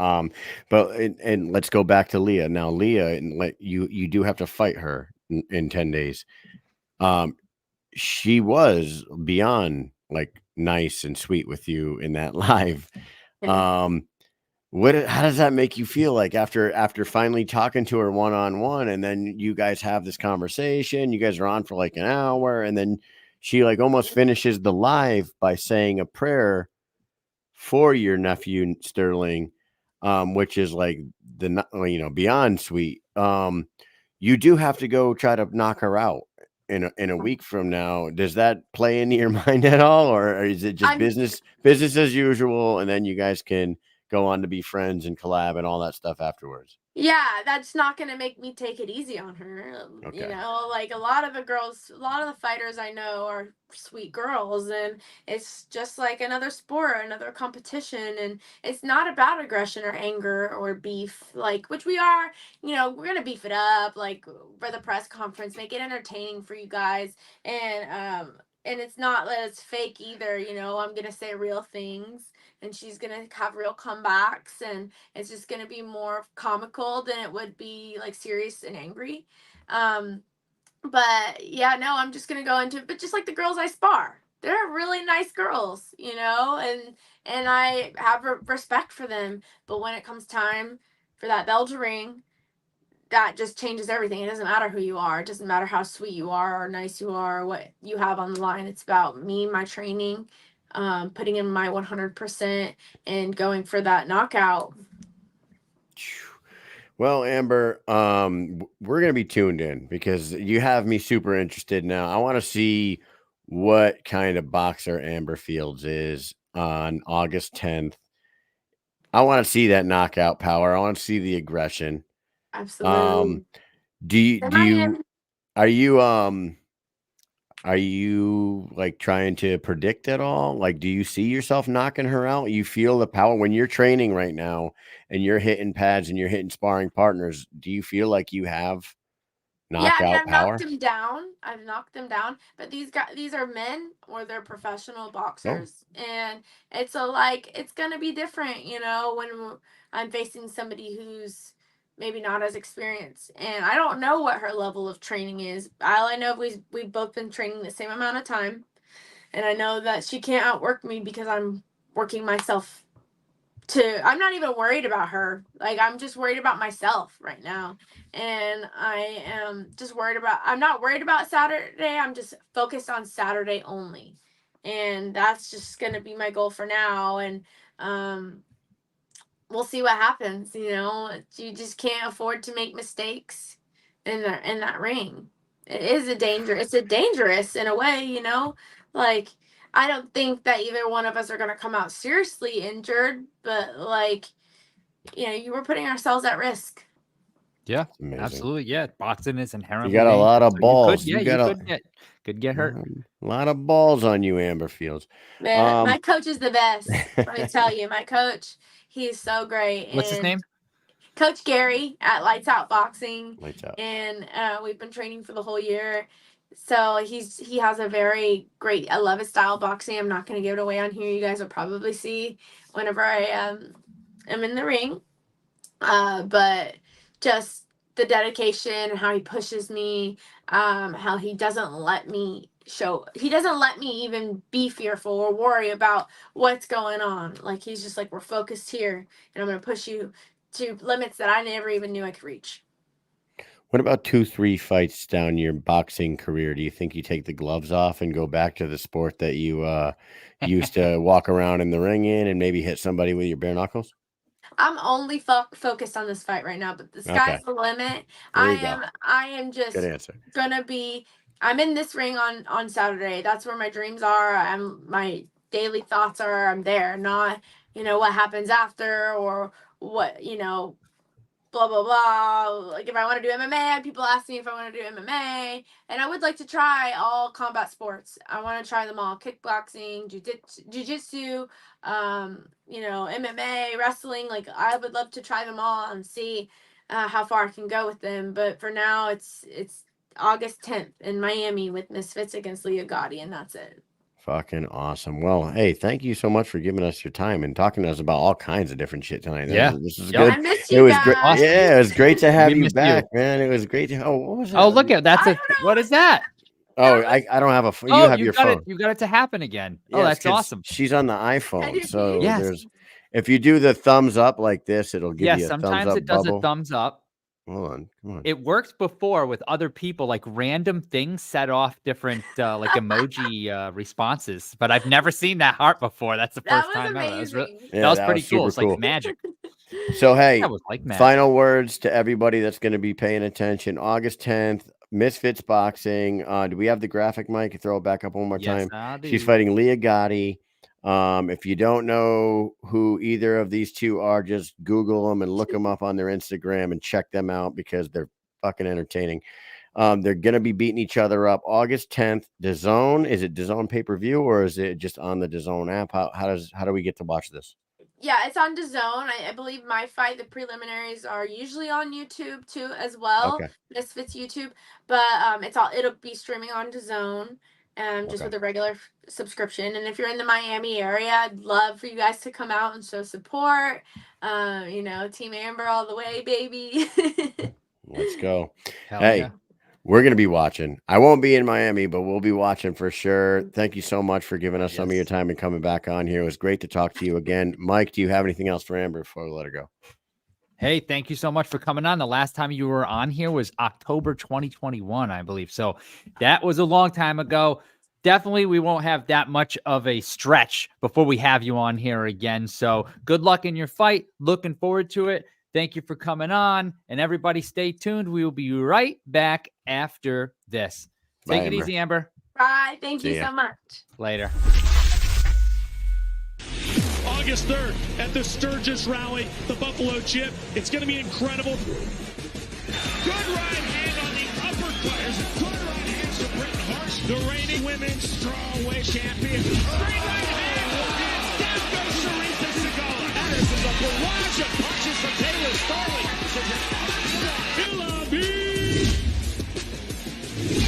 But and let's go back to Leah now. Leah, and you do have to fight her in 10 days. She was beyond like nice and sweet with you in that live. How does that make you feel like after finally talking to her one-on-one, and then you guys have this conversation, you guys are on for like an hour, and then she like almost finishes the live by saying a prayer for your nephew Sterling, which is like beyond sweet. You do have to go try to knock her out in a week from now. Does that play into your mind at all, or is it just business as usual, and then you guys can go on to be friends and collab and all that stuff afterwards? Yeah, that's not going to make me take it easy on her. Okay. You know, like a lot of the fighters I know are sweet girls, and it's just like another sport, another competition. And it's not about aggression or anger or beef, like, which we are, we're going to beef it up, like for the press conference, make it entertaining for you guys. And it's not that it's fake either. I'm going to say real things, and she's going to have real comebacks, and it's just going to be more comical than it would be like serious and angry. But yeah, no, I'm just going to go into it. But just like the girls I spar, they're really nice girls, and I have respect for them. But when it comes time for that bell to ring, that just changes everything. It doesn't matter who you are. It doesn't matter how sweet you are or nice you are or what you have on the line. It's about me, my training, putting in my 100% and going for that knockout. Well, Amber, we're going to be tuned in because you have me super interested now. I want to see what kind of boxer Amber Fields is on August 10th. I want to see that knockout power. I want to see the aggression. Absolutely. Are you like trying to predict at all? Like, do you see yourself knocking her out? You feel the power when you're training right now and you're hitting pads and you're hitting sparring partners. Do you feel like you have knockout I've power? I've knocked them down, but these are men or they're professional boxers, and it's gonna be different, when I'm facing somebody who's maybe not as experienced, and I don't know what her level of training is. All I know we've both been training the same amount of time, and I know that she can't outwork me because I'm working myself I'm not even worried about her. Like, I'm just worried about myself right now. And I am just I'm not worried about Saturday. I'm just focused on Saturday only. And that's just going to be my goal for now. And we'll see what happens. You just can't afford to make mistakes in that ring. It's a dangerous in a way, like, I don't think that either one of us are going to come out seriously injured, but like, you were putting ourselves at risk. Yeah, absolutely. Yeah, boxing is inherently. You got a lot of balls. You could get hurt. A lot of balls on you, Amber Fields. Man, my coach is the best. Let me tell you, my coach, he's so great. What's his name? Coach Gary at Lights Out Boxing. Lights Out. And we've been training for the whole year. So he has a very great, I love his style of boxing. I'm not going to give it away on here. You guys will probably see whenever I am in the ring. But just the dedication, how he pushes me, how he doesn't let me even be fearful or worry about what's going on. Like, he's just like, we're focused here, and I'm going to push you to limits that I never even knew I could reach. What about 2-3 fights down your boxing career? Do you think you take the gloves off and go back to the sport that you used to walk around in the ring in and maybe hit somebody with your bare knuckles? I'm only focused on this fight right now, but the sky's the limit. I am just gonna be. I'm in this ring on Saturday. That's where my dreams are. My daily thoughts are. I'm there, not what happens after or what blah blah blah. Like if I want to do MMA, people ask me if I want to do MMA, and I would like to try all combat sports. I want to try them all: kickboxing, jiu-jitsu, MMA, wrestling. Like I would love to try them all and see how far I can go with them. But for now, it's August 10th in Miami with Misfits against Leah Gotti, and that's it. Fucking awesome. Well, hey, thank you so much for giving us your time and talking to us about all kinds of different shit tonight. This is good. I missed It you was guys. great. Awesome. Yeah, it was great to have We you missed back, you. man. It was great to. Oh, what was that? Oh, look at that's I a don't know. what is that? Oh, I don't have a phone. You Oh, have your got phone. it. You got it to happen again. Yeah, Oh, it's that's 'cause awesome. She's on the iPhone, do so too. Yes. there's. If you do the thumbs up like this, it'll give Yes, you a thumbs sometimes up it does bubble. a thumbs up. Hold on, come on. It worked before with other people, like random things set off different like emoji responses, but I've never seen that heart before. That's the That first was time ever. amazing. Yeah, That was that pretty was cool. super It's like cool. magic. So hey, That was like magic. final words to everybody that's going to be paying attention. August 10th, Misfits Boxing. Do we have the graphic, Mike? Throw it back up one more Yes, time. I She's do. fighting Leah Gotti. If you don't know who either of these two are, just Google them and look them up on their Instagram and check them out because they're fucking entertaining. They're gonna be beating each other up August 10th. DAZN. Is it DAZN pay-per-view or is it just on the DAZN app? How do we get to watch this? Yeah, it's on DAZN. I believe my fight, the preliminaries are usually on YouTube too as well. Okay. Misfits YouTube, but it'll be streaming on DAZN, just Okay. with a regular subscription. And if you're in the Miami area, I'd love for you guys to come out and show support. Team Amber all the way, baby. Let's go. Hell Hey, yeah. we're going to be watching. I won't be in Miami, but we'll be watching for sure. Thank you so much for giving us some of your Yes. time and coming back on here. It was great to talk to you again. Mike, do you have anything else for Amber before we let her go? Hey, thank you so much for coming on. The last time you were on here was October 2021, I believe. So that was a long time ago. Definitely, we won't have that much of a stretch before we have you on here again. So good luck in your fight. Looking forward to it. Thank you for coming on. And everybody stay tuned. We will be right back after this. Take Bye, it Amber. easy, Amber. Bye. Thank See you ya. so much. Later. August 3rd at the Sturgis rally, the Buffalo Chip. It's going to be incredible. Good right hand on the uppercut. Good right hands to Britain Harsh, the reigning women's strawweight champion. Straight right hand. And down goes Sharitha Segala. Patterson, a barrage of punches from Taylor Starling.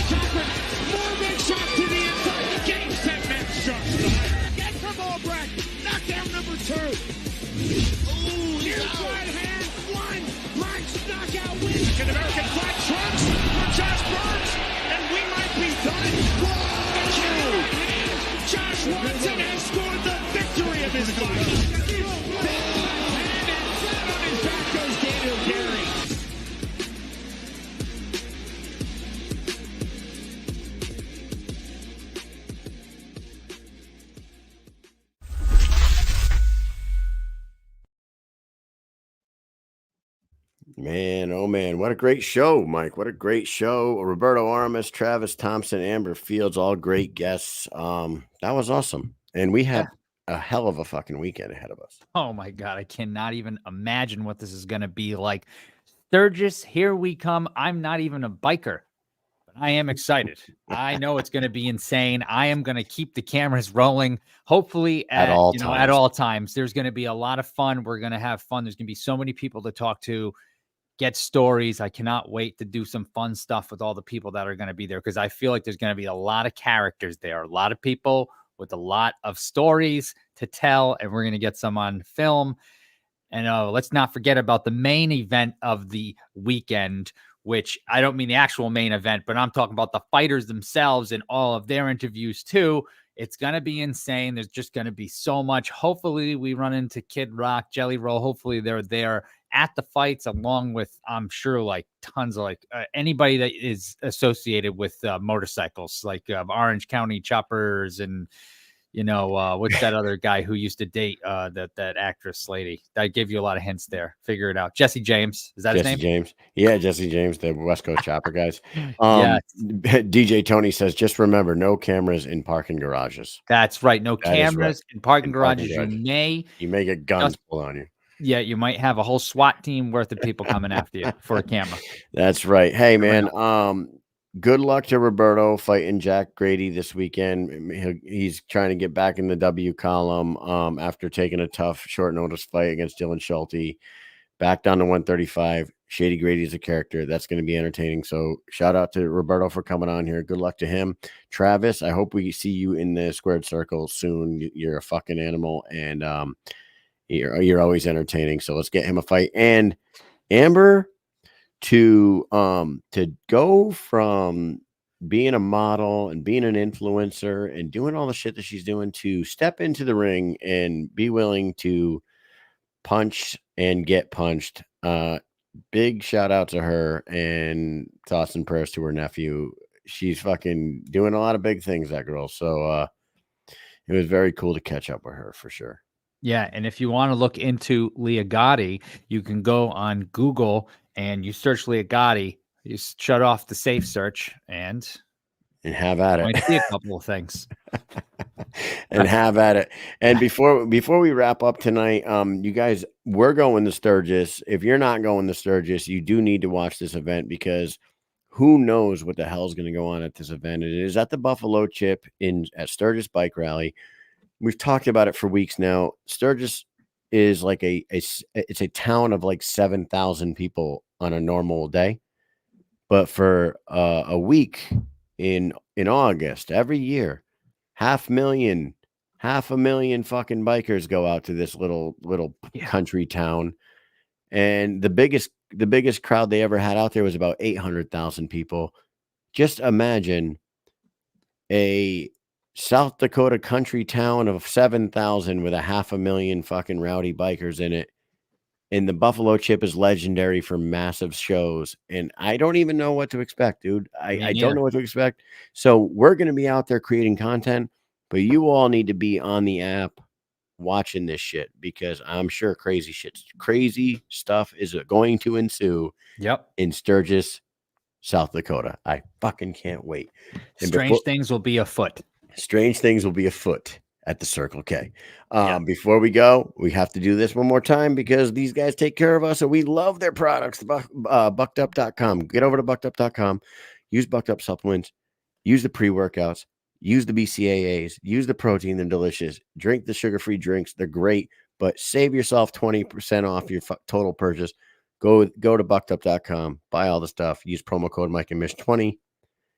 Cochran, more big shots to the inside. Game set match shots. Get from Albrecht. Knockdown number 2. Ooh, here's right hand. 1 punch knockout win. An American flag trumps for Josh Burns, and we might be done. Whoa! Josh Watson has scored the victory of his life. And flat on his back goes Daniel Gary. Man, oh man, what a great show, Mike. What a great show. Roberto Armas, Travis Thompson, Amber Fields, all great guests. That was awesome. And we had a hell of a fucking weekend ahead of us. Oh my God. I cannot even imagine what this is going to be like. Sturgis, here we come. I'm not even a biker, but I am excited. I know it's going to be insane. I am going to keep the cameras rolling. Hopefully at all times. There's going to be a lot of fun. We're going to have fun. There's going to be so many people to talk to, get stories. I cannot wait to do some fun stuff with all the people that are going to be there because I feel like there's going to be a lot of characters there, a lot of people with a lot of stories to tell, and we're going to get some on film. And let's not forget about the main event of the weekend, which I don't mean the actual main event, but I'm talking about the fighters themselves and all of their interviews too. It's going to be insane. There's just going to be so much. Hopefully we run into Kid Rock, Jelly Roll. Hopefully they're there at the fights along with, I'm sure, like tons of anybody that is associated with motorcycles, like Orange County Choppers and, what's that other guy who used to date that actress lady? I gave you a lot of hints there. Figure it out. Jesse James. Is that his name? Jesse James. Yeah, Jesse James, the West Coast Chopper guys. Yes. DJ Tony says, just remember, no cameras in parking garages. That's right. No That is cameras right. in parking In parking garages. garages. You may You may get guns pulled on you. Yeah, you might have a whole SWAT team worth of people coming after you for a camera. That's right. Hey, Never man. Good luck to Roberto fighting Jack Grady this weekend. He's trying to get back in the W column after taking a tough short notice fight against Dylan Schulte. Back down to 135. Shady Grady is a character. That's going to be entertaining. So shout out to Roberto for coming on here. Good luck to him. Travis, I hope we see you in the squared circle soon. You're a fucking animal, and you're always entertaining. So let's get him a fight. And Amber, to go from being a model and being an influencer and doing all the shit that she's doing to step into the ring and be willing to punch and get punched. Big shout out to her, and thoughts and prayers to her nephew. She's fucking doing a lot of big things, that girl. So it was very cool to catch up with her for sure. Yeah, and if you want to look into Leah Gotti, you can go on Google and you search Leah Gotti. You shut off the safe search and have at it. Might see a couple of things. And have at it. And before we wrap up tonight, you guys, we're going to Sturgis. If you're not going to Sturgis, you do need to watch this event, because who knows what the hell is going to go on at this event. It is at the Buffalo Chip at Sturgis Bike Rally. We've talked about it for weeks now. Sturgis is like it's a town of like 7,000 people on a normal day, but for a week in August every year, 500,000 fucking bikers go out to this little country town, and the biggest crowd they ever had out there was about 800,000 people. Just imagine a South Dakota country town of 7,000 with 500,000 fucking rowdy bikers in it. And the Buffalo Chip is legendary for massive shows. And I don't even know what to expect, dude. I don't know what to expect. So we're going to be out there creating content, but you all need to be on the app watching this shit, because I'm sure crazy stuff is going to ensue. Yep. In Sturgis, South Dakota. I fucking can't wait. Strange things will be afoot. Strange things will be afoot at the Circle K. Before we go, we have to do this one more time, because these guys take care of us and we love their products. Buckedup.com. Get over to buckedup.com. Use Bucked Up supplements. Use the pre-workouts. Use the BCAAs. Use the protein. They're delicious. Drink the sugar-free drinks. They're great, but save yourself 20% off your total purchase. Go to buckedup.com. Buy all the stuff. Use promo code Mike and Mish 20.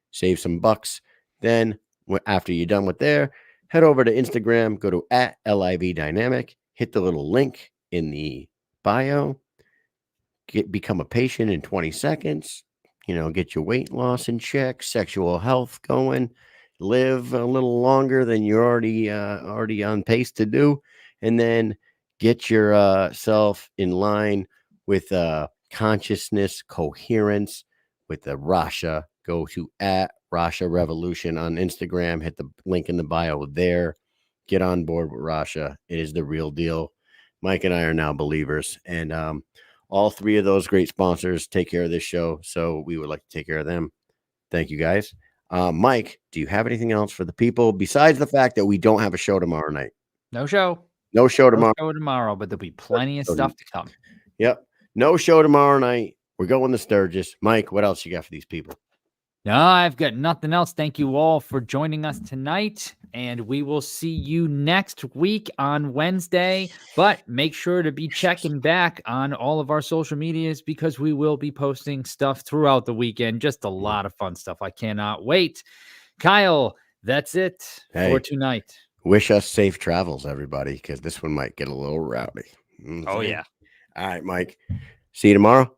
Save some bucks. Then after you're done with there, head over to Instagram, go to @LIVDynamic, hit the little link in the bio, become a patient in 20 seconds, get your weight loss in check, sexual health going, live a little longer than you're already on pace to do, and then get yourself in line with consciousness, coherence with the Rasha. Go to @Rasha Revolution on Instagram. Hit the link in the bio there. Get on board with Rasha. It is the real deal. Mike and I are now believers. And all three of those great sponsors take care of this show, so we would like to take care of them. Thank you, guys. Mike, do you have anything else for the people besides the fact that we don't have a show tomorrow night? No show. No show tomorrow. No show tomorrow, but there'll be plenty of stuff to come. Yep. No show tomorrow night. We're going to Sturgis. Mike, what else you got for these people? No, I've got nothing else. Thank you all for joining us tonight, and we will see you next week on Wednesday. But make sure to be checking back on all of our social medias, because we will be posting stuff throughout the weekend. Just a lot of fun stuff. I cannot wait. Kyle, that's it for tonight. Wish us safe travels, everybody, because this one might get a little rowdy. Oh, yeah. All right, Mike. See you tomorrow.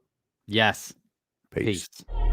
Yes. Peace. Peace.